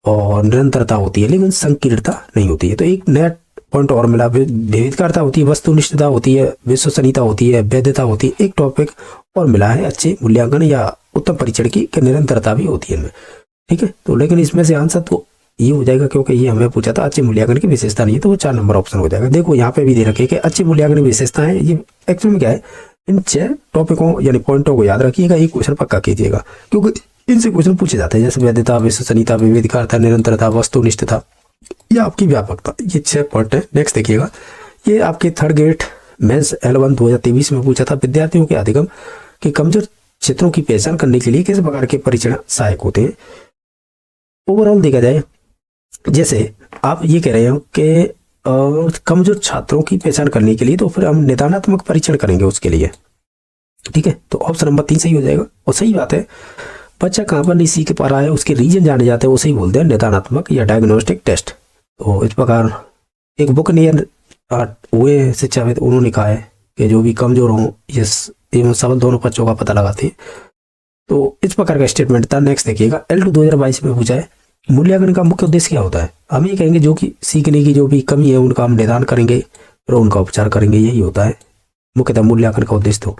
और निरंतरता होती है, लेकिन संकीर्णता नहीं होती है। तो एक नया पॉइंट और मिला, विविधकारता होती है, वस्तुनिष्ठता होती है, विश्वसनीयता होती है, वैधता होती है, एक टॉपिक और मिला है अच्छे मूल्यांकन या उत्तम परीक्षण की निरंतरता भी होती है इनमें। ठीक है, तो लेकिन इसमें से आंसर तो ये हो जाएगा, क्योंकि ये हमें पूछा था अच्छे मूल्यांकन की विशेषता नहीं है, तो वो 4 नंबर ऑप्शन हो जाएगा। देखो यहाँ पे भी दे रखे कि अच्छे मूल्यांकन की विशेषताएं, ये एक्चुअल में क्या है, इन 6 टॉपिकों यानी पॉइंटों को याद रखिएगा, ये क्वेश्चन पक्का कीजिएगा, क्योंकि इनसे क्वेश्चन पूछे जाते हैं, जैसे वैधता, विश्वसनीयता, विविधकारता, निरंतरता, वस्तुनिष्ठता या आपकी व्यापकता, ये 6 पॉइंट है। नेक्स्ट देखिएगा, ये आपके थर्ड ग्रेड मेंस L1 2023 में पूछा था, विद्यार्थियों के अधिगम के कमजोर क्षेत्रों की पहचान करने के लिए किस प्रकार के परीक्षण सहायक होते हैं। ओवरऑल देखा जाए, जैसे आप ये कह रहे हो कि कमजोर छात्रों की पहचान करने के लिए, तो फिर हम निदानात्मक परीक्षण करेंगे उसके लिए। ठीक है, तो ऑप्शन नंबर 3 सही हो जाएगा। और सही बात है, बच्चा कहाँ पर नहीं सीख पा रहा है, उसके रीजन जाने जाते हैं, उसे ही बोलते हैं निदानात्मक या डायग्नोस्टिक टेस्ट। तो इस प्रकार एक बुक नियर हुए शिक्षाविद, उन्होंने कहा है कि जो भी कमजोर हों ये एवं सबल दोनों बच्चों का पता लगाते हैं। तो इस प्रकार का स्टेटमेंट था। नेक्स्ट देखिएगा, L2 2022 में पूछा है, मूल्यांकन का मुख्य उद्देश्य क्या होता है। हम ये कहेंगे जो कि सीखने की जो भी कमी है उनका हम निदान करेंगे और उनका उपचार करेंगे, यही होता है मुख्यतः मूल्यांकन का उद्देश्य। तो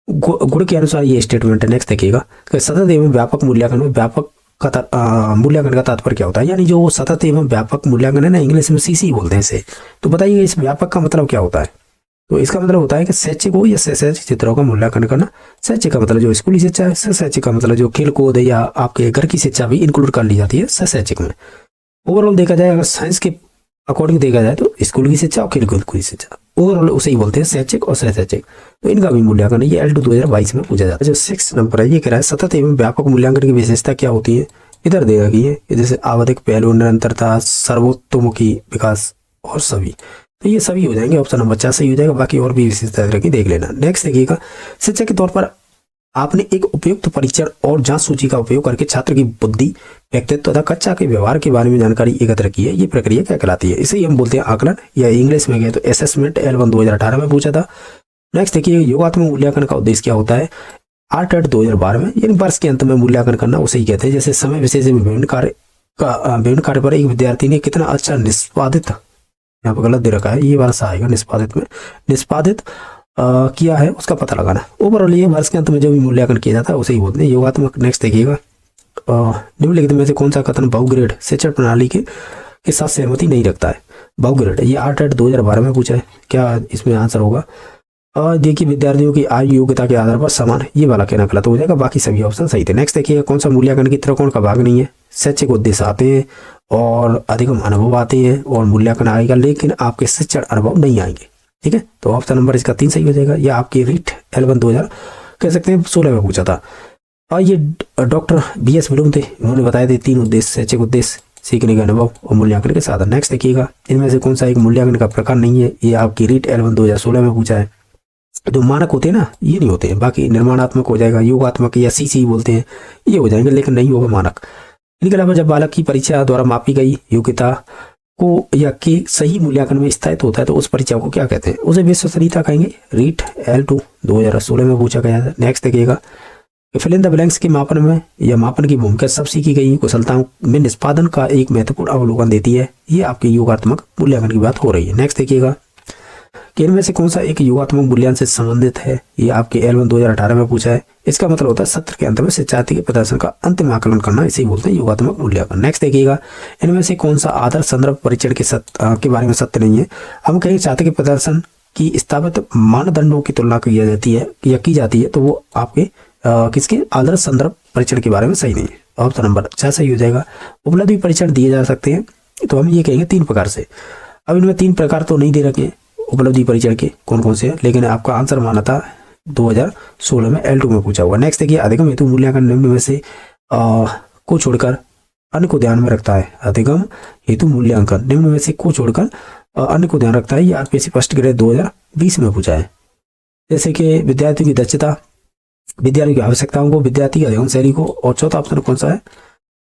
गुण के अनुसार ये स्टेटमेंट है। नेक्स्ट देखिएगा, सतत एवं व्यापक मूल्यांकन में व्यापक का मूल्यांकन का तात्पर्य क्या होता है, यानी जो सतत एवं व्यापक मूल्यांकन है ना, इंग्लिश में CC बोलते हैं इसे। तो बताइए इस व्यापक का मतलब क्या होता है। तो इसका मतलब होता है कि शैक्षिक हो या शैक्षिक क्षेत्रों का मूल्यांकन करना। शैक्षिक का मतलब जो स्कूली शिक्षा है, शैक्षिक का मतलब जो खेल कूद या आपके घर की शिक्षा भी इंक्लूड कर ली जाती है शैक्षिक में। ओवरऑल देखा जाए, अगर साइंस के अकॉर्डिंग देखा जाए तो स्कूल की शिक्षा और खेल कूद की शिक्षा, ओवरऑल उसे ही बोलते हैं शैक्षिक और शैक्षिक। तो इनका भी मूल्यांकन है, ये L2 2022 में पूछा जाता है। जो 6 नंबर है, ये कह रहा है सतत एवं व्यापक मूल्यांकन की विशेषता क्या होती है। इधर दे रखी है, जैसे आवधिक पहलू, निरंतरता, सर्वोत्तोमुखी विकास और सभी। तो ये सभी हो जाएंगे, ऑप्शन नंबर 4 सही हो जाएगा। बाकी और भी विशेषता रखी, देख लेना। नेक्स्ट देखिएगा, शिक्षक के तौर पर आपने एक उपयुक्त परीक्षण और जांच सूची का उपयोग करके छात्र की बुद्धि, व्यक्तित्व तथा कक्षा के व्यवहार के बारे में जानकारी एकत्र की है। ये प्रक्रिया क्या कहलाती है? इसे ही हम बोलते हैं आकलन, या इंग्लिश में गए तो असेसमेंट। L1 2018 में पूछा था। नेक्स्ट देखिए, योगात्मक मूल्यांकन का उद्देश्य क्या होता है? ARTET 2012 में, यानी वर्ष के अंत में मूल्यांकन करना उसे ही कहते हैं। जैसे समय विशेष में विभिन्न कार्य पर एक विद्यार्थी ने कितना अच्छा निष्पादित, यहाँ पर गलत दे रखा है, ये वाला आएगा निष्पादित में, निष्पादित किया है उसका पता लगाना। ओवरऑल ये वर्ष के अंत में जो भी मूल्यांकन किया जाता है उसे ही बोलते हैं योगात्मक। नेक्स्ट देखिएगा, निम्नलिखित में से कौन सा कथन बहुग्रेड शिक्षण प्रणाली के साथ सहमति नहीं रखता है? बहुग्रेड, ये ARTET 2012 में पूछा है। क्या इसमें आंसर होगा? देखिए, विद्यार्थियों की आयु योग्यता के आधार पर समान, ये वाला कहना गलत हो जाएगा, बाकी सभी ऑप्शन सही थे। नेक्स्ट देखिएगा, कौन सा मूल्यांकन की त्रिकोण का भाग नहीं है? शैक्षिक उद्देश्य आते हैं और अधिगम अनुभव आते हैं और मूल्यांकन आएगा, लेकिन आपके शिक्षण अनुभव नहीं आएंगे। ठीक है, तो ऑप्शन नंबर इसका 3 सही हो जाएगा। यह आपकी रीट L1 2000 कह सकते हैं 16 में पूछा था। और ये डॉक्टर BS ब्लूम थे, उन्होंने बताया थे 3 उद्देश्य: शैक्षिक उद्देश्य, सीखने का अनुभव और मूल्यांकन के साधन। नेक्स्ट देखिएगा, इनमें से कौन सा एक मूल्यांकन का प्रकार नहीं है? ये आपकी रीट L1 2016 में पूछा है। जो मानक होते हैं ना, ये नहीं होते हैं, बाकी निर्माणात्मक हो जाएगा, योगात्मक या CC बोलते हैं, ये हो जाएंगे, लेकिन नहीं होगा मानक। इनके अलावा जब बालक की परीक्षा द्वारा मापी गई योग्यता को या के सही मूल्यांकन में स्थायित्व होता है तो उस परीक्षा को क्या कहते हैं? उसे विश्वसनीयता कहेंगे। रीट L2 2016 में पूछा गया था। नेक्स्ट देखिएगा, फिल इन द ब्लैंक्स के मापन में या मापन की भूमिका सब सीखी गई कुशलताओं में निष्पादन का एक महत्वपूर्ण अवलोकन देती है। ये आपके योगात्मक मूल्यांकन की बात हो रही है। नेक्स्ट देखिएगा, कि इनमें से कौन सा एक योगात्मक मूल्यांकन से संबंधित है? ये आपके L1 2018 में पूछा है। इसका मतलब होता है सत्र के अंत में शिक्षार्थी के प्रदर्शन का अंतिम आकलन करना, इसे बोलते हैं योगात्मक मूल्यांकन। नेक्स्ट देखिएगा, इनमें से कौन सा आदर्श संदर्भ परीक्षण के बारे में सत्य नहीं है? हम कहें छात्र के प्रदर्शन की स्थापित मानदंडों की तुलना की जाती है या की जाती है, तो वो आपके किसके आदर्श संदर्भ परीक्षण के बारे में सही नहीं है। ऑप्शन नंबर 6 सही हो जाएगा। उपलब्धि परीक्षण दिए जा सकते हैं, तो हम ये कहेंगे 3 प्रकार से। अब इनमें 3 प्रकार तो नहीं दे रखे उपलब्धि परीक्षण के कौन कौन से हैं, लेकिन आपका आंसर माना था 2016 में L2 में पूछा हुआ। नेक्स्ट देखिए, अधिगम हेतु मूल्यांकन निम्न में से को छोड़कर अन्य को ध्यान में रखता है। अधिगम हेतु मूल्यांकन निम्न में से को छोड़कर अन्य को ध्यान रखता है। ये RPSC फर्स्ट ग्रेड 2020 में पूछा है। जैसे कि विद्यार्थियों की दक्षता, विद्यार्थी की आवश्यकताओं को, विद्यार्थी की अधिगम शैली को, और चौथा ऑप्शन कौन सा है?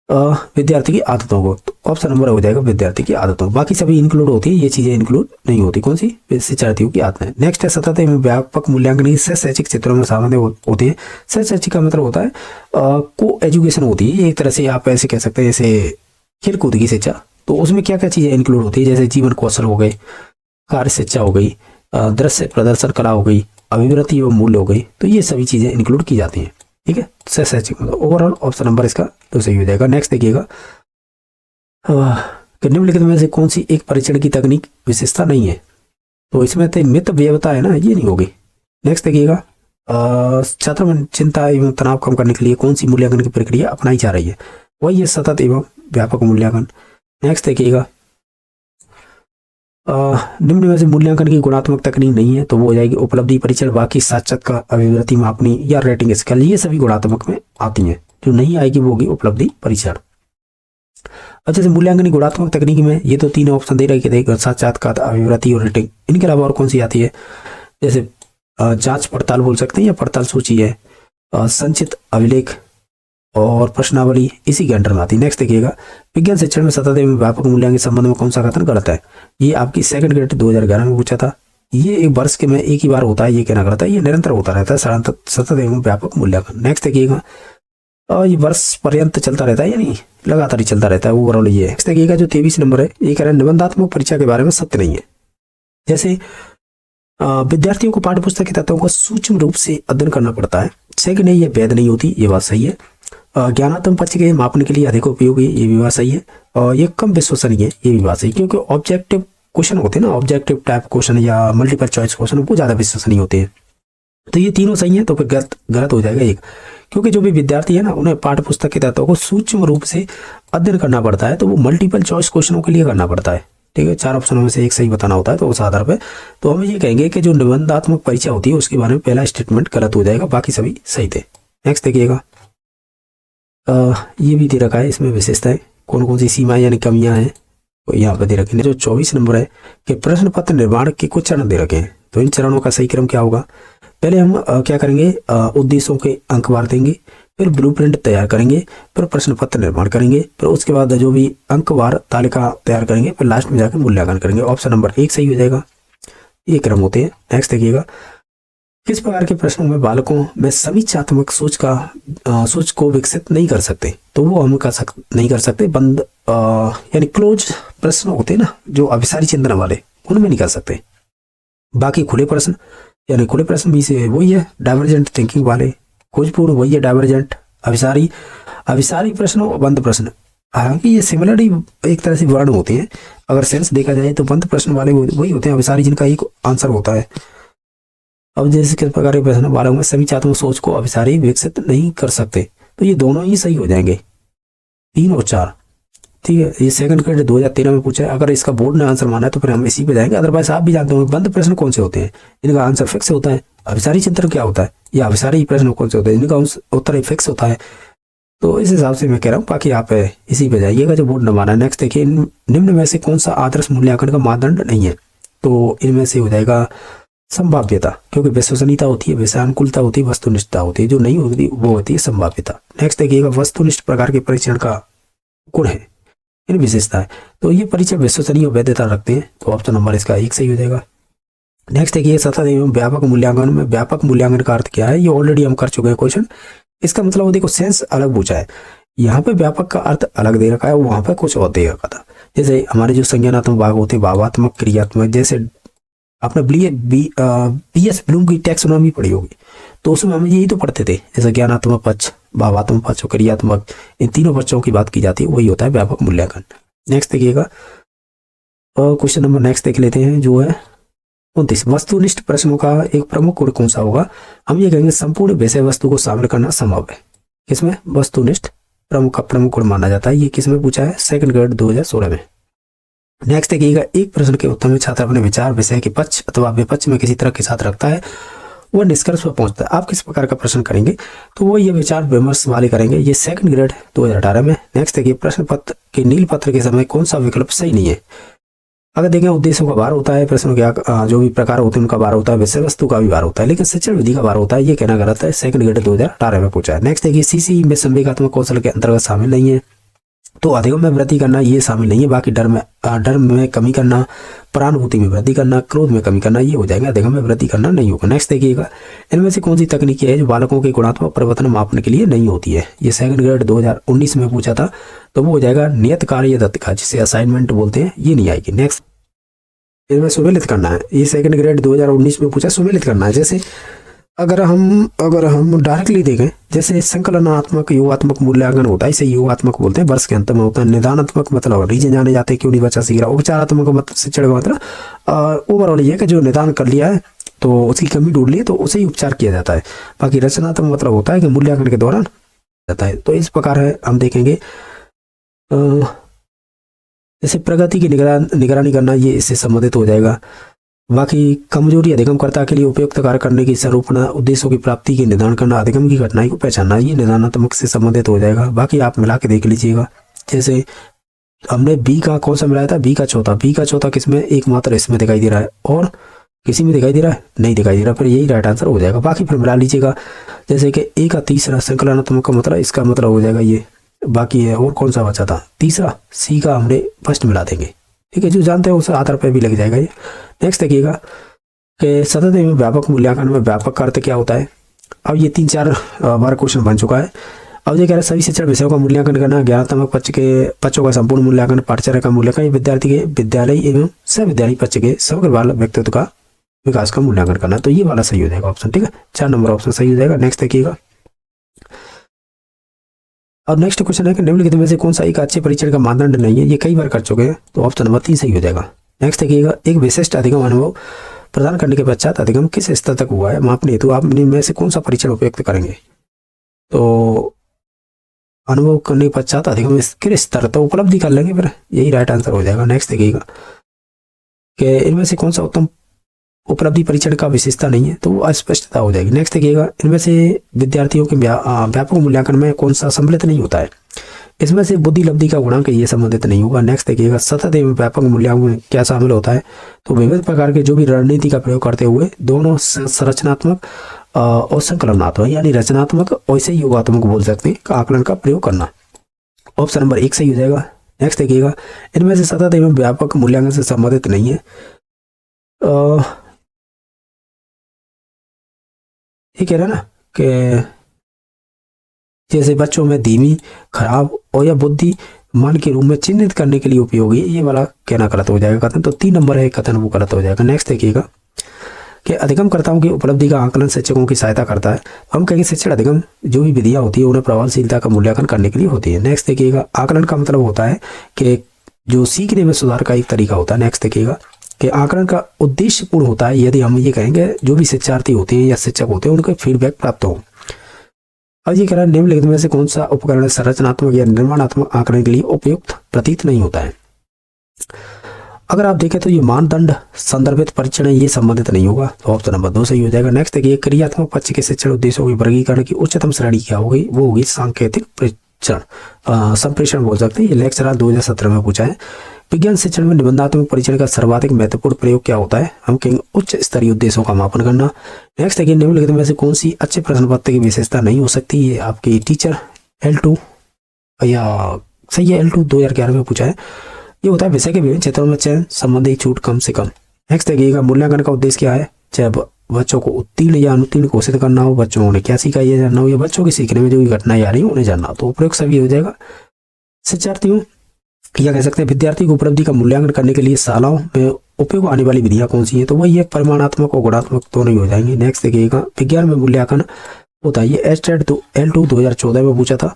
विद्यार्थी की आदतों को। तो ऑप्शन नंबर हो जाएगा विद्यार्थी की आदतों। बाकी सभी इंक्लूड होती है, ये चीजें इंक्लूड नहीं होती। कौन सी? शिक्षार्थियों की आदतें। नेक्स्ट है सतत एवं व्यापक मूल्यांकन सह शैक्षिक क्षेत्रों में शामिल होते हैं। सह शैक्षिक का मतलब होता है को एजुकेशन होती है, एक तरह से आप ऐसे कह सकते हैं जैसे खेलकूद की शिक्षा। तो उसमें क्या क्या चीजें इंक्लूड होती है? जैसे जीवन कौशल हो गए, कार्य शिक्षा हो गई, दृश्य प्रदर्शन कला हो गई, अभिवृत्ति एवं मूल्य हो गई। तो ये सभी चीजें इंक्लूड की जाती हैं। ठीक है, सह शैक्षिक मतलब ओवरऑल ऑप्शन नंबर इसका तो सही हो जाएगा। नेक्स्ट देखिएगा, निम्नलिखित में से कौन सी एक परीक्षण की तकनीक विशेषता नहीं है? तो इसमें तो मित व्यवता है ना, ये नहीं होगी। नेक्स्ट देखिएगा, छात्र में चिंता एवं तनाव कम करने के लिए कौन सी मूल्यांकन की प्रक्रिया अपनाई जा रही है? वही है सतत एवं व्यापक मूल्यांकन। नेक्स्ट देखिएगा, निम्न में से मूल्यांकन की गुणात्मक तकनीक नहीं है, तो वो हो जाएगी उपलब्धि परीक्षण, बाकी साक्षात्कार, अभिवृत्ति मापनी या रेटिंग स्केल, ये सभी गुणात्मक में आती हैं। जो नहीं आएगी वो होगी उपलब्धि परीक्षण। अच्छा, से मूल्यांकन की गुणात्मक तकनीक में ये तो 3 ऑप्शन दे रहे हैं, साक्षात्कार, अभिवृत्ति और रेटिंग। इनके अलावा और कौन सी आती है? जैसे जांच पड़ताल बोल सकते हैं या पड़ताल सूची है, संचित अभिलेख और प्रश्नावली इसी के अंडर में आती है। नेक्स्ट देखिएगा, विज्ञान शिक्षण में सतत एवं व्यापक मूल्यांकन के संबंध में कौन सा कथन गलत है? ये आपकी सेकंड ग्रेड 2011 में पूछा था। ये एक वर्ष के में एक ही बार होता है, ये कहना गलत है। ये निरंतर होता रहता है सतत एवं व्यापक मूल्यांकन। नेक्स्ट देखिएगा, ये वर्ष पर्यंत चलता रहता है, यानी लगातार ही चलता रहता है ओवरऑल। ये नेक्स्ट देखिएगा, जो 23 नंबर है, ये कह रहा है निबंधात्मक परीक्षा के बारे में सत्य नहीं है। जैसे विद्यार्थियों को पाठ्य पुस्तक के तत्वों का सूक्ष्म रूप से अध्ययन करना पड़ता है। सेकंड है, ये वैध नहीं होती, ये बात सही है। ज्ञानात्मक पक्ष के मापने के लिए अधिक उपयोगी, ये भी बात सही है। और ये कम विश्वसनीय है, ये भी बात सही, क्योंकि ऑब्जेक्टिव क्वेश्चन होते हैं ना, ऑब्जेक्टिव टाइप क्वेश्चन या मल्टीपल चॉइस क्वेश्चन, वो ज्यादा विश्वसनीय होते हैं। तो ये तीनों सही है, तो फिर गलत हो जाएगा एक, क्योंकि जो भी विद्यार्थी है ना, उन्हें पाठ्य पुस्तक के तत्वों को सूक्ष्म रूप से अध्ययन करना पड़ता है, तो वो मल्टीपल चॉइस क्वेश्चनों के लिए करना पड़ता है। ठीक है, 4 ऑप्शनों में से एक सही बताना होता है, तो उस आधार पर तो हम ये कहेंगे कि जो निबंधात्मक परीक्षा होती है उसके बारे में पहला स्टेटमेंट गलत हो जाएगा, बाकी सभी सही थे। नेक्स्ट देखिएगा, ये भी दे रखा है, इसमें विशेषताएं कौन कौन सी सीमाएं यानी कमियां हैं तो यहाँ पर दे रखे हैं। जो 24 नंबर है कि प्रश्न पत्र निर्माण के कुछ चरण दे रखे हैं, तो इन चरणों का सही क्रम क्या होगा? पहले हम क्या करेंगे, उद्देश्यों के अंक बार देंगे, फिर ब्लूप्रिंट तैयार करेंगे, फिर प्रश्न पत्र निर्माण करेंगे, फिर उसके बाद जो भी अंकवार तालिका तैयार करेंगे, फिर लास्ट में जाकर मूल्यांकन करेंगे। ऑप्शन नंबर 1 सही हो जाएगा। ये क्रम होते हैं। नेक्स्ट देखिएगा, किस प्रकार के प्रश्नों में बालकों में समीक्षात्मक सोच को विकसित नहीं कर सकते? तो वो हम नहीं कर सकते। बंद यानी क्लोज प्रश्न होते हैं ना, जो अभिसारी चिंतन वाले, उनमें नहीं कर सकते। बाकी खुले प्रश्न, यानी खुले प्रश्न भी से वही है, डाइवर्जेंट थिंकिंग वाले, खोजपूर्ण वही है डाइवर्जेंट, अभिसारी प्रश्न और बंद प्रश्न। हालांकि ये सिमिलर एक तरह से वर्ण होते हैं, अगर सेंस देखा जाए तो बंद प्रश्न वाले वही होते हैं, अभिसारी जिनका एक आंसर होता है। अब जैसे किस प्रकार के प्रश्न बालकों में समीक्षात्मक सोच को अभिसारी विकसित नहीं कर सकते, तो ये दोनों ही सही हो जाएंगे, 3 और 4। ठीक है, ये सेकंड ग्रेड 2013 में पूछा है। अगर इसका बोर्ड ने आंसर माना है तो फिर हम इसी पे जाएंगे। अदरवाइज आप भी जानते होंगे बंद प्रश्न कौन से होते हैं, इनका आंसर फिक्स होता है। अभिसारी चिंतन क्या होता है, या अभिसारी प्रश्न कौन से होते हैं, इनका उत्तर फिक्स होता है। तो इस हिसाब से मैं कह रहा हूँ, बाकी आप इसी पे जाइएगा जो बोर्ड ने माना है। नेक्स्ट देखिए, निम्न में से कौन सा आदर्श मूल्यांकन का मानदंड नहीं है? तो इनमें से हो जाएगा संभाव्यता, क्योंकि विश्वसनीयता होती है, विषयानुकूलता होती है, वस्तुनिष्ठता होती है। जो नहीं होती वो होती है संभाव्यता। नेक्स्ट देखिएगा, वस्तुनिष्ठ प्रकार के परीक्षण का गुण है, इन विशेषता है। तो ये परीक्षण विश्वसनीय और वैधता रखते हैं, तो ऑप्शन नंबर इसका 1 सही हो जाएगा। नेक्स्ट देखिए, सतत एवं व्यापक मूल्यांकन में व्यापक मूल्यांकन का अर्थ क्या है? ये ऑलरेडी हम कर चुके हैं क्वेश्चन। इसका मतलब वो देखो, सेंस अलग पूछा है, यहाँ पे व्यापक का अर्थ अलग दे रखा है, वहां पे कुछ और दे रखा था। जैसे हमारे जो संज्ञानात्मक भाग होते हैं, भावात्मक, क्रियात्मक, जैसे आपने BS ब्लूम की टैक्सोनॉमी पढ़ी होगी, तो उसमें हम यही तो पढ़ते थे। जैसे ज्ञानात्मक पक्ष, भावात्मक पक्ष और क्रियात्मक, इन तीनों पक्षों की बात की जाती है, वही होता है व्यापक मूल्यांकन। नेक्स्ट देखिएगा, क्वेश्चन नंबर नेक्स्ट देख लेते हैं, जो है 29। वस्तुनिष्ठ प्रश्नों का एक प्रमुख गुण कौन सा होगा? हम ये कहेंगे संपूर्ण विषय वस्तु को शामिल करना संभव है। किसमें? वस्तुनिष्ठ प्रमुख गुण माना जाता है। ये किसमें पूछा है? सेकंड ग्रेड 2016 में। नेक्स्ट देखिएगा, एक प्रश्न के उत्तर में छात्र अपने विचार विषय के पक्ष अथवा विपक्ष में किसी तरह के साथ रखता है, वह निष्कर्ष पर पहुंचता है। आप किस प्रकार का प्रश्न करेंगे? तो वो ये विचार विमर्श वाले करेंगे। ये सेकंड ग्रेड 2018 में। नेक्स्ट देखिए, प्रश्न पत्र के नील पत्र के समय कौन सा विकल्प सही नहीं है? अगर देखें, उद्देश्यों का भार होता है, प्रश्नों के जो भी प्रकार होते हैं उनका भार होता है, विषय वस्तु का भी भार होता है, लेकिन शिक्षण विधि का भार होता है, ये कहना गलत है। सेकंड ग्रेड 2018 में पूछा है। नेक्स्ट देखिए, CC में संवेगात्मक कौशल के अंतर्गत शामिल नहीं है, तो अधिगम में वृद्धि करना ये शामिल नहीं है। बाकी डर में कमी करना, परानुभूति में वृद्धि करना, क्रोध में कमी करना, ये हो जाएगा। अधिगम में वृद्धि करना नहीं होगा। नेक्स्ट देखिएगा, इनमें से कौन सी तकनीकी है जो बालकों के गुणात्मक परिवर्तन मापने के लिए नहीं होती है? ये सेकंड ग्रेड 2019 में पूछा था, तो वो हो जाएगा नियत कार्य दत्तका, जिसे असाइनमेंट बोलते हैं, ये नहीं आएगी। नेक्स्ट, इनमें सुमेलित करना है। ये सेकंड ग्रेड 2019 में पूछा, सुमेलित करना है। जैसे अगर हम डायरेक्टली देखें, जैसे संकलनात्मक योगात्मक मूल्यांकन होता है, इसे योगात्मक बोलते हैं, वर्ष के अंत में होता है। निदानात्मक मतलब रीजन जाने जाते क्यों नहीं बच्चा सीख रहा। उपचारात्मक मतलब शिक्षण का मतलब ओवरऑल ये है कि जो निदान कर लिया है तो उसकी कमी ढूंढ ली है तो उसे ही उपचार किया जाता है। बाकी रचनात्मक मतलब होता है कि मूल्यांकन के दौरान जाता है। तो इस प्रकार है, हम देखेंगे जैसे प्रगति की निगरानी करना, ये इससे संबंधित हो जाएगा। बाकी कमजोरी अधिगमकर्ता के लिए उपयुक्त कार्य करने की स्वरूपना, उद्देश्यों की प्राप्ति की निदान करना, अधिगम की घटनाएं को पहचानना, ये निदानात्मक से संबंधित हो जाएगा। बाकी आप मिला के देख लीजिएगा। जैसे हमने बी का कौन सा मिलाया था? बी का चौथा किसमें? एकमात्र इसमें दिखाई दे रहा है, और किसी में दिखाई दे रहा है? नहीं दिखाई दे रहा, फिर यही राइट आंसर हो जाएगा। बाकी फिर मिला लीजिएगा। जैसे कि ए का तीसरा संकलनात्मक का मतलब, इसका मतलब हो जाएगा ये। बाकी है, और कौन सा बचा था? तीसरा, सी का हमने फर्स्ट मिला देंगे। ठीक है, जो जानते हैं उस आधार पर भी लग जाएगा ये। नेक्स्ट देखिएगा कि सतत एवं व्यापक मूल्यांकन में व्यापक का अर्थ क्या होता है? अब ये 3-4 बार क्वेश्चन बन चुका है। अब ये कह रहा है सभी शिक्षण विषयों का मूल्यांकन करना, ज्ञानात्मक पक्षों का संपूर्ण मूल्यांकन, पाठ्यचर्या का मूल्यांकन, विद्यार्थी के विद्यालय एवं सविद्यालय पक्ष के समग्र बाल व्यक्तित्व का विकास का मूल्यांकन करना। तो ये वाला सही हो जाएगा ऑप्शन। ठीक है, 4 नंबर ऑप्शन सही हो जाएगा। नेक्स्ट देखिएगा, और नेक्स्ट क्वेश्चन है कि निम्नलिखित में से कौन सा एक अच्छे परीक्षण का मानदंड नहीं है? ये कई बार कर चुके हैं, तो ऑप्शन नंबर 3 सही हो जाएगा। नेक्स्ट देखिएगा, एक विशिष्ट अधिगम अनुभव प्रदान करने के पश्चात अधिगम किस स्तर तक हुआ है मापने हेतु आप इनमें से कौन सा परीक्षण उपयुक्त करेंगे? तो अनुभव करने के पश्चात अधिगम किस स्तर तक उपलब्धि कर लेंगे, फिर यही राइट आंसर हो जाएगा। नेक्स्ट देखिएगा कि इनमें से कौन सा उत्तम उपलब्धि परीक्षण का विशेषता नहीं है, तो वो अस्पष्टता हो जाएगी। नेक्स्ट देखिएगा, इनमें से विद्यार्थियों के व्यापक मूल्यांकन में कौन सा सम्मिलित नहीं होता है? इसमें से बुद्धि लब्धि का गुणांक ये संबंधित नहीं होगा। नेक्स्ट देखिएगा, सतत एवं व्यापक मूल्यांकन में क्या शामिल होता है, तो विविध प्रकार के जो भी रणनीति का प्रयोग करते हुए दोनों संरचनात्मक और संकलनात्मक यानी रचनात्मक और इसे योगात्मक बोल सकते हैं आकलन का प्रयोग करना। ऑप्शन नंबर 1 सही हो जाएगा। नेक्स्ट देखिएगा, इनमें से सतत एवं व्यापक मूल्यांकन से संबंधित नहीं है। ये कह रहा है ना कि जैसे बच्चों में धीमी, खराब और या बुद्धि मान के रूप में चिन्हित करने के लिए उपयोगी, ये वाला कहना गलत हो जाएगा कथन। तो 3 नंबर है कथन, वो गलत हो जाएगा। नेक्स्ट देखिएगा कि अधिगमकर्ताओं की उपलब्धि का आकलन शिक्षकों की सहायता करता है। हम कहेंगे शिक्षण अधिगम जो भी विधियां होती है उन्हें प्रभावशीलता का मूल्यांकन करने के लिए होती है। नेक्स्ट देखिएगा, आकलन का मतलब होता है कि जो सीखने में सुधार का एक तरीका होता है। नेक्स्ट देखिएगा कि आकलन का उद्देश्यपूर्ण होता है यदि हम ये कहेंगे जो भी शिक्षार्थी होते हैं या शिक्षक होते हैं उनके फीडबैक प्राप्त हो। अब ये कह रहा है निम्नलिखित में से कौन सा उपकरण संरचनात्मक या निर्माणात्मक आकलन के लिए उपयुक्त प्रतीत नहीं होता है। अगर आप देखें तो ये मानदंड संदर्भित परीक्षण है, ये संबंधित नहीं होगा, तो ऑप्शन नंबर 2 सही हो जाएगा। नेक्स्ट देखिए, क्रियात्मक पक्ष के शिक्षण उद्देश्यों की वर्गीकरण की उच्चतम श्रेणी क्या होगी, वो होगी सांकेतिक परीक्षण, संप्रेषण बोल सकते हैं। ये लेक्चर 2017 में पूछा है। विज्ञान शिक्षण में निबंधात्मक परीक्षण का सर्वाधिक महत्वपूर्ण प्रयोग क्या होता है, हम कहेंगे उच्च स्तरीय उद्देश्यों का मापन करना। नेक्स्ट देखिए, निम्नलिखित में से कौन सी अच्छे प्रश्न पत्र की विशेषता नहीं हो सकती, ये आपकी टीचर L2 या सही है L2 2011 में पूछा है। ये होता है विषय के विभिन्न क्षेत्रों में चयन संबंधी छूट कम से कम। नेक्स्ट देखिएगा, मूल्यांकन का उद्देश्य क्या है, चाहे बच्चों को उत्तीर्ण या अनुत्तीर्ण घोषित करना हो, बच्चों ने क्या सीखा ये जानना हो, या बच्चों के सीखने में जो घटनाएं आ रही है उन्हें जानना हो, तो उपयोग सभी हो जाएगा। शिक्षार्थियों या कह सकते हैं विद्यार्थी की उपलब्धि का मूल्यांकन करने के लिए शालाओं में उपयोग आने वाली विधियां कौन सी है, तो वही एक परिमाणात्मक और गुणात्मक दोनों ही हो जाएंगे। नेक्स्ट देखिएगा, विज्ञान में मूल्यांकन होता है, ये एस्टेट L2 2014 में पूछा था।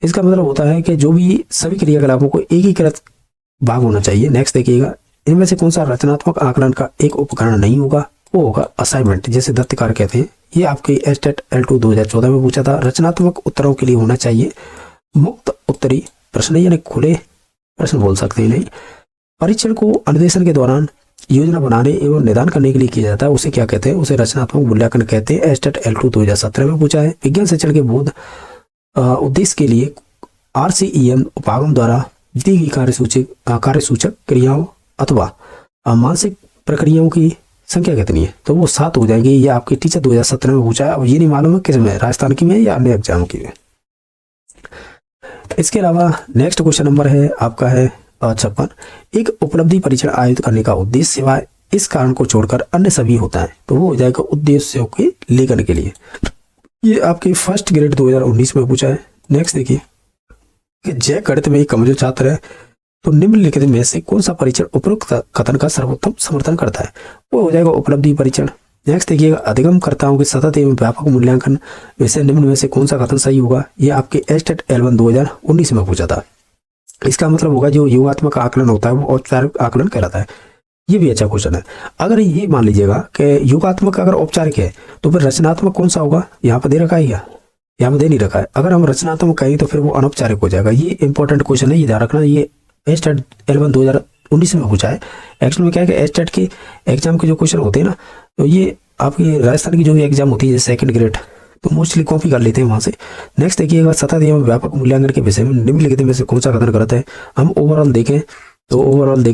इसका मतलब होता है कि जो भी सभी क्रियाकलापों को एकीकृत भाग होना चाहिए। नेक्स्ट देखिएगा, इनमें से कौन सा रचनात्मक आकलन का एक उपकरण नहीं होगा, वो होगा असाइनमेंट, जैसे दत्त कार्य कहते हैं। ये आपके एस्टेट L2 2014 में पूछा था। रचनात्मक उत्तरों के लिए होना चाहिए मुक्त उत्तरी प्रश्न, यानी खुले प्रश्न बोल सकते हैं। नहीं, परीक्षण को अनुदेशन के दौरान योजना बनाने एवं निदान करने के लिए किया जाता है, उसे क्या कहते हैं, उसे रचनात्मक मूल्यांकन कहते हैं। एस्टेट L2 2017 में पूछा है। विज्ञान शिक्षण के बोध उद्देश्य के लिए RCEM उपागम द्वारा दी गई कार्यसूचक क्रियाओं अथवा मानसिक प्रक्रियाओं की संख्या कितनी है, तो वो 7 हो जाएगी। ये आपकी टीचर 2017 में पूछा है। अब ये नहीं मालूम है किस में, राजस्थान की में या अन्य एग्जाम की में। इसके अलावा नेक्स्ट क्वेश्चन नंबर है आपका है 56। एक उपलब्धि परीक्षण आयोजित करने का उद्देश्य सिवाय इस कारण को छोड़कर अन्य सभी होता है, तो वो हो जाएगा उद्देश्यों के लेखन के लिए। ये आपके फर्स्ट ग्रेड 2019 में पूछा है। नेक्स्ट देखिए कि जय गणित में एक कमजोर छात्र है, तो निम्नलिखित में से कौन सा परीक्षण उपरोक्त कथन का सर्वोत्तम समर्थन करता है, वो हो जाएगा उपलब्धि परीक्षण। नेक्स्ट देखिएगा, अधिगमकर्ताओं के सतत एवं व्यापक मूल्यांकन वैसे निम्न में से कौन सा कथन सही होगा, ये आपके एस्टेट L1 2019 में पूछा था। इसका मतलब होगा जो योगात्मक आकलन होता है वो औपचारिक आकलन कहलाता है। ये भी अच्छा क्वेश्चन है। अगर ये मान लीजिएगा कि योगात्मक अगर औपचारिक है तो फिर रचनात्मक कौन सा होगा, यहाँ पर दे रखा है, यहाँ पर दे नहीं रखा है। अगर हम रचनात्मक कहें तो फिर वो अनौपचारिक हो जाएगा। ये इंपॉर्टेंट क्वेश्चन है, ये ध्यान रखना। ये एस्टेट L1 2019 में पूछा है। एक्चुअल में क्या है कि एस्टेट के एग्जाम के जो क्वेश्चन होते हैं ना, तो ये आपकी राजस्थान की जो भी एग्जाम होती है सेकंड ग्रेड, तो मोस्टली कॉपी कर लेते हैं वहां से। नेक्स्ट देखिएगा, सतत एवं व्यापक मूल्यांकन के विषय में निम्नलिखित में से कौन सा कथन गलत है। हम ओवरऑल देखें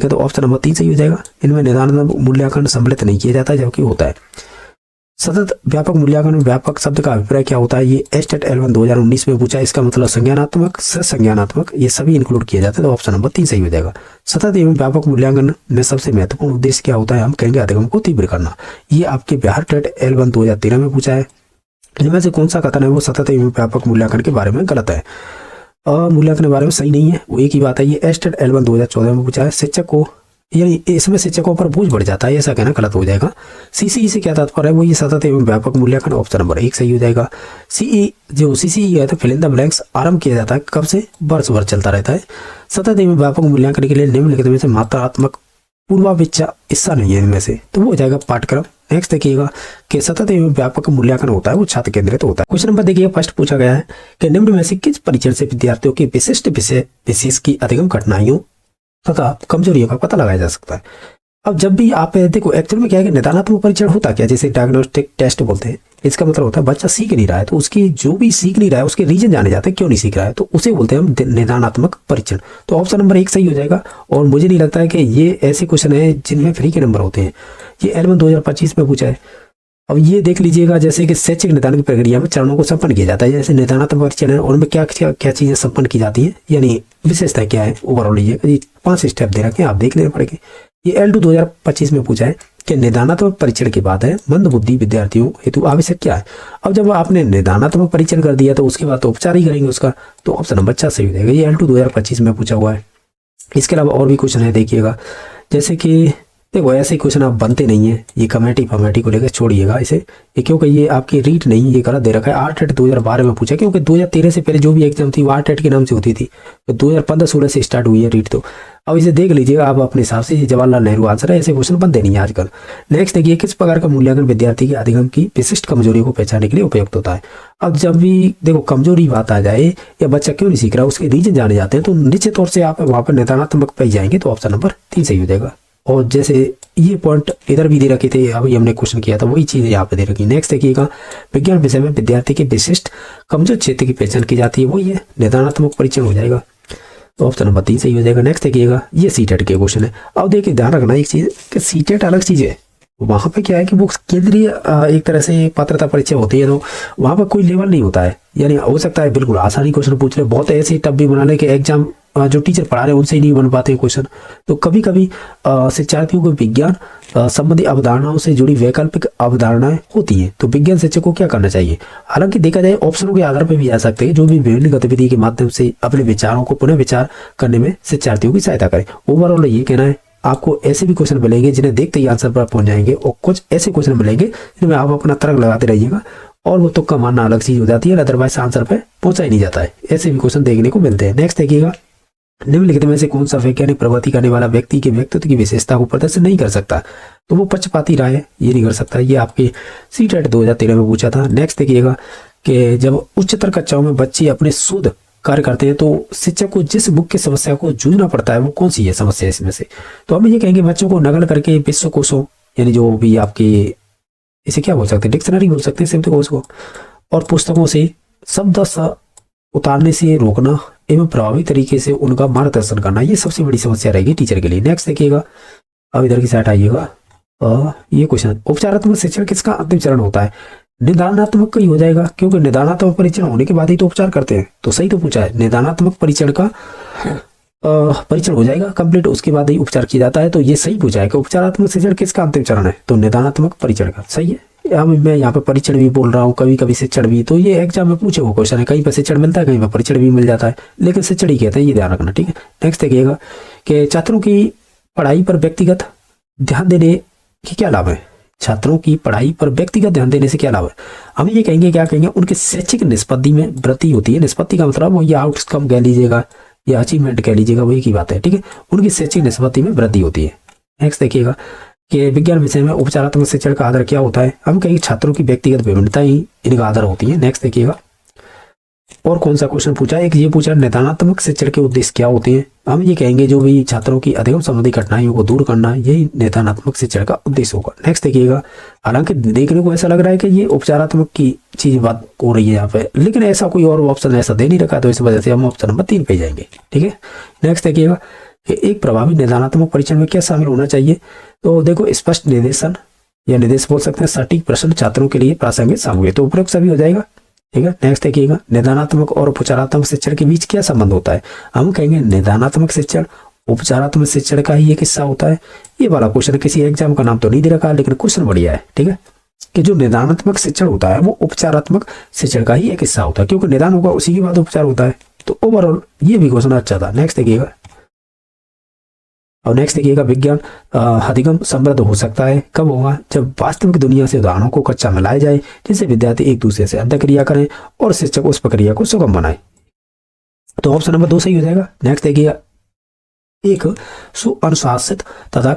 तो ऑप्शन नंबर 3 सही हो जाएगा। इनमें निदानात्मक मूल्यांकन सम्मिलित नहीं किया जाता, जबकि होता है सतत व्यापक मूल्यांकन। व्यापक शब्द का अभिप्राय क्या होता है, ये एस्टेट L1 2019 में पूछा है। इसका मतलब संज्ञानात्मक, संज्ञानात्मक, ये सभी इंक्लूड किए जाते हैं, तो ऑप्शन नंबर 3 सही हो जाएगा। सतत एवं व्यापक मूल्यांकन में सबसे महत्वपूर्ण उद्देश्य क्या होता है, हम कहेंगे अधिगम को तीव्र करना। ये आपके बिहार टेट L1 2013 में पूछा है। इनमें से कौन सा कथन है वो सतत एवं व्यापक मूल्यांकन के बारे में गलत है, मूल्यांकन के बारे में सही नहीं है, वो एक ही बात है। ये एस्टेट L1 2014 में पूछा है। शिक्षक को यानी इसमें शिक्षकों पर बोझ बढ़ जाता है, ऐसा कहना गलत हो जाएगा। CCE से क्या तात्पर्य है, वो ये सतत एवं व्यापक मूल्यांकन, ऑप्शन नंबर 1 सही हो जाएगा। CCE है तो फिल इन द ब्लैंक्स आरंभ किया जाता है, कब से, वर्ष भर चलता रहता है। सतत एवं व्यापक मूल्यांकन के लिए निम्नलिखित में से मात्रात्मक पूर्वापेक्षा हिस्सा नहीं है इनमें से, तो वो हो जाएगा पाठ्यक्रम। नेक्स्ट देखिएगा कि सतत एवं व्यापक मूल्यांकन होता है वो छात्र केंद्रित होता है। क्वेश्चन नंबर देखिए, फर्स्ट पूछा गया है कि निम्न में से किस परीक्षण से विद्यार्थियों की विशिष्ट विषय विशेष की अधिगम कठिनाइयों तथा कमजोरियों का पता लगाया जा सकता है। अब जब भी आप देखो एक्चुअल में क्या है कि निदानात्मक परीक्षण होता क्या, जैसे डायग्नोस्टिक टेस्ट बोलते हैं, इसका मतलब होता है बच्चा सीख नहीं रहा है, तो उसकी जो भी सीख नहीं रहा है उसके रीजन जाने जाते हैं क्यों नहीं सीख रहा है, तो उसे बोलते हैं हम निदानात्मक परीक्षण। तो ऑप्शन नंबर 1 सही हो जाएगा। और मुझे नहीं लगता है कि ये ऐसे क्वेश्चन है जिनमें फ्री के नंबर होते हैं। ये L1 2025 में पूछा है। अब ये देख लीजिएगा, जैसे कि शैक्षिक निदान की प्रक्रिया में चरणों को संपन्न किया जाता है, जैसे निदानात्मक परीक्षण है उनमें क्या क्या क्या चीजें संपन्न की जाती है, यानी विशेषता क्या है ओवरऑल। ये 5 स्टेप दे रखे हैं, आप देख लेना पड़ेगा। ये L2 2025 में पूछा है कि निदानात्मक परीक्षण के बाद है मंद बुद्धि विद्यार्थियों हेतु आवश्यक क्या है। अब जब आपने निदानात्मक परीक्षण कर दिया तो उसके बाद तो उपचार ही करेंगे उसका, तो ऑप्शन नंबर 4 सही हो जाएगा। ये L2 2025 में पूछा हुआ है। इसके अलावा और भी क्वेश्चन है, देखिएगा। जैसे कि देखो ऐसे क्वेश्चन आप बनते नहीं है, ये कमेटी फमेटी को लेकर छोड़िएगा इसे, ये क्योंकि ये आपकी रीट नहीं, ये गलत दे रखा है। आरटेट 2012 में पूछा, क्योंकि 2013 से पहले जो भी एग्जाम थी वो आरटेट के नाम से होती थी, तो 2015-16 से स्टार्ट हुई है रीट। तो अब इसे देख लीजिएगा आप अपने हिसाब से, ये जवाहरलाल नेहरू आंसर है, ऐसे क्वेश्चन बनते नहीं है आजकल। नेक्स्ट देखिए, किस प्रकार का मूल्यांकन विद्यार्थी के अधिगम की विशिष्ट कमजोरी को पहचानने के लिए उपयुक्त होता है। अब जब भी देखो कमजोरी बात आ जाए या बच्चा क्यों नहीं सीख रहा उसके रीजन जाने जाते हैं, तो निश्चित तौर से आप वहाँ पर निदानात्मक पे जाएंगे, तो ऑप्शन नंबर 3 सही हो जाएगा। और जैसे ये पॉइंट इधर भी दे रखे थे, अभी हमने क्वेश्चन किया था, वही चीज़ यहाँ पे दे रखी। नेक्स्ट देखिएगा, विज्ञान विषय में विद्यार्थी के विशिष्ट कमजोर क्षेत्र की पहचान की जाती है, वही है निदानात्मक परीक्षण हो जाएगा, तो ऑप्शन नंबर 3 सही हो जाएगा। नेक्स्ट देखिएगा, ये सीटेट के क्वेश्चन है। अब देखिए ध्यान रखना एक चीज़ कि सीटेट अलग चीज़ है, वहाँ पे क्या है कि वो केंद्रीय एक तरह से पात्रता परीक्षा होती है, तो वहाँ पर कोई लेवल नहीं होता है। यानी हो सकता है बिल्कुल आसानी क्वेश्चन पूछ रहे, बहुत ऐसे टफ भी बना ले कि एग्जाम जो टीचर पढ़ा रहे हैं उनसे ही नहीं बन पाते क्वेश्चन। तो कभी कभी शिक्षार्थियों को विज्ञान संबंधी अवधारणाओं से जुड़ी वैकल्पिक अवधारणाएं होती हैं, तो विज्ञान शिक्षक को क्या करना चाहिए। हालांकि देखा जाए ऑप्शनों के आधार पर भी आ सकते हैं, जो भी विभिन्न गतिविधि के माध्यम से अपने विचारों को पुनः विचार करने में शिक्षार्थियों की सहायता करें। ओवरऑल ये कहना है, आपको ऐसे भी क्वेश्चन मिलेंगे जिन्हें देखते ही आंसर पर पहुंच जाएंगे, और कुछ ऐसे क्वेश्चन मिलेंगे जिनमें आप अपना तर्क लगाते रहिएगा और वो तुक्का मारना अलग चीज हो जाती है, अदरवाइज आंसर पे पहुंचा ही नहीं जाता है। ऐसे भी क्वेश्चन देखने को मिलते हैं। नेक्स्ट देखिएगा, निम्नलिखित में से कौन सा वैज्ञानिक प्रवृत्ति करने वाला व्यक्ति के व्यक्तित्व की विशेषता को प्रदर्शित नहीं कर सकता, तो वो पक्षपाती राय ये नहीं कर सकता। ये आपके सीटेट 2013 में पूछा था। नेक्स्ट देखिएगा कि जब उच्चतर कक्षाओं में बच्चे अपने शोध कार्य करते हैं तो शिक्षक को जिस मुख्य समस्या को जूझना पड़ता है वो कौन सी है समस्या इसमें से, तो हम ये कहेंगे बच्चों को नकल करके विश्वकोशों, यानी जो भी आपके इसे क्या बोल सकते हैं, डिक्शनरी बोल सकते हैं शब्दकोश को, और पुस्तकों से शब्द उतारने से रोकना एवं प्रभावी तरीके से उनका मार्गदर्शन करना, ये सबसे बड़ी समस्या रहेगी टीचर के लिए। नेक्स्ट देखिएगा, अब इधर की साइड आइएगा, ये क्वेश्चन, उपचारात्मक शिक्षण किसका अंतिम चरण होता है। निदानात्मक का ही हो जाएगा, क्योंकि निदानात्मक परीक्षण होने के बाद ही तो उपचार करते हैं, तो सही तो पूछा है। निदानात्मक परीक्षण का परीक्षण हो जाएगा कंप्लीट, उसके बाद ही उपचार किया जाता है, तो ये सही पूछा है कि उपचारात्मक शिक्षण किसका अंतिम चरण है, तो निदानात्मक परीक्षण का। सही है। मैं यहाँ पे परीक्षण भी बोल रहा हूँ, कभी कभी शिक्षण भी, तो ये एग्जाम में पूछे वो क्वेश्चन है, कहीं पर शिक्षण मिलता है कहीं पर परीक्षण भी मिल जाता है, लेकिन शिक्षण ही कहते हैं, ये ध्यान रखना, ठीक है। नेक्स्ट देखिएगा कि छात्रों की पढ़ाई पर व्यक्तिगत ध्यान देने के क्या लाभ है। छात्रों की पढ़ाई पर व्यक्तिगत ध्यान देने से क्या लाभ है, हम ये कहेंगे, क्या कहेंगे, उनके शैक्षिक निष्पत्ति में वृद्धि होती है। निष्पत्ति का मतलब वो ये आउटकम कह लीजिएगा या अचीवमेंट कह लीजिएगा, वही की बात है, ठीक है। उनकी शैक्षिक निष्पत्ति में वृद्धि होती है। नेक्स्ट देखिएगा कि विज्ञान विषय में उपचारात्मक शिक्षण का आधार क्या होता है, हम कहेंगे छात्रों की व्यक्तिगत विभिन्नता ही इनका आधार होती है। नेक्स्ट देखिएगा, और कौन सा क्वेश्चन पूछा, एक ये पूछा निदानात्मक शिक्षण के उद्देश्य क्या होते हैं, हम ये कहेंगे जो भी छात्रों की अधिगम संबंधी कठिनाइयों को दूर करना, यही निदानात्मक शिक्षण का उद्देश्य होगा। नेक्स्ट देखिएगा, हालांकि देखने को ऐसा लग रहा है कि ये उपचारात्मक की चीज बात हो रही है यहाँ पे, लेकिन ऐसा कोई और ऑप्शन ऐसा दे नहीं रखा, तो इस वजह से हम ऑप्शन नंबर 3 पे जाएंगे, ठीक है। नेक्स्ट देखिएगा, एक प्रभावी निदानात्मक परीक्षण में क्या शामिल होना चाहिए, तो देखो स्पष्ट निर्देशन या निर्देश बोल सकते हैं, सटीक प्रश्न, छात्रों के लिए प्रासंगिक सामग्री, तो उपरोक्त सभी हो जाएगा, ठीक है। नेक्स्ट देखिएगा, निदानात्मक और उपचारात्मक शिक्षण के बीच क्या संबंध होता है, हम कहेंगे निदानात्मक शिक्षण उपचारात्मक शिक्षण का ही एक हिस्सा होता है। ये वाला क्वेश्चन किसी एग्जाम का नाम तो नहीं दे रखा, लेकिन क्वेश्चन बढ़िया है, ठीक है, कि जो निदानात्मक शिक्षण होता है वो उपचारात्मक शिक्षण का ही एक हिस्सा होता है, क्योंकि निदान होगा उसी के बाद उपचार होता है। तो ओवरऑल ये भी क्वेश्चन अच्छा था। नेक्स्ट देखिएगा, और नेक्स्ट देखिएगा, विज्ञान अधिगम समृद्ध हो सकता है कब होगा, जब वास्तविक दुनिया से उदाहरणों को कक्षा में लाया जाए, जिससे विद्यार्थी एक दूसरे से अंतःक्रिया करें और शिक्षक उस प्रक्रिया को सुगम बनाए, तो ऑप्शन नंबर 2 सही हो जाएगा। नेक्स्ट देखिएगा, एक सुअनुशासित तथा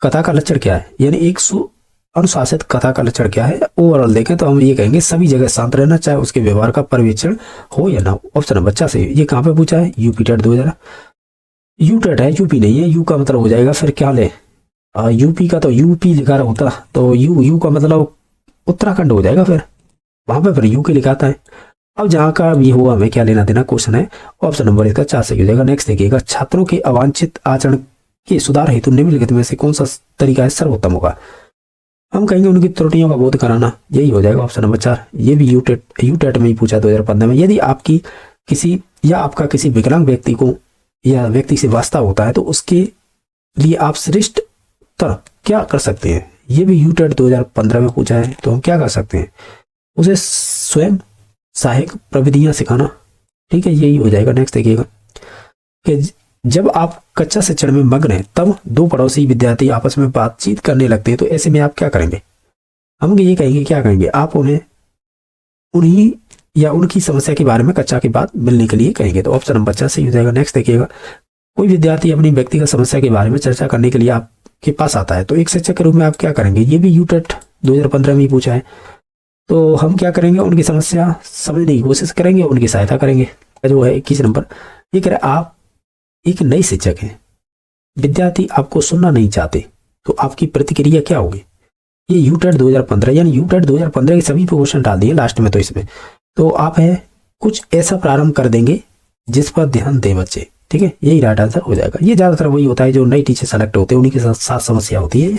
कथा का लक्षण क्या है, यानी एक सुअनुशासित कथा का लक्षण क्या है। ओवरऑल देखें तो हम ये कहेंगे सभी जगह शांत रहना, चाहे उसके व्यवहार का पर्यवेक्षण हो या ना हो। ऑप्शन नंबर 4 सही। ये कहाँ पे पूछा है, यूपी टेट 2000, यू टेट है, यूपी नहीं है, यू का मतलब हो जाएगा फिर क्या ले, यूपी का तो यूपी लिखा होता, तो यू का मतलब उत्तराखंड हो जाएगा, फिर वहां पर फिर यूके लिखाता है। अब जहाँ का भी हो हमें क्या लेना देना, क्वेश्चन है ऑप्शन नंबर इसका 4 सही हो जाएगा। नेक्स्ट देखिएगा, छात्रों के अवांछित आचरण के सुधार हेतु निम्नलिखित में से कौन सा तरीका है सर्वोत्तम होगा। हम कहेंगे उनकी त्रुटियों का बोध कराना, यही हो जाएगा ऑप्शन नंबर 4। ये भी यूटेट में ही पूछा 2015 में। यदि आपकी किसी या आपका किसी विकलांग व्यक्ति को या व्यक्ति से वास्ता होता है तो उसके लिए आप श्रेष्ठ तर क्या कर सकते हैं, ये भी यूटेट 2015 में पूछा है। तो हम क्या कर सकते हैं, उसे स्वयं सहायक प्रविधियां सिखाना, ठीक है, यही हो जाएगा। नेक्स्ट देखिएगा कि जब आप कक्षा शिक्षण में मग्न हैं तब दो पड़ोसी विद्यार्थी आपस में बातचीत करने लगते हैं, तो ऐसे में आप क्या करेंगे। हम ये कहेंगे, क्या कहेंगे, आप उन्हें उन्हीं या उनकी समस्या के बारे में कक्षा के बाद मिलने के लिए कहेंगे। तो ऑप्शन नंबर 4 सही हो जाएगा। नेक्स्ट देखिएगा, कोई विद्यार्थी अपनी व्यक्तिगत समस्या के बारे में चर्चा करने के लिए आपके पास आता है, तो एक शिक्षक के रूप में आप क्या करेंगे। ये भी यूटेट 2015 में ही पूछा है। तो हम क्या करेंगे, उनकी समस्या समझने की कोशिश करेंगे, उनकी सहायता करेंगे। जो है 21 नंबर, ये कह रहे आप एक नई शिक्षक हैं, विद्यार्थी आपको सुनना नहीं चाहते, तो आपकी प्रतिक्रिया क्या होगी। ये यूटेट 2015, यानी यूटेट 2015 के सभी पे क्वेश्चन डाल दिए लास्ट में। तो इसमें तो आप है कुछ ऐसा प्रारंभ कर देंगे जिस पर ध्यान दे बच्चे, ठीक है, यही राइट आंसर हो जाएगा। ये ज्यादातर वही होता है जो नई टीचर सेलेक्ट होते हैं उन्हीं के साथ समस्या होती है,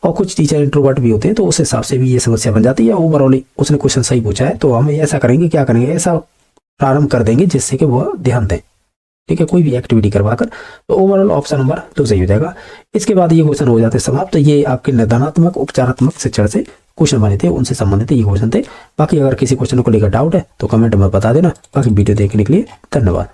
और कुछ टीचर इंट्रोवर्ट भी होते हैं तो उस हिसाब से भी ये समस्या बन जाती है। ओवरऑल उसने क्वेश्चन सही पूछा है, तो हम ऐसा करेंगे, क्या करेंगे, ऐसा प्रारंभ कर देंगे जिससे कि वह ध्यान दें, ठीक है, कोई भी एक्टिविटी करवाकर। तो ओवरऑल ऑप्शन नंबर 2 सही हो जाएगा। इसके बाद ये क्वेश्चन हो जाते हैं समाप्त। तो ये आपके निर्धारणात्मक उपचारात्मक शिक्षण से क्वेश्चन बने थे, उनसे संबंधित ये क्वेश्चन थे। बाकी अगर किसी क्वेश्चन को लेकर डाउट है तो कमेंट में बता देना। बाकी वीडियो देखने के लिए धन्यवाद।